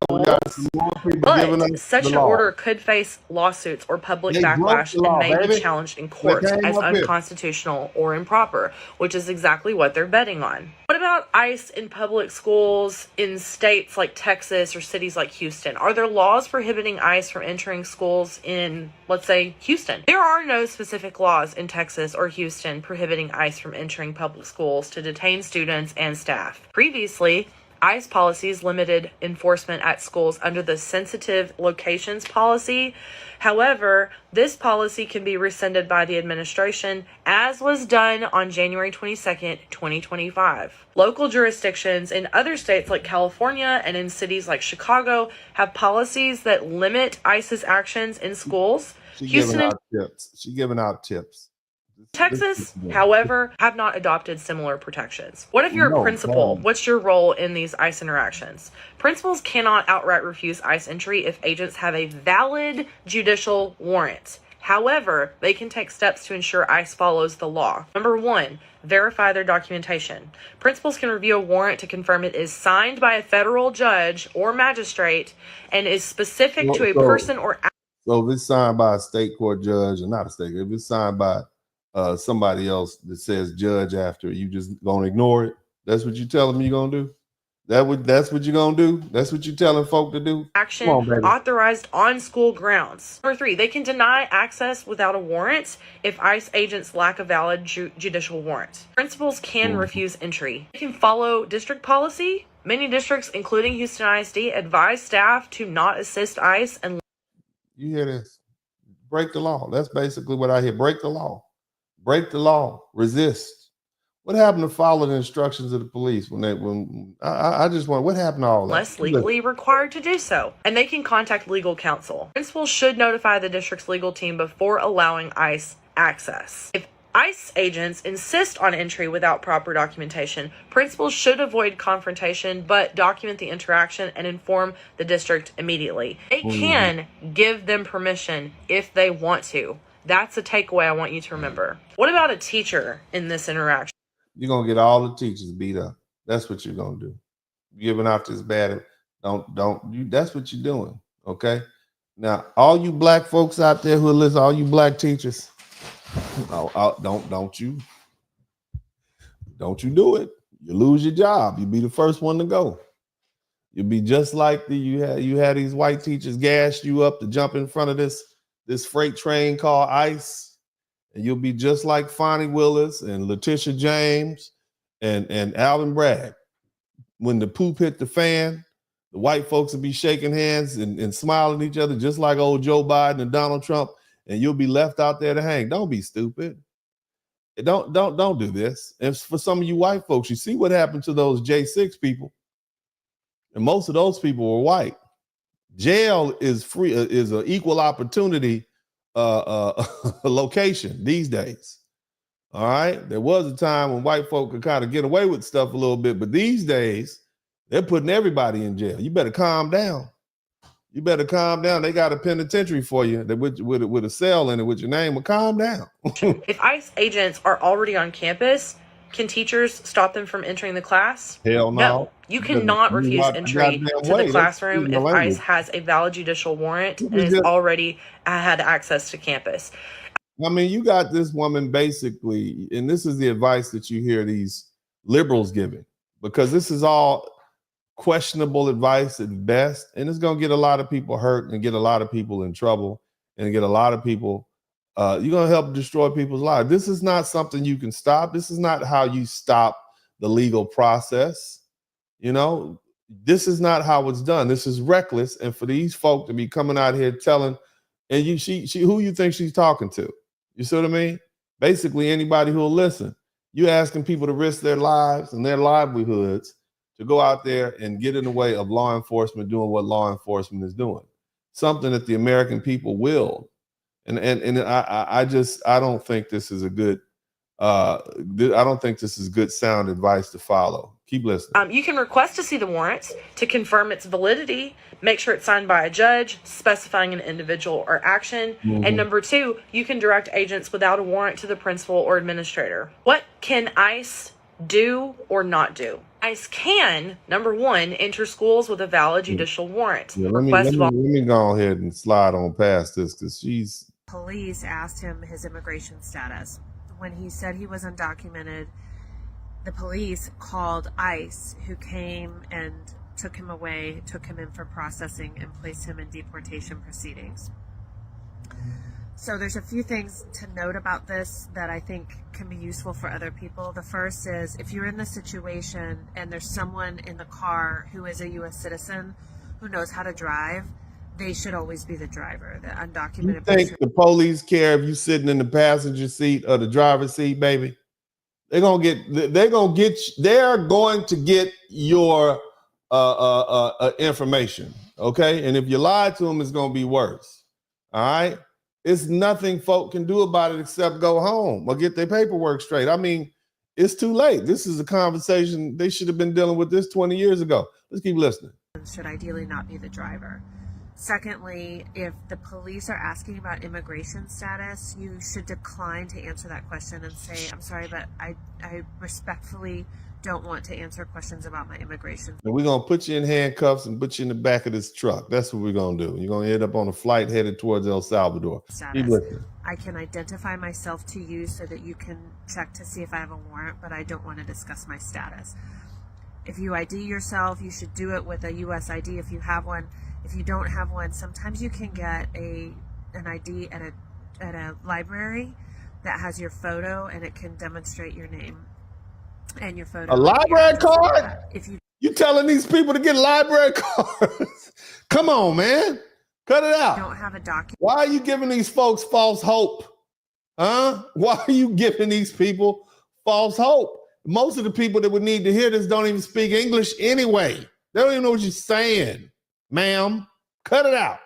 but such an order could face lawsuits or public backlash and may be challenged in court as unconstitutional or improper, which is exactly what they're betting on. What about about ICE in public schools in states like Texas or cities like Houston? Are there laws prohibiting ICE from entering schools in, let's say, Houston? There are no specific laws in Texas or Houston prohibiting ICE from entering public schools to detain students and staff. Previously, ICE policies limited enforcement at schools under the sensitive locations policy. However, this policy can be rescinded by the administration, as was done on January 22nd, 2025. Local jurisdictions in other states like California and in cities like Chicago have policies that limit ICE's actions in schools. She's giving out tips. Texas, however, have not adopted similar protections. What if you're a principal? What's your role in these ICE interactions? Principals cannot outright refuse ICE entry if agents have a valid judicial warrant. However, they can take steps to ensure ICE follows the law. Number 1, verify their documentation. Principals can review a warrant to confirm it is signed by a federal judge or magistrate and is specific to a person or... So if it's signed by a state court judge, or not a state, if it's signed by somebody else that says judge after, you just gonna ignore it? That's what you telling me you're gonna do? That's what you're gonna do? That's what you telling folk to do? Action authorized on school grounds. Number 3, they can deny access without a warrant if ICE agents lack a valid judicial warrant. Principals can refuse entry. They can follow district policy. Many districts, including Houston ISD, advise staff to not assist ICE and... You hear this? Break the law. That's basically what I hear. Break the law. Break the law. Resist. What happened to follow the instructions of the police I just want, what happened to all that? Less legally required to do so, and they can contact legal counsel. Principals should notify the district's legal team before allowing ICE access. If ICE agents insist on entry without proper documentation, principals should avoid confrontation but document the interaction and inform the district immediately. They can give them permission if they want to. That's a takeaway I want you to remember. What about a teacher in this interaction? You're going to get all the teachers beat up. That's what you're going to do. Giving out this bad, that's what you're doing, okay? Now, all you black folks out there who listen, all you black teachers, don't you do it. You lose your job. You'll be the first one to go. You'll be just like you had these white teachers gassed you up to jump in front of this freight train called ICE, and you'll be just like Fonnie Willis and Letitia James and Alvin Bragg. When the poop hit the fan, the white folks will be shaking hands and smiling at each other, just like old Joe Biden and Donald Trump, and you'll be left out there to hang. Don't be stupid. Don't do this. And for some of you white folks, you see what happened to those J6 people, and most of those people were white. Jail is free, is an equal opportunity location these days. All right. There was a time when white folk could kind of get away with stuff a little bit, but these days they're putting everybody in jail. You better calm down. You better calm down. They got a penitentiary for you with a cell in it with your name. Well, calm down. If ICE agents are already on campus, can teachers stop them from entering the class? Hell no. No, you cannot refuse entry to the classroom if ICE has a valid judicial warrant and has already had access to campus. I mean, you got this woman basically, and this is the advice that you hear these liberals giving, because this is all questionable advice at best, and it's going to get a lot of people hurt and get a lot of people in trouble and get a lot of people you're going to help destroy people's lives. This is not something you can stop. This is not how you stop the legal process. You know, this is not how it's done. This is reckless. And for these folk to be coming out here telling, and she who you think she's talking to? You see what I mean? Basically anybody who will listen. You're asking people to risk their lives and their livelihoods to go out there and get in the way of law enforcement doing what law enforcement is doing. Something that the American people willed. And I don't think this is a good I don't think this is good sound advice to follow. Keep listening. You can request to see the warrants to confirm its validity, make sure it's signed by a judge specifying an individual or action. And number 2, you can direct agents without a warrant to the principal or administrator. What can ICE do or not do? ICE can, number 1, enter schools with a valid judicial warrant. Yeah, let me go ahead and slide on past this because Police asked him his immigration status. When he said he was undocumented, the police called ICE, who came and took him away, took him in for processing, and placed him in deportation proceedings. So there's a few things to note about this that I think can be useful for other people. The first is, if you're in this situation and there's someone in the car who is a U.S. citizen who knows how to drive, they should always be the driver, the undocumented. You think the police care if you sitting in the passenger seat or the driver's seat, baby? They're going to get your information, okay? And if you lie to them, it's going to be worse, all right? It's nothing folk can do about it except go home or get their paperwork straight. I mean, it's too late. This is a conversation. They should have been dealing with this 20 years ago. Let's keep listening. Should ideally not be the driver. Secondly, if the police are asking about immigration status, you should decline to answer that question and say, I'm sorry, but I respectfully don't want to answer questions about my immigration. And we're going to put you in handcuffs and put you in the back of this truck. That's what we're going to do. You're going to end up on a flight headed towards El Salvador. I can identify myself to you so that you can check to see if I have a warrant, but I don't want to discuss my status. If you ID yourself, you should do it with a U.S. ID if you have one. If you don't have one, sometimes you can get an ID at a library that has your photo and it can demonstrate your name and your photo. A library card? If you telling these people to get library cards? Come on, man. Cut it out. Don't have a document. Why are you giving these folks false hope? Huh? Why are you giving these people false hope? Most of the people that would need to hear this don't even speak English anyway. They don't even know what you're saying. Ma'am, cut it out.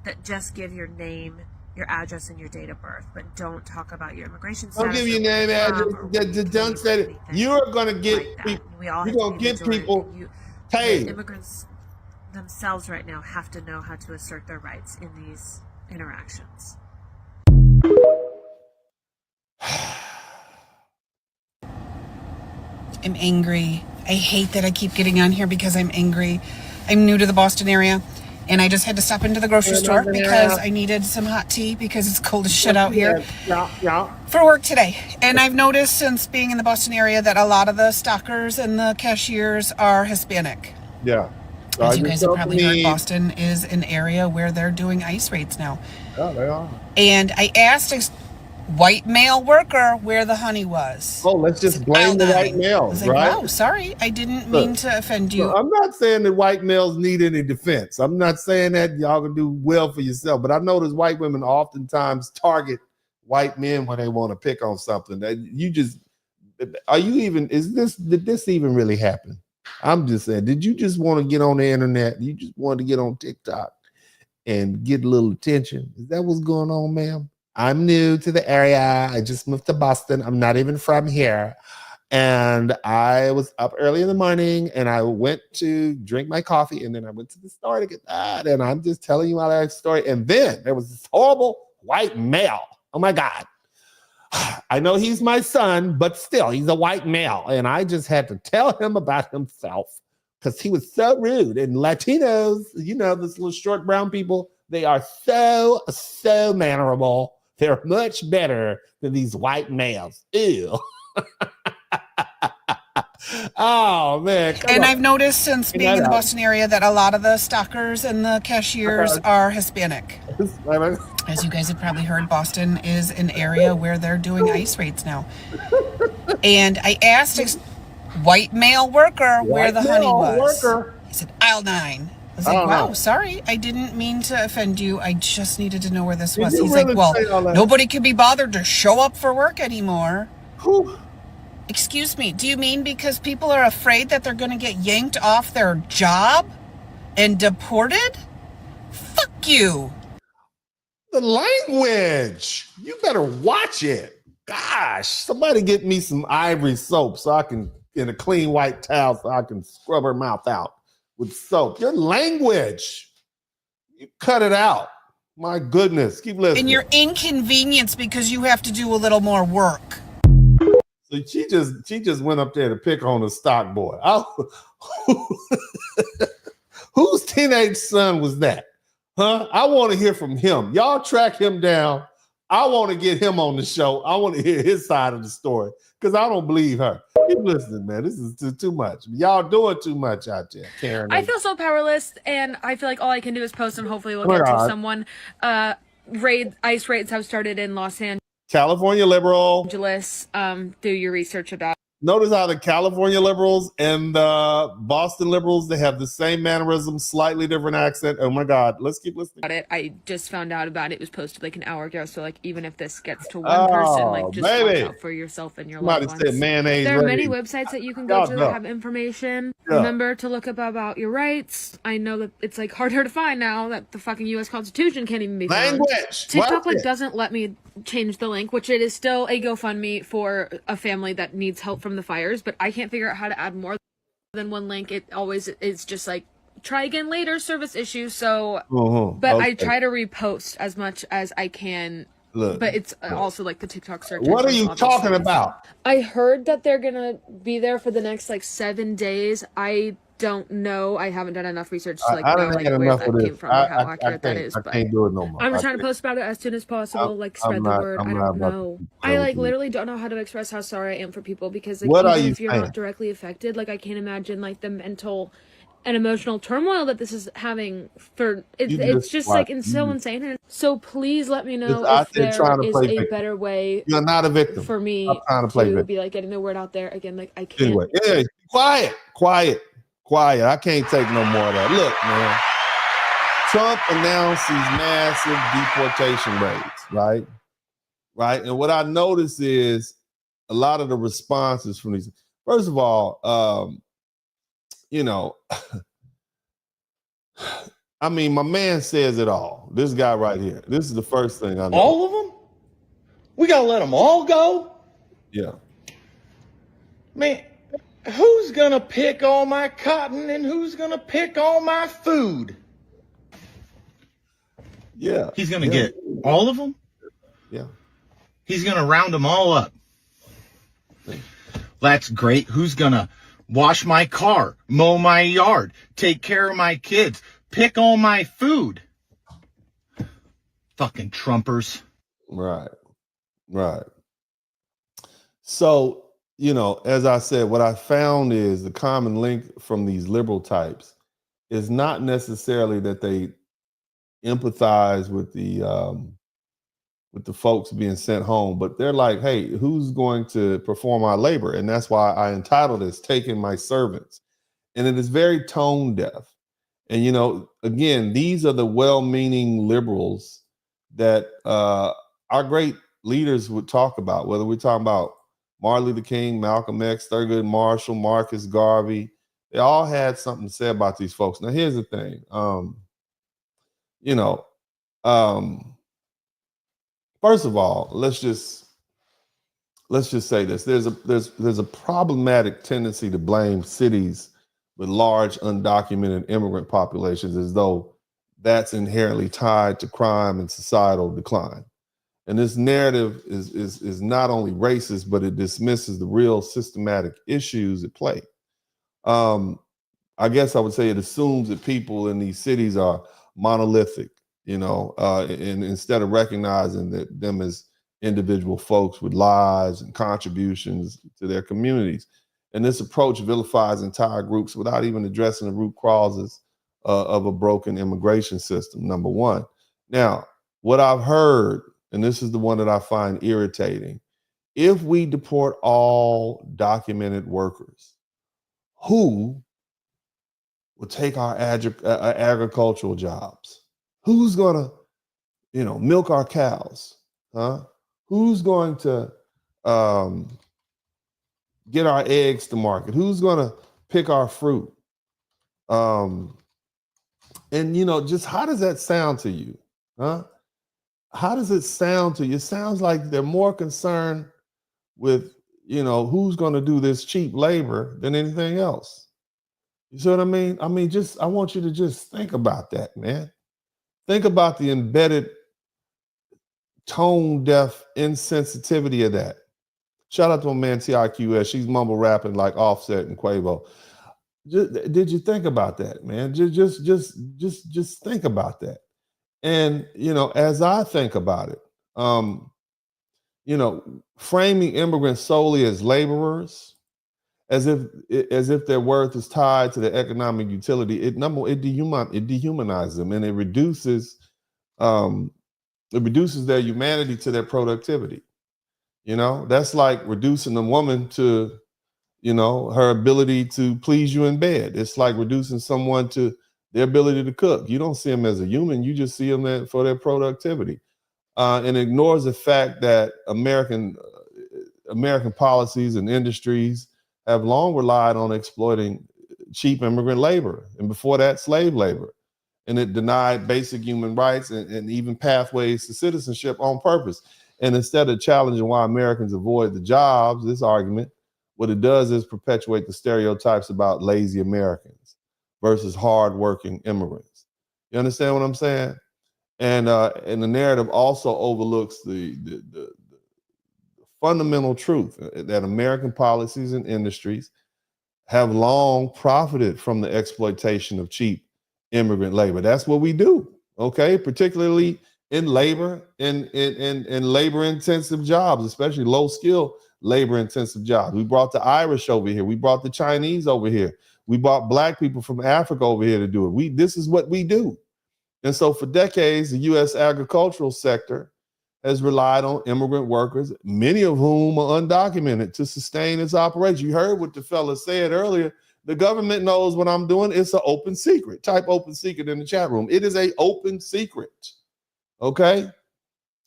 That just give your name, your address, and your date of birth, but don't talk about your immigration status. Don't give your name, address. Don't say it. You're gonna get people. You're gonna get people. Hey, immigrants themselves right now have to know how to assert their rights in these interactions. I'm angry. I hate that I keep getting on here because I'm angry. I'm new to the Boston area, and I just had to stop into the grocery store because I needed some hot tea because it's cold as shit out here for work today. And I've noticed since being in the Boston area that a lot of the stockers and the cashiers are Hispanic. Yeah. As you guys have probably heard, Boston is an area where they're doing ICE raids now. Yeah, they are. And I asked a white male worker where the honey was. Oh, let's just blame the white male, I was like, right? wow, sorry, I didn't mean to offend you. I'm not saying that white males need any defense. I'm not saying that y'all can do well for yourself, but I notice white women oftentimes target white men when they want to pick on something. That you just, did this even really happen? I'm just saying, did you just want to get on the internet? You just wanted to get on TikTok and get a little attention? Is that what's going on, ma'am? I'm new to the area. I just moved to Boston. I'm not even from here. And I was up early in the morning and I went to drink my coffee and then I went to the store to get that. And I'm just telling you my life story. And then there was this horrible white male. Oh my God. I know he's my son, but still he's a white male. And I just had to tell him about himself because he was so rude. And Latinos, you know, this little short brown people, they are so mannerable. They're much better than these white males. Ew. Oh, man. And I've noticed since being in the Boston area that a lot of the stockers and the cashiers are Hispanic. As you guys have probably heard, Boston is an area where they're doing ICE raids now. And I asked a white male worker where the honey was. He said, aisle 9. I was like, wow, sorry, I didn't mean to offend you. I just needed to know where this was. He's like, well, nobody can be bothered to show up for work anymore. Excuse me, do you mean because people are afraid that they're going to get yanked off their job and deported? Fuck you. The language. You better watch it. Gosh, somebody get me some Ivory soap so I can, in a clean white towel, so I can scrub her mouth out with soap. Your language. You cut it out. My goodness. Keep listening. And you're inconvenienced because you have to do a little more work. So she just went up there to pick on a stock boy. Whose teenage son was that? Huh? I want to hear from him. Y'all track him down. I want to get him on the show. I want to hear his side of the story because I don't believe her. Keep listening, man. This is too much. Y'all doing too much out there, Karen. I feel so powerless, and I feel like all I can do is post, and hopefully we'll get to someone. ICE raids have started in Los California liberal. Angeles. Do your research about. Notice how the California liberals and the Boston liberals, they have the same mannerism, slightly different accent. Oh my God, let's keep listening. I just found out about it. It was posted like an hour ago. So like, even if this gets to one person, like just watch out for yourself and your loved ones. There are many websites that you can go to that have information. Yeah. Remember to look up about your rights. I know that it's like harder to find now that the fucking U.S. Constitution can't even be found. Language. TikTok like doesn't let me change the link, which it is still a GoFundMe for a family that needs help from the fires, but I can't figure out how to add more than one link. It always is just like try again later, service issue. So but I try to repost as much as I can. Look, but it's also like the TikTok search. What are you talking about? I heard that they're gonna be there for the next like 7 days. I don't know. I haven't done enough research to like know like where that came from or how accurate that is. I can't do it no more. I'm just trying to post about it as soon as possible. Like spread the word. I don't know. I like literally don't know how to express how sorry I am for people because like even if you're not directly affected, like I can't imagine like the mental and emotional turmoil that this is having for it's just like it's so insane. So please let me know if there is a better way. You're not a victim for me to be like getting the word out there again. Like I can't. Anyway, yeah, quiet. I can't take no more of that. Look, man. Trump announced these massive deportation raids, right? And what I noticed is a lot of the responses from these. First of all, I mean, my man says it all. This guy right here. This is the first thing I know. All of them? We gotta let them all go? Yeah. Man, who's gonna pick all my cotton and who's gonna pick all my food? Yeah. He's gonna get all of them? Yeah. He's gonna round them all up. That's great. Who's gonna wash my car, mow my yard, take care of my kids, pick all my food? Fucking Trumpers. Right. So, as I said, what I found is the common link from these liberal types is not necessarily that they empathize with the folks being sent home, but they're like, hey, who's going to perform our labor? And that's why I entitled this Taking My Servants. And it is very tone deaf. And, again, these are the well-meaning liberals that our great leaders would talk about, whether we're talking about Martin Luther King, Malcolm X, Thurgood Marshall, Marcus Garvey. They all had something to say about these folks. Now, here's the thing. First of all, let's just say this. There's a problematic tendency to blame cities with large undocumented immigrant populations as though that's inherently tied to crime and societal decline. And this narrative is not only racist, but it dismisses the real systematic issues at play. I guess I would say it assumes that people in these cities are monolithic, and instead of recognizing that them as individual folks with lives and contributions to their communities. And this approach vilifies entire groups without even addressing the root causes of a broken immigration system, number one. Now, what I've heard, and this is the one that I find irritating, if we deport all documented workers, who will take our agricultural jobs? Who's gonna, milk our cows? Huh? Who's going to get our eggs to market? Who's gonna pick our fruit? And just how does that sound to you? Huh? How does it sound to you? It sounds like they're more concerned with, who's going to do this cheap labor than anything else. You see what I mean? I want you to just think about that, man. Think about the embedded tone deaf insensitivity of that. Shout out to my man TIQS. She's mumble rapping like Offset and Quavo. Did you think about that, man? Just think about that. And, as I think about it, framing immigrants solely as laborers as if their worth is tied to their economic utility. It dehumanizes them, and it reduces their humanity to their productivity. That's like reducing a woman to, her ability to please you in bed. It's like reducing someone to their ability to cook. You don't see them as a human. You just see them for their productivity, and ignores the fact that American policies and industries have long relied on exploiting cheap immigrant labor, and before that, slave labor. And it denied basic human rights and even pathways to citizenship on purpose. And instead of challenging why Americans avoid the jobs, this argument, what it does is perpetuate the stereotypes about lazy Americans versus hardworking immigrants. You understand what I'm saying? And the narrative also overlooks the fundamental truth that American policies and industries have long profited from the exploitation of cheap immigrant labor. That's what we do, okay? Particularly in labor, in labor-intensive jobs, especially low-skill labor-intensive jobs. We brought the Irish over here. We brought the Chinese over here. We brought Black people from Africa over here to do it. This is what we do. And so for decades, the U.S. agricultural sector has relied on immigrant workers, many of whom are undocumented, to sustain its operation. You heard what the fella said earlier. The government knows what I'm doing. It's an open secret. Type open secret in the chat room. It is an open secret. Okay?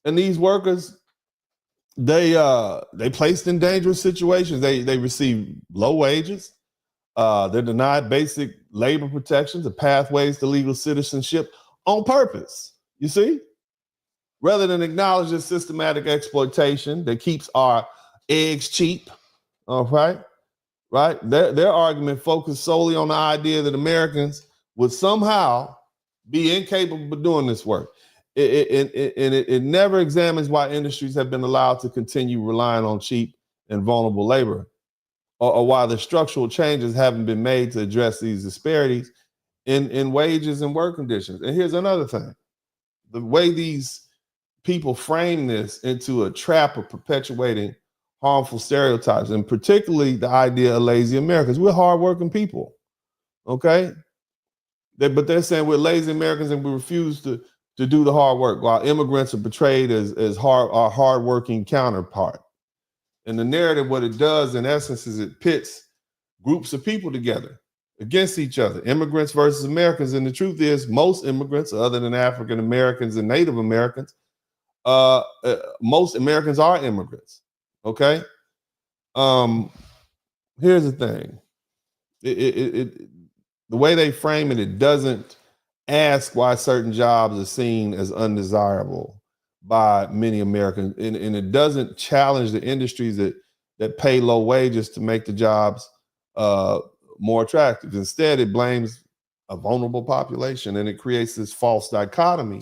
And these workers, they placed in dangerous situations. They receive low wages. They're denied basic labor protections and pathways to legal citizenship on purpose. You see? Rather than acknowledge this systematic exploitation that keeps our eggs cheap, all right? Right? Their argument focused solely on the idea that Americans would somehow be incapable of doing this work. It never examines why industries have been allowed to continue relying on cheap and vulnerable labor, or why the structural changes haven't been made to address these disparities in wages and work conditions. And here's another thing. The way these people frame this into a trap of perpetuating harmful stereotypes, and particularly the idea of lazy Americans. We're hardworking people, okay? But they're saying we're lazy Americans and we refuse to do the hard work, while immigrants are portrayed as our hardworking counterpart. And the narrative, what it does in essence is it pits groups of people together against each other, immigrants versus Americans. And the truth is most immigrants, other than African Americans and Native Americans, most Americans are immigrants. Okay. Here's the thing. The way they frame it, it doesn't ask why certain jobs are seen as undesirable by many Americans, and it doesn't challenge the industries that pay low wages to make the jobs more attractive. Instead, it blames a vulnerable population, and it creates this false dichotomy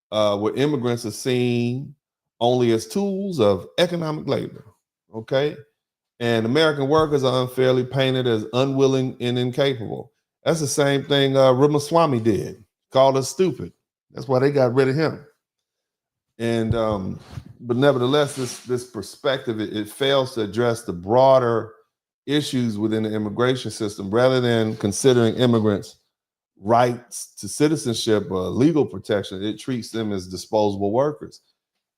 where immigrants are seen only as tools of economic labor, okay? And American workers are unfairly painted as unwilling and incapable. That's the same thing Ramaswamy did, called us stupid. That's why they got rid of him. And but nevertheless, this perspective, it fails to address the broader issues within the immigration system. Rather than considering immigrants' rights to citizenship or legal protection, it treats them as disposable workers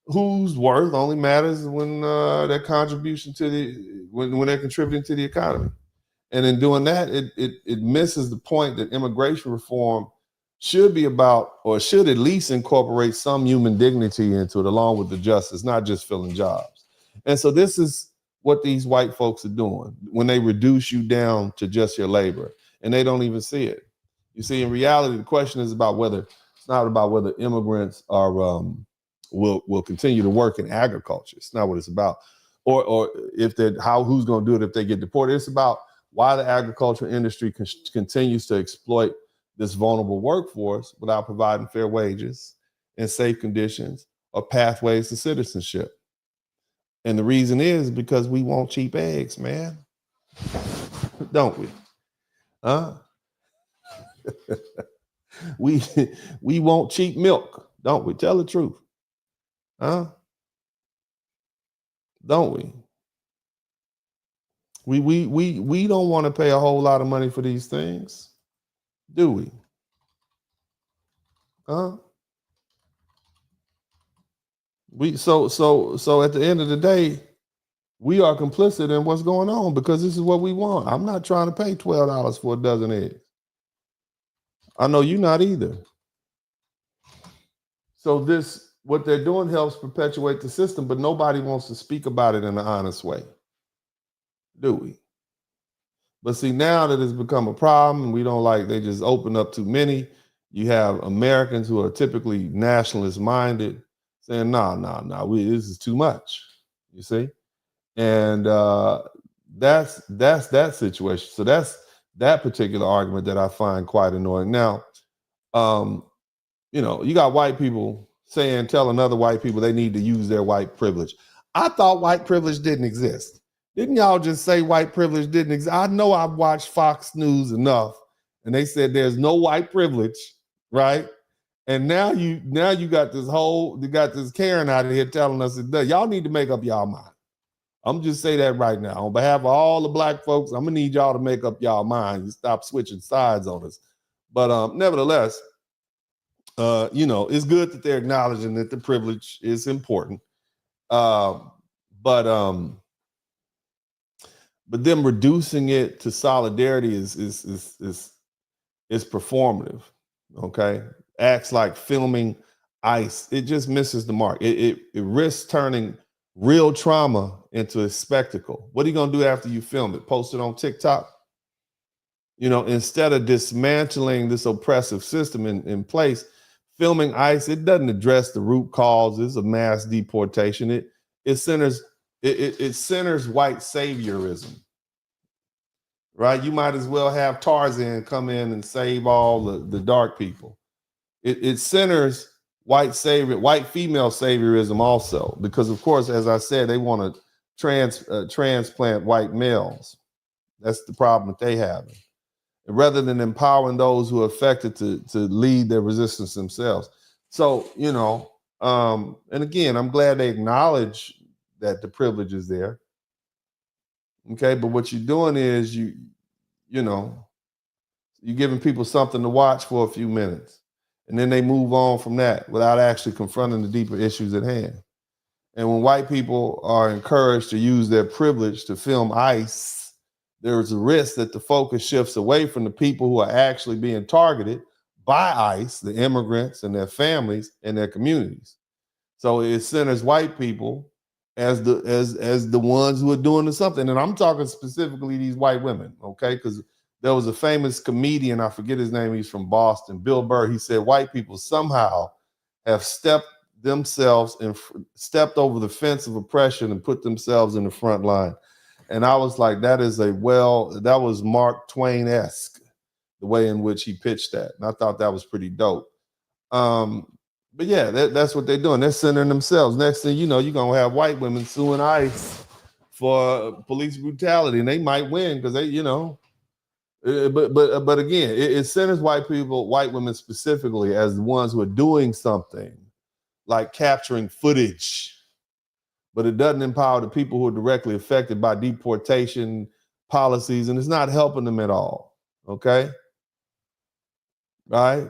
whose worth only matters when their contribution to when they're contributing to the economy. And in doing that, it misses the point that immigration reform should be about, or should at least incorporate some human dignity into it, along with the justice, not just filling jobs. And so this is what these white folks are doing when they reduce you down to just your labor, and they don't even see it. You see, in reality, the question is about it's not about whether immigrants are will continue to work in agriculture. It's not what it's about, or if who's going to do it if they get deported. It's about why the agricultural industry continues to exploit this vulnerable workforce without providing fair wages and safe conditions or pathways to citizenship. And the reason is because we want cheap eggs, man. Don't we? Huh? we want cheap milk, don't we? Tell the truth. Huh? Don't we? We don't want to pay a whole lot of money for these things, do we? Huh? So at the end of the day, we are complicit in what's going on because this is what we want. I'm not trying to pay $12 for a dozen eggs. I know you're not either. So what they're doing helps perpetuate the system, but nobody wants to speak about it in an honest way, do we? But see, now that it's become a problem, and we don't like, they just open up too many. You have Americans who are typically nationalist minded saying, no, this is too much, you see? And that's that situation. So that's that particular argument that I find quite annoying. Now, you got white people telling other white people they need to use their white privilege. I thought white privilege didn't exist. Didn't y'all just say white privilege didn't exist? I know I've watched Fox News enough, and they said there's no white privilege, right? And now you got this Karen out of here telling us that y'all need to make up y'all mind. I'm just say that right now. On behalf of all the black folks, I'm gonna need y'all to make up y'all mind. You stop switching sides on us. But nevertheless, it's good that they're acknowledging that the privilege is important. But them reducing it to solidarity is performative. Okay, acts like filming ICE, it just misses the mark. It risks turning real trauma into a spectacle. What are you gonna do after you film it? Post it on TikTok? Instead of dismantling this oppressive system in place, filming ICE, it doesn't address the root causes of mass deportation. It centers white saviorism, right? You might as well have Tarzan come in and save all the dark people. It centers white female saviorism also, because of course, as I said, they want to transplant white males. That's the problem that they have. Rather than empowering those who are affected to lead their resistance themselves. So, and again, I'm glad they acknowledge that the privilege is there. Okay, but what you're doing is you're giving people something to watch for a few minutes, and then they move on from that without actually confronting the deeper issues at hand. And when white people are encouraged to use their privilege to film ICE, there's a risk that the focus shifts away from the people who are actually being targeted by ICE, the immigrants and their families and their communities. So it centers white people as the ones who are doing something. And I'm talking specifically these white women, okay? Because there was a famous comedian, I forget his name, he's from Boston, Bill Burr. He said white people somehow have stepped over the fence of oppression and put themselves in the front line. And I was like, that was Mark Twain-esque, the way in which he pitched that. And I thought that was pretty dope. But yeah, that's what they're doing. They're centering themselves. Next thing you know, you're going to have white women suing ICE for police brutality, and they might win because they, but again, it centers white women specifically as the ones who are doing something like capturing footage. But it doesn't empower the people who are directly affected by deportation policies, and it's not helping them at all, okay? Right?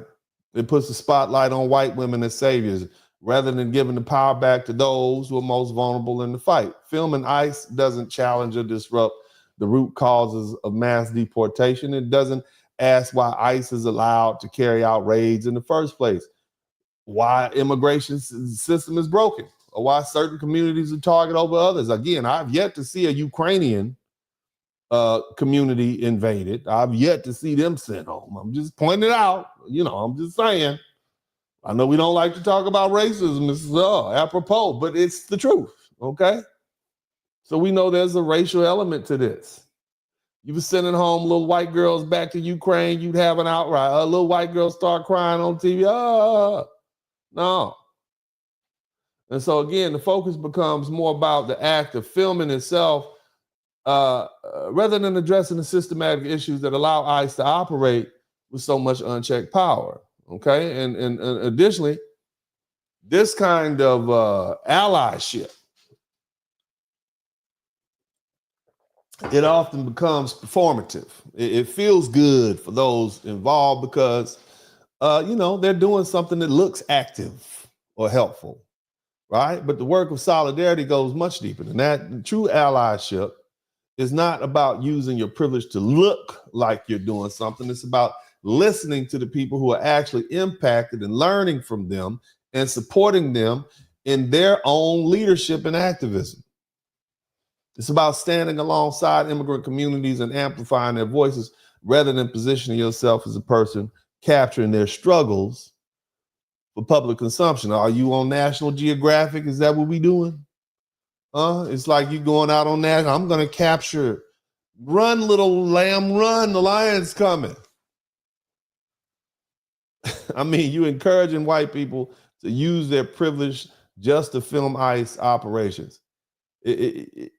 It puts the spotlight on white women as saviors rather than giving the power back to those who are most vulnerable in the fight. Filming ICE doesn't challenge or disrupt the root causes of mass deportation. It doesn't ask why ICE is allowed to carry out raids in the first place, why immigration system is broken, or why certain communities are targeted over others. Again, I've yet to see a Ukrainian community invaded. I've yet to see them sent home. I'm just pointing it out. I'm just saying. I know we don't like to talk about racism. This is apropos, but it's the truth, okay? So we know there's a racial element to this. You were sending home little white girls back to Ukraine, you'd have an outright. A little white girl start crying on TV. No. And so again, the focus becomes more about the act of filming itself rather than addressing the systematic issues that allow ICE to operate with so much unchecked power. Okay, and additionally, this kind of allyship it often becomes performative. It feels good for those involved because, they're doing something that looks active or helpful, right? But the work of solidarity goes much deeper than that. True allyship is not about using your privilege to look like you're doing something. It's about listening to the people who are actually impacted and learning from them and supporting them in their own leadership and activism. It's about standing alongside immigrant communities and amplifying their voices rather than positioning yourself as a person capturing their struggles for public consumption. Are you on National Geographic? Is that what we doing? It's like you going out on that. I'm going to capture. Run, little lamb, run. The lion's coming. I mean, you encouraging white people to use their privilege just to film ICE operations. It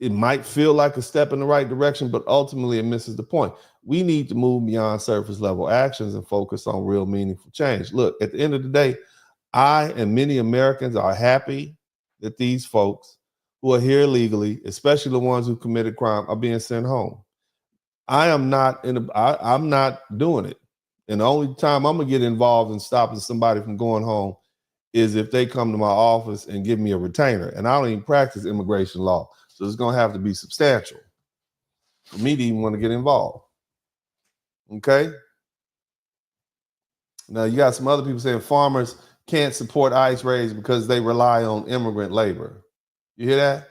might feel like a step in the right direction, but ultimately it misses the point. We need to move beyond surface level actions and focus on real meaningful change. Look, at the end of the day, I and many Americans are happy that these folks who are here illegally, especially the ones who committed crime, are being sent home. I'm not doing it. And the only time I'm gonna get involved in stopping somebody from going home is if they come to my office and give me a retainer. And I don't even practice immigration law. So it's gonna have to be substantial for me to even want to get involved. Okay? Now you got some other people saying farmers can't support ICE raids because they rely on immigrant labor. You hear that?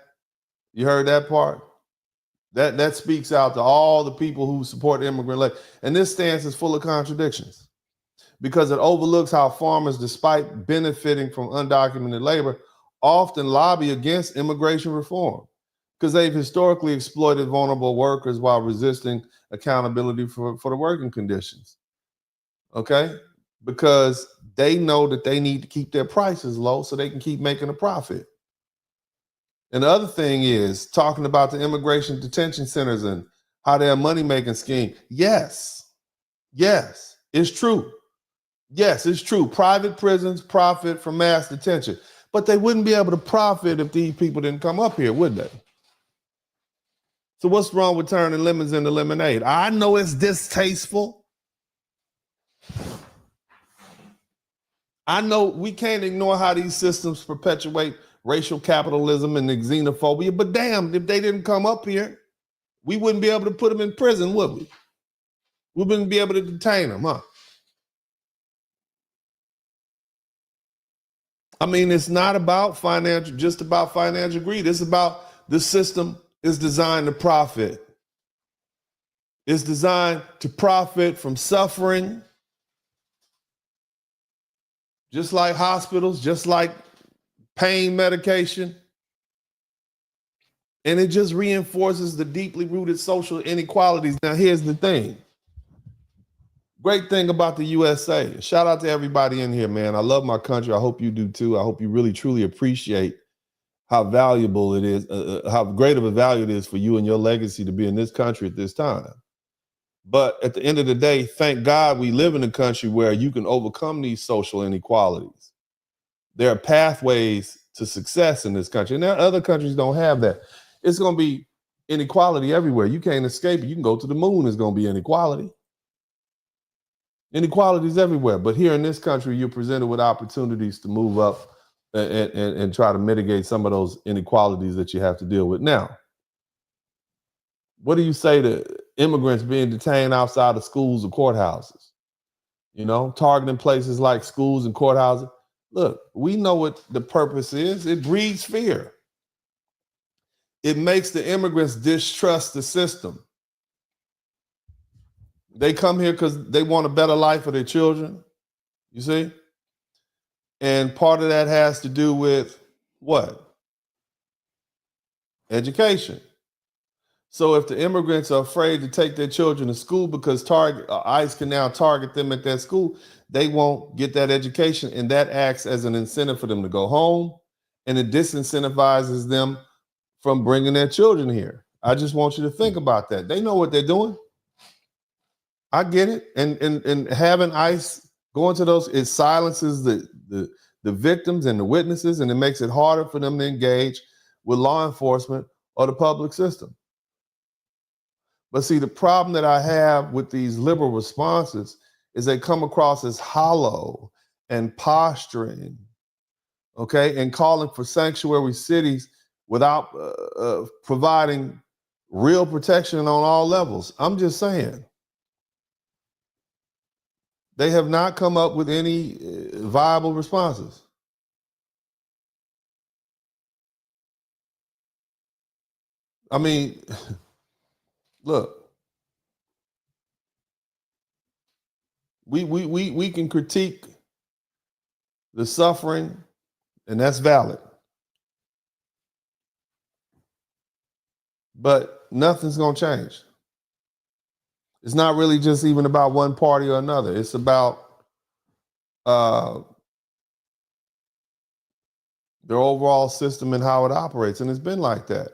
You heard that part? That speaks out to all the people who support immigrant labor. And this stance is full of contradictions because it overlooks how farmers, despite benefiting from undocumented labor, often lobby against immigration reform because they've historically exploited vulnerable workers while resisting accountability for the working conditions. Okay? Because they know that they need to keep their prices low so they can keep making a profit. And the other thing is talking about the immigration detention centers and how they're a money-making scheme. Yes, it's true. Yes, it's true. Private prisons profit from mass detention, but they wouldn't be able to profit if these people didn't come up here, would they? So what's wrong with turning lemons into lemonade? I know it's distasteful. I know we can't ignore how these systems perpetuate racial capitalism and xenophobia, but damn, if they didn't come up here, we wouldn't be able to put them in prison, would we? We wouldn't be able to detain them, huh? I mean, it's not about just about financial greed. It's about the system is designed to profit. It's designed to profit from suffering, just like hospitals, just like pain medication. And it just reinforces the deeply rooted social inequalities. Now, here's the thing. Great thing about the USA. Shout out to everybody in here, man. I love my country. I hope you do too. I hope you really, truly appreciate how valuable it is, how great of a value it is for you and your legacy to be in this country at this time. But at the end of the day, thank God we live in a country where you can overcome these social inequalities. There are pathways to success in this country, and there are other countries don't have that. It's going to be inequality everywhere. You can't escape it. You can go to the moon. It's going to be inequality. Inequality is everywhere. But here in this country, you're presented with opportunities to move up and try to mitigate some of those inequalities that you have to deal with. Now, what do you say to immigrants being detained outside of schools or courthouses? You know, targeting places like schools and courthouses. Look, we know what the purpose is. It breeds fear. It makes the immigrants distrust the system. They come here because they want a better life for their children, you see? And part of that has to do with what? Education. So if the immigrants are afraid to take their children to school because ICE can now target them at that school, they won't get that education, and that acts as an incentive for them to go home, and it disincentivizes them from bringing their children here. I just want you to think about that. They know what they're doing. I get it. And having ICE go into those, it silences the victims and the witnesses, and it makes it harder for them to engage with law enforcement or the public system. But see, the problem that I have with these liberal responses is they come across as hollow and posturing, okay, and calling for sanctuary cities without providing real protection on all levels. I'm just saying. They have not come up with any viable responses. I mean, look, we can critique the suffering, and that's valid. But nothing's going to change. It's not really just even about one party or another. It's about their overall system and how it operates. And it's been like that.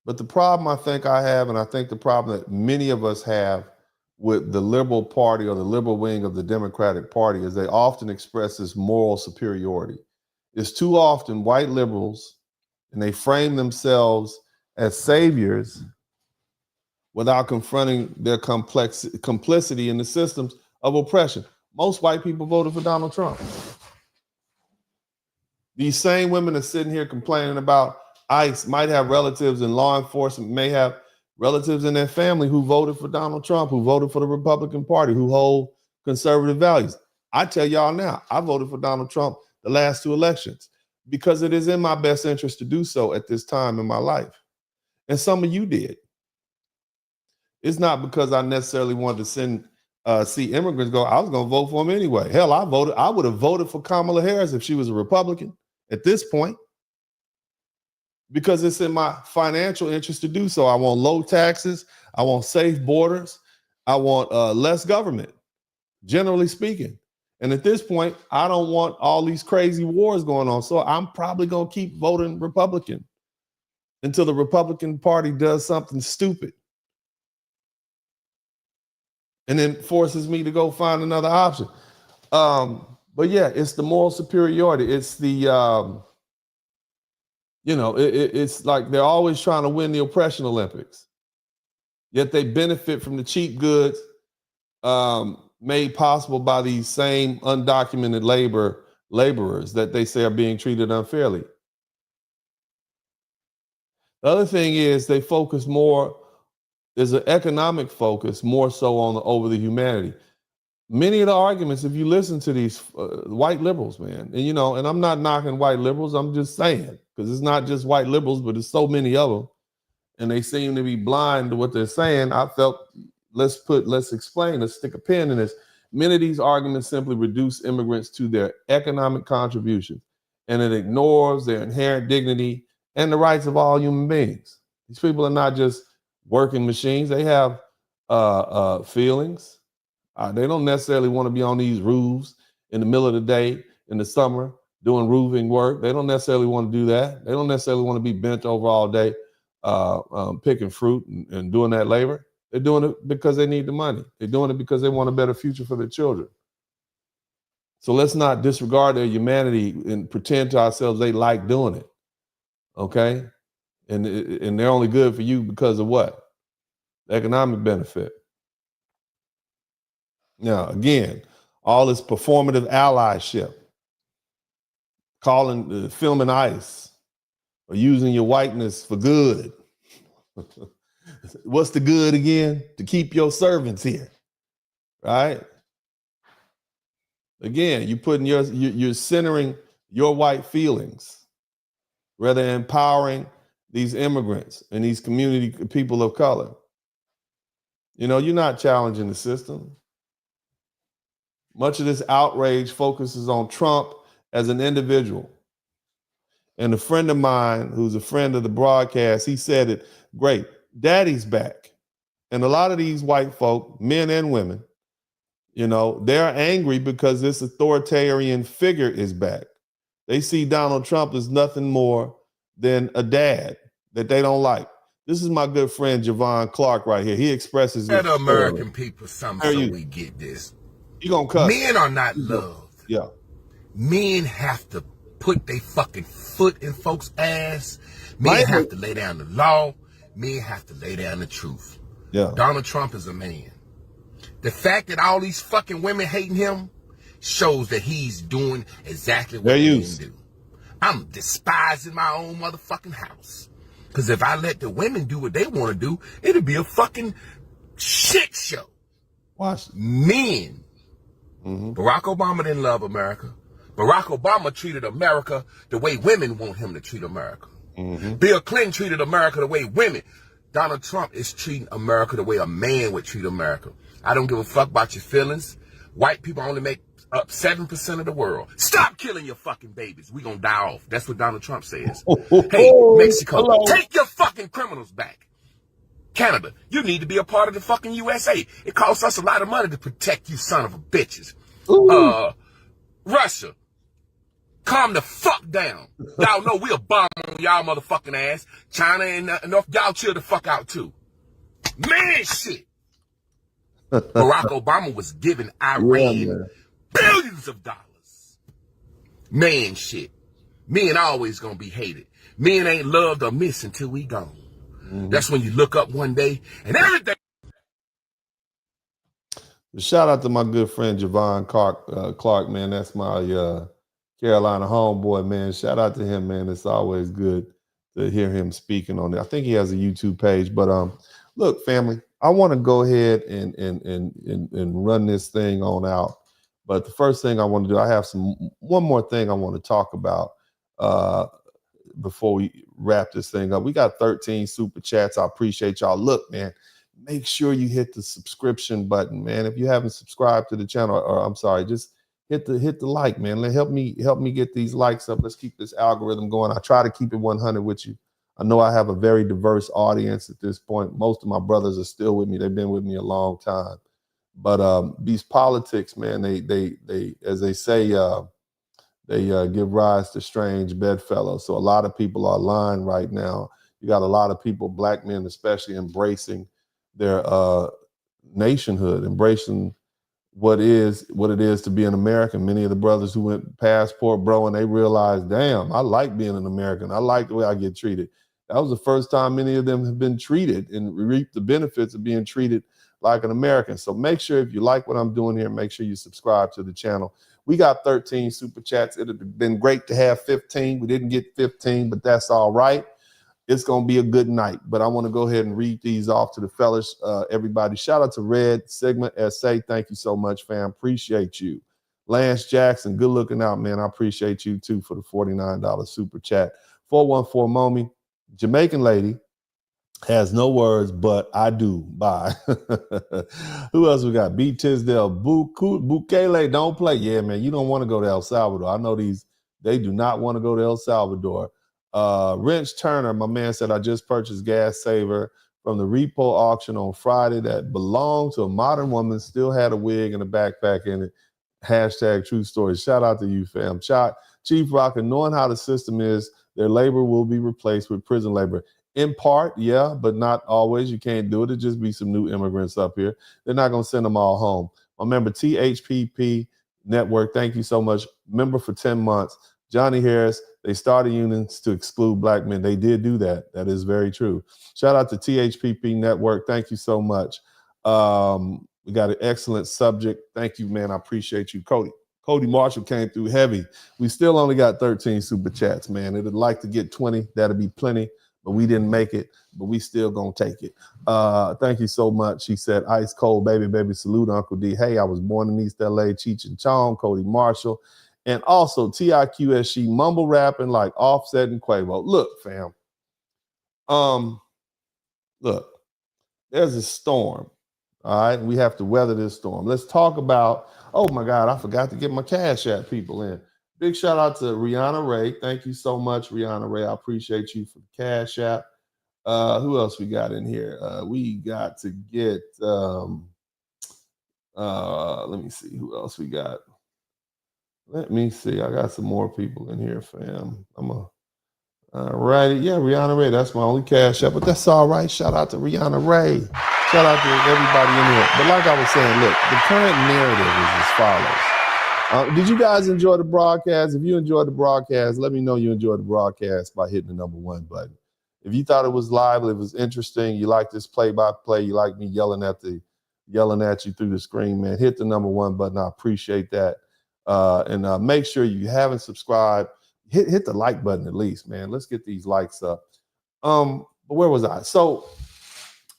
But the problem I think I have, and I think the problem that many of us have with the liberal party or the liberal wing of the Democratic Party is they often express this moral superiority. It's too often white liberals, and they frame themselves as saviors without confronting their complicity in the systems of oppression. Most white people voted for Donald Trump. These same women are sitting here complaining about ICE, might have relatives in law enforcement, may have relatives in their family who voted for Donald Trump, who voted for the Republican Party, who hold conservative values. I tell y'all now, I voted for Donald Trump the last 2 elections because it is in my best interest to do so at this time in my life. And some of you did. It's not because I necessarily wanted to see immigrants go. I was going to vote for them anyway. Hell, I would have voted for Kamala Harris if she was a Republican at this point, because it's in my financial interest to do so. I want low taxes. I want safe borders. I want less government, generally speaking. And at this point, I don't want all these crazy wars going on. So I'm probably going to keep voting Republican until the Republican Party does something stupid and then forces me to go find another option. But yeah, it's the moral superiority. It's the, it's like they're always trying to win the oppression Olympics, yet they benefit from the cheap goods made possible by these same undocumented laborers that they say are being treated unfairly. The other thing is they focus more, there's an economic focus more so over the humanity. Many of the arguments, if you listen to these white liberals, man, and and I'm not knocking white liberals, I'm just saying, because it's not just white liberals, but there's so many of them, and they seem to be blind to what they're saying. I felt, let's explain, let's stick a pin in this. Many of these arguments simply reduce immigrants to their economic contributions, and it ignores their inherent dignity and the rights of all human beings. These people are not just working machines. They have feelings. They don't necessarily want to be on these roofs in the middle of the day in the summer doing roofing work. They don't necessarily want to do that. They don't necessarily want to be bent over all day picking fruit and doing that labor. They're doing it because they need the money. They're doing it because they want a better future for their children. So let's not disregard their humanity and pretend to ourselves they like doing it. Okay? And they're only good for you because of what? The economic benefit. Now, again, all this performative allyship, filming ICE, or using your whiteness for good. What's the good again? To keep your servants here, right? Again, you're centering your white feelings rather than empowering these immigrants and these community people of color. You're not challenging the system. Much of this outrage focuses on Trump as an individual. And a friend of mine, who's a friend of the broadcast, he said it great. Daddy's back. And a lot of these white folk, men and women, they're angry because this authoritarian figure is back. They see Donald Trump as nothing more than a dad that they don't like. This is my good friend, Javon Clark, right here. He expresses this. Tell the American people something so we get this. You gonna cuss. Men are not loved. Yeah. Men have to put their fucking foot in folks' ass. Men have to lay down the law. men have to lay down the truth. Yeah. Donald Trump is a man. The fact that all these fucking women hating him shows that he's doing exactly what men do. I'm despising my own motherfucking house. Because if I let the women do what they want to do, it'll be a fucking shit show. Watch. Men. Barack Obama didn't love America. Barack Obama treated America the way women want him to treat America. Bill Clinton treated America the way women. Donald Trump is treating America the way a man would treat America. I don't give a fuck about your feelings. White people only make up 7% of the world. Stop killing your fucking babies. We gonna die off. That's what Donald Trump says. Hey, Mexico, take your fucking criminals back. Canada, you need to be a part of the fucking USA. It costs us a lot of money to protect you son of a bitches. Russia, calm the fuck down. Y'all know we'll bomb on y'all motherfucking ass. China and North, y'all chill the fuck out too. Man shit. Barack Obama was giving Iran billions of dollars. Man shit. Men always gonna be hated. Men ain't loved or missed until we gone. That's when you look up one day and everything. Shout out to my good friend Javon Clark, man. That's my Carolina homeboy, man. Shout out to him, man. It's always good to hear him speaking on it. I think he has a YouTube page, but look, family, I want to go ahead and run this thing on out. But the first thing I want to do, I have one more thing I want to talk about before we wrap this thing up. We got 13 super chats. I appreciate y'all. Look, man, make sure you hit the subscription button, man. If you haven't subscribed to the channel, or I'm sorry, just hit the like, man. Help me get these likes up. Let's keep this algorithm going. I try to keep it 100 with you. I know I have a very diverse audience at this point. Most of my brothers are still with me. They've been with me a long time. But these politics, man, they as they say, they give rise to strange bedfellows. So a lot of people are lying right now. You got a lot of people, black men especially, embracing their nationhood, embracing what it is to be an American. Many of the brothers who went passport bro, and they realized, damn, I like being an American. I like the way I get treated. That was the first time many of them have been treated and reaped the benefits of being treated like an American. So make sure, if you like what I'm doing here, make sure you subscribe to the channel. We got 13 super chats. It would have been great to have 15. We didn't get 15, but that's all right. It's going to be a good night. But I want to go ahead and read these off to the fellas. Everybody, shout out to Red Sigma SA. Thank you so much, fam. Appreciate you. Lance Jackson, good looking out, man. I appreciate you too for the $49 super chat. 414 Momi, Jamaican lady, has no words, but I do. Bye. Who else we got? B. Tisdale, Bukele, don't play. Yeah, man, you don't want to go to El Salvador. I know they do not want to go to El Salvador. Wrench Turner, my man, said, I just purchased Gas Saver from the repo auction on Friday that belonged to a modern woman, still had a wig and a backpack in it. Hashtag true story. Shout out to you, fam. Chief Rocker, knowing how the system is, their labor will be replaced with prison labor. In part, yeah, but not always. You can't do it. It'll just be some new immigrants up here. They're not going to send them all home. My member, THPP Network, thank you so much. Member for 10 months. Johnny Harris, they started unions to exclude black men. They did do that. That is very true. Shout out to THPP Network. Thank you so much. We got an excellent subject. Thank you, man. I appreciate you. Cody Marshall came through heavy. We still only got 13 super chats, man. It'd like to get 20. That'd be plenty. But we didn't make it, but we still gonna take it. Thank you so much. She said, ice cold, baby, salute Uncle D. Hey, I was born in East LA, Cheech and Chong, Cody Marshall. And also TIQSC mumble rapping like Offset and Quavo. Look, fam. Look, there's a storm. All right, we have to weather this storm. Let's talk about, oh my God, I forgot to get my Cash App people in. Big shout out to Rihanna Ray. Thank you so much, Rihanna Ray. I appreciate you for the Cash App. Who else we got in here? We got to get, let me see who else we got. Let me see. I got some more people in here, fam. All righty. Yeah, Rihanna Ray. That's my only Cash App, but that's all right. Shout out to Rihanna Ray. Shout out to everybody in here. But like I was saying, look, the current narrative is as follows. Did you guys enjoy the broadcast? If you enjoyed the broadcast, let me know you enjoyed the broadcast by hitting the #1 button. If you thought it was lively, it was interesting, you like this play-by-play, you like me yelling at you through the screen, man, hit the number 1 button. I appreciate that. And make sure you haven't subscribed. Hit the like button at least, man. Let's get these likes up. But where was I? So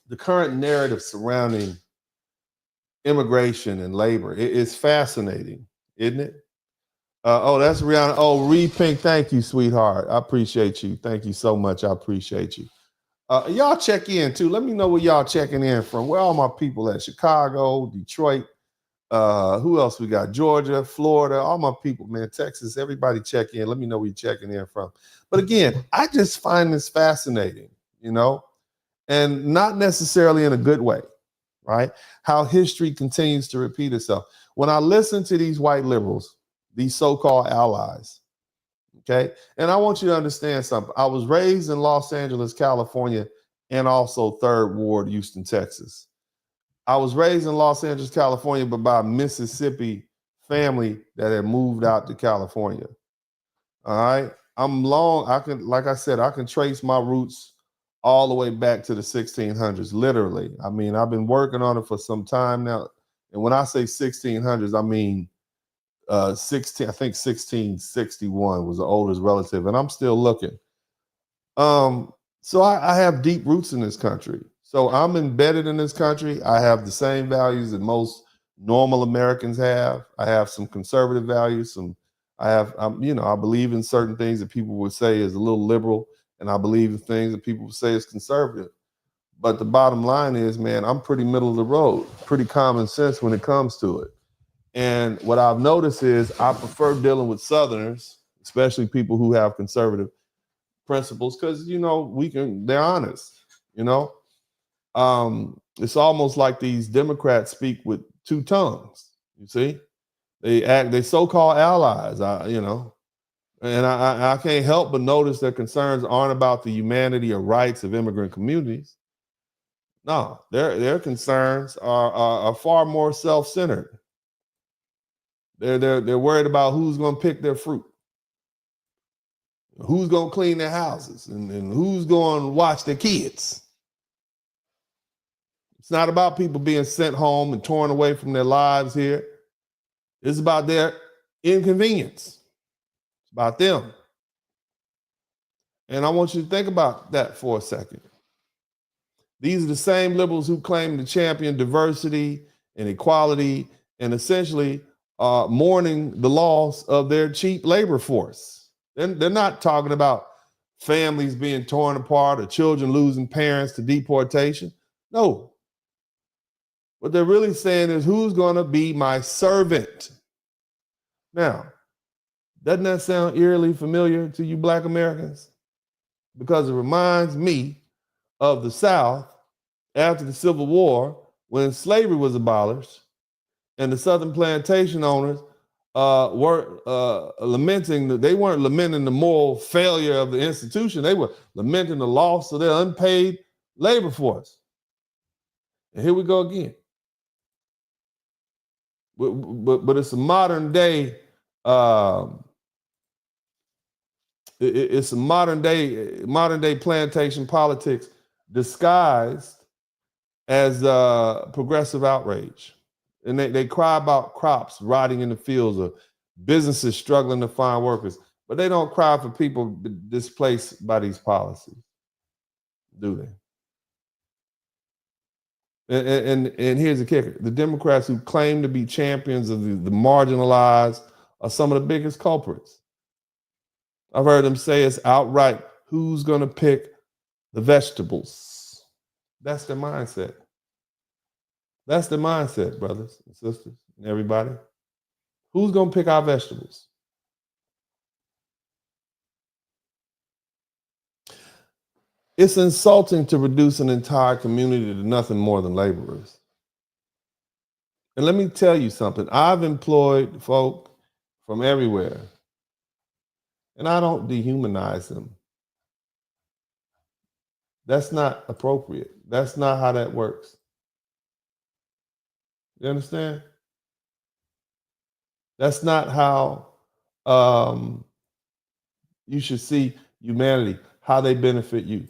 the current narrative surrounding immigration and labor is fascinating, isn't it? Oh, that's Rihanna. Oh, Reed Pink, thank you, sweetheart. I appreciate you. Thank you so much. I appreciate you. Y'all check in too. Let me know where y'all checking in from. Where all my people at? Chicago, Detroit. Who else we got? Georgia, Florida, all my people, man. Texas, everybody check in. Let me know where you're checking in from. But again, I just find this fascinating, you know, and not necessarily in a good way, right? How history continues to repeat itself. When I listen to these white liberals, these so-called allies, okay? And I want you to understand something. I was raised in Los Angeles, California, and also 3rd Ward, Houston, Texas. I was raised in Los Angeles, California, but by a Mississippi family that had moved out to California. All right? Like I said, I can trace my roots all the way back to the 1600s, literally. I mean, I've been working on it for some time now. And when I say 1600s, I mean, I think 1661 was the oldest relative, and I'm still looking. So I have deep roots in this country. So I'm embedded in this country. I have the same values that most normal Americans have. I have some conservative values. I believe in certain things that people would say is a little liberal, and I believe in things that people would say is conservative. But the bottom line is, man, I'm pretty middle of the road, pretty common sense when it comes to it. And what I've noticed is I prefer dealing with Southerners, especially people who have conservative principles, because, you know, they're honest, you know. It's almost like these Democrats speak with 2 tongues, you see. They so-called allies, you know. And I can't help but notice their concerns aren't about the humanity or rights of immigrant communities. No, their concerns are far more self-centered. They're worried about who's going to pick their fruit, who's going to clean their houses, and who's going to watch their kids. It's not about people being sent home and torn away from their lives here. It's about their inconvenience. It's about them. And I want you to think about that for a second. These are the same liberals who claim to champion diversity and equality and essentially mourning the loss of their cheap labor force. They're not talking about families being torn apart or children losing parents to deportation. No. What they're really saying is, who's going to be my servant? Now, doesn't that sound eerily familiar to you Black Americans? Because it reminds me of the South after the Civil War, when slavery was abolished and the Southern plantation owners were lamenting, they weren't lamenting the moral failure of the institution, they were lamenting the loss of their unpaid labor force. And here we go again. But it's a modern day, it's a modern day plantation politics disguised as progressive outrage. And they cry about crops rotting in the fields or businesses struggling to find workers, but they don't cry for people displaced by these policies, do they? And here's the kicker. The Democrats who claim to be champions of the marginalized are some of the biggest culprits. I've heard them say it's outright, who's going to pick the vegetables? That's their mindset. That's their mindset, brothers and sisters and everybody. Who's going to pick our vegetables? It's insulting to reduce an entire community to nothing more than laborers. And let me tell you something. I've employed folk from everywhere, and I don't dehumanize them. That's not appropriate. That's not how that works. You understand? That's not how you should see humanity, how they benefit you.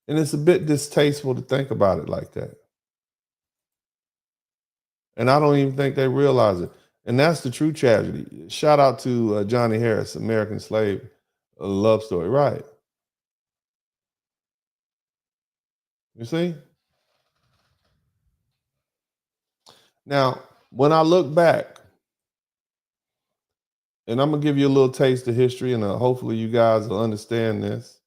And it's a bit distasteful to think about it like that. And I don't even think they realize it. And that's the true tragedy. Shout out to Johnny Harris, American Slave, love story, right? You see? Now, when I look back, and I'm going to give you a little taste of history, and hopefully you guys will understand this.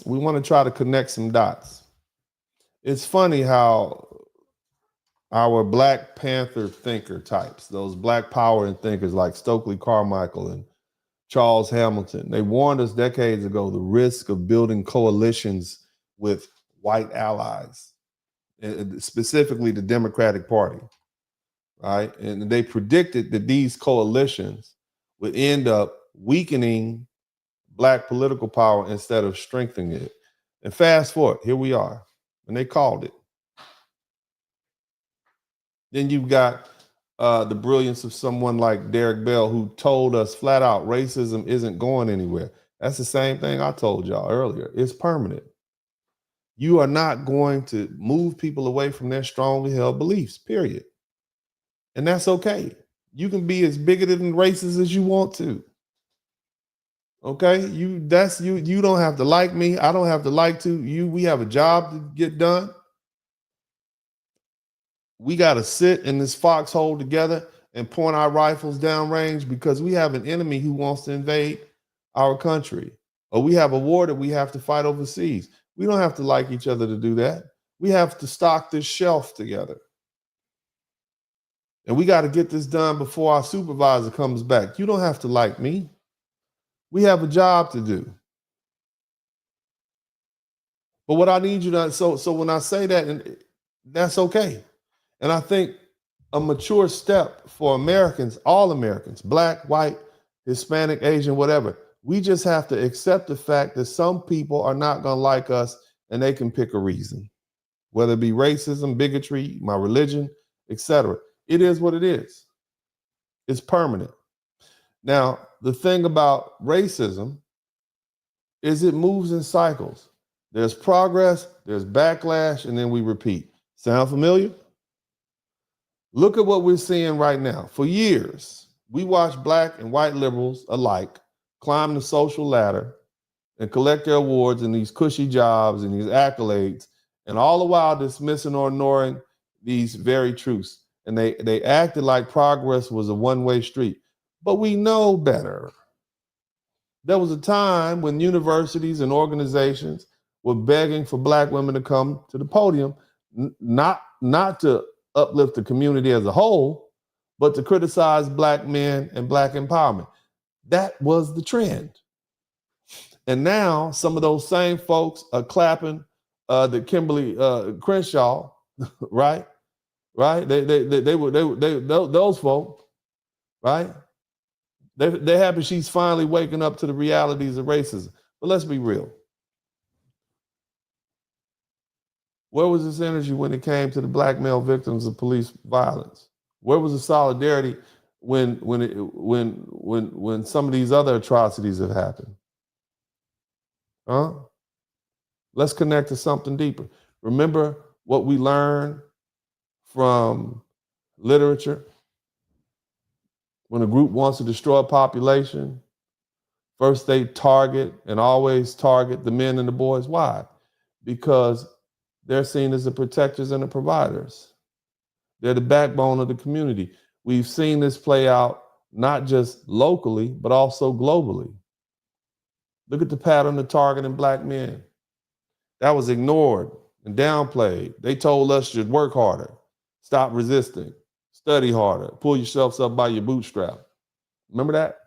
We want to try to connect some dots. It's funny how our Black Panther thinker types, those Black power and thinkers like Stokely Carmichael and Charles Hamilton, they warned us decades ago the risk of building coalitions with white allies, specifically the Democratic Party, right? And they predicted that these coalitions would end up weakening Black political power instead of strengthening it. And fast forward, here we are, and they called it. Then you've got the brilliance of someone like Derek Bell, who told us flat out racism isn't going anywhere. That's the same thing I told y'all earlier. It's permanent. You are not going to move people away from their strongly held beliefs, period. And that's okay. You can be as bigoted and racist as you want to. Okay, you don't have to like me. I don't have to like to you. We have a job to get done. We got to sit in this foxhole together and point our rifles downrange because we have an enemy who wants to invade our country, or we have a war that we have to fight overseas. We don't have to like each other to do that. We have to stock this shelf together. And we got to get this done before our supervisor comes back. You don't have to like me. We have a job to do. But what I need you to, so when I say that, and that's okay. And I think a mature step for Americans, all Americans, Black, white, Hispanic, Asian, whatever, we just have to accept the fact that some people are not going to like us and they can pick a reason, whether it be racism, bigotry, my religion, etc. It is what it is. It's permanent. Now, the thing about racism is it moves in cycles. There's progress, there's backlash, and then we repeat. Sound familiar? Look at what we're seeing right now. For years, we watched Black and white liberals alike climb the social ladder and collect their awards and these cushy jobs and these accolades, and all the while dismissing or ignoring these very truths. And they acted like progress was a one-way street. But we know better. There was a time when universities and organizations were begging for Black women to come to the podium, not to uplift the community as a whole, but to criticize Black men and Black empowerment. That was the trend. And now some of those same folks are clapping the Kimberly Crenshaw, right? Right? They were those folk, right? They're happy she's finally waking up to the realities of racism. But let's be real. Where was this energy when it came to the Black male victims of police violence? Where was the solidarity when some of these other atrocities have happened? Huh? Let's connect to something deeper. Remember what we learned from literature? When a group wants to destroy a population, first they target and always target the men and the boys. Why? Because they're seen as the protectors and the providers. They're the backbone of the community. We've seen this play out not just locally, but also globally. Look at the pattern of targeting Black men. That was ignored and downplayed. They told us to work harder, stop resisting, study harder, pull yourselves up by your bootstrap. Remember that?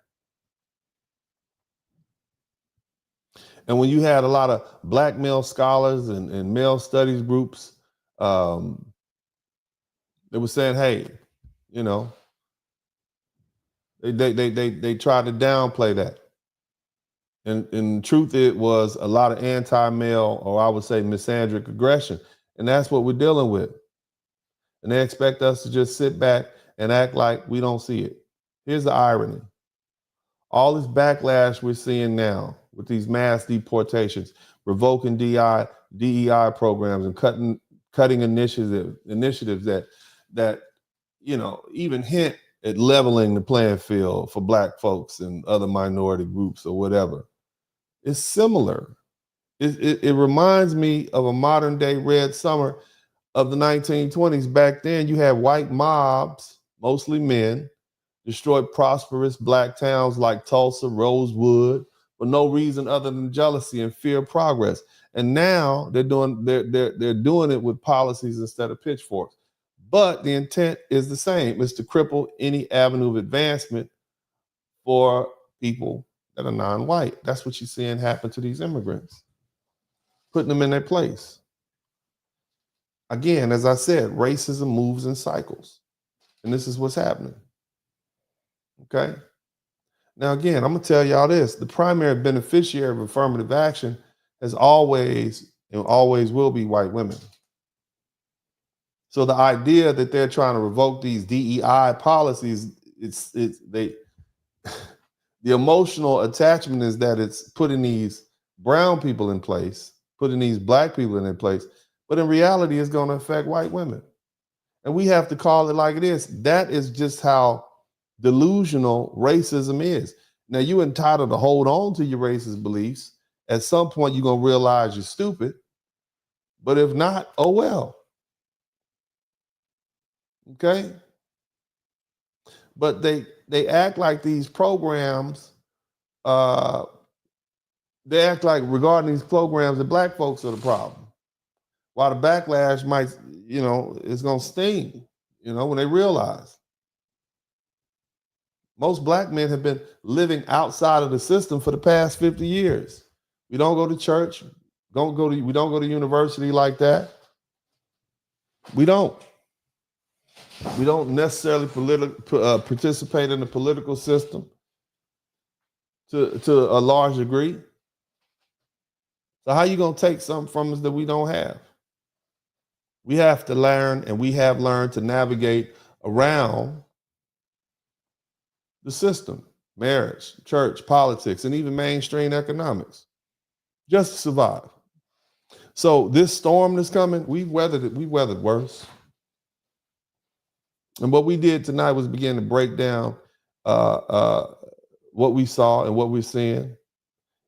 And when you had a lot of Black male scholars and male studies groups, they were saying, hey, you know, they tried to downplay that. And in truth, it was a lot of anti-male, or I would say misandric aggression. And that's what we're dealing with. And they expect us to just sit back and act like we don't see it. Here's the irony. all this backlash we're seeing now with these mass deportations, revoking DEI programs, and cutting initiatives that even hint at leveling the playing field for Black folks and other minority groups or whatever. It's similar. It reminds me of a modern day Red Summer of the 1920s. Back then, you had white mobs, mostly men, destroyed prosperous Black towns like Tulsa, Rosewood, for no reason other than jealousy and fear of progress. And now they're doing it with policies instead of pitchforks. But the intent is the same. It's to cripple any avenue of advancement for people that are non-white. That's what you're seeing happen to these immigrants, putting them in their place. Again, as I said, racism moves in cycles, and this is what's happening. Okay? Now, again, I'm going to tell y'all this. The primary beneficiary of affirmative action has always and always will be white women. So the idea that they're trying to revoke these DEI policies, the emotional attachment is that it's putting these brown people in place, putting these Black people in their place, but in reality, it's going to affect white women. And we have to call it like it is. That is just how delusional racism is. Now, you're entitled to hold on to your racist beliefs. At some point, you're going to realize you're stupid. But if not, oh well. Okay? But they act like these programs, they act like regarding these programs, the Black folks are the problem. While the backlash might, it's going to sting, when they realize. Most Black men have been living outside of the system for the past 50 years. We don't go to church. We don't go to university like that. We don't. We don't necessarily participate in the political system to a large degree. So how are you going to take something from us that we don't have? We have to learn, and we have learned to navigate around the system, marriage, church, politics, and even mainstream economics, just to survive. So this storm that's coming, we weathered worse. And what we did tonight was begin to break down what we saw and what we're seeing.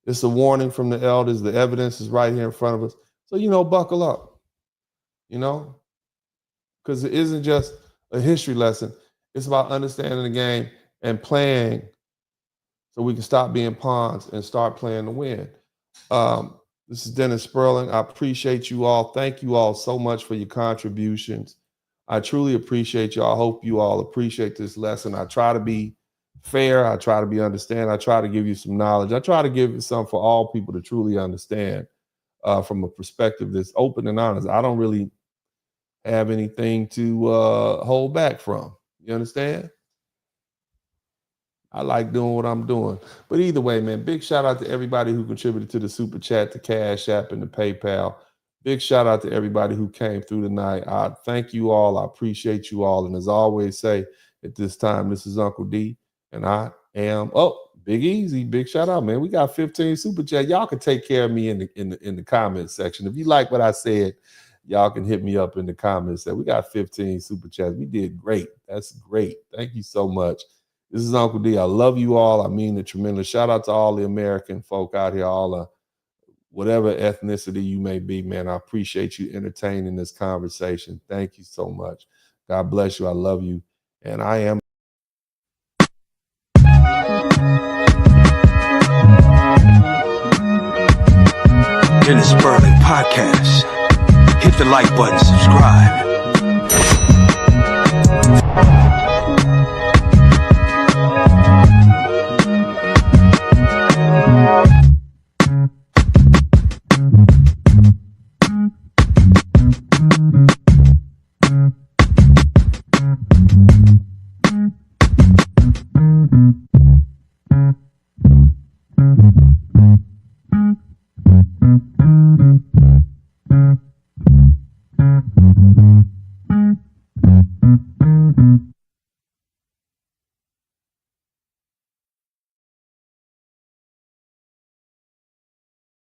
It's a warning from the elders. The evidence is right here in front of us. So, buckle up, because it isn't just a history lesson. It's about understanding the game and playing so we can stop being pawns and start playing to win. This is Dennis Sperling. I appreciate you all. Thank you all so much for your contributions. I truly appreciate you all. I hope you all appreciate this lesson. I try to be fair. I try to be understanding. I try to give you some knowledge. I try to give you some for all people to truly understand from a perspective that's open and honest. I don't really have anything to hold back from. You understand? I like doing what I'm doing. But either way, man, big shout out to everybody who contributed to the Super Chat, the Cash App, and the PayPal. Big shout out to everybody who came through tonight. I thank you all. I appreciate you all. And as I always say at this time, this is Uncle D, and I am Big Easy. Big shout out, man. We got 15 Super Chat. Y'all can take care of me in the comment section. If you like what I said, y'all can hit me up in the comments. We got 15 Super Chats. We did great. That's great. Thank you so much. This is Uncle D. I love you all. I mean it tremendous. Shout out to all the American folk out here, all whatever ethnicity you may be, man. I appreciate you entertaining this conversation. Thank you so much. God bless you. I love you. And I am. Dennis Sperling Podcast. Hit the like button, subscribe. Mm-hmm.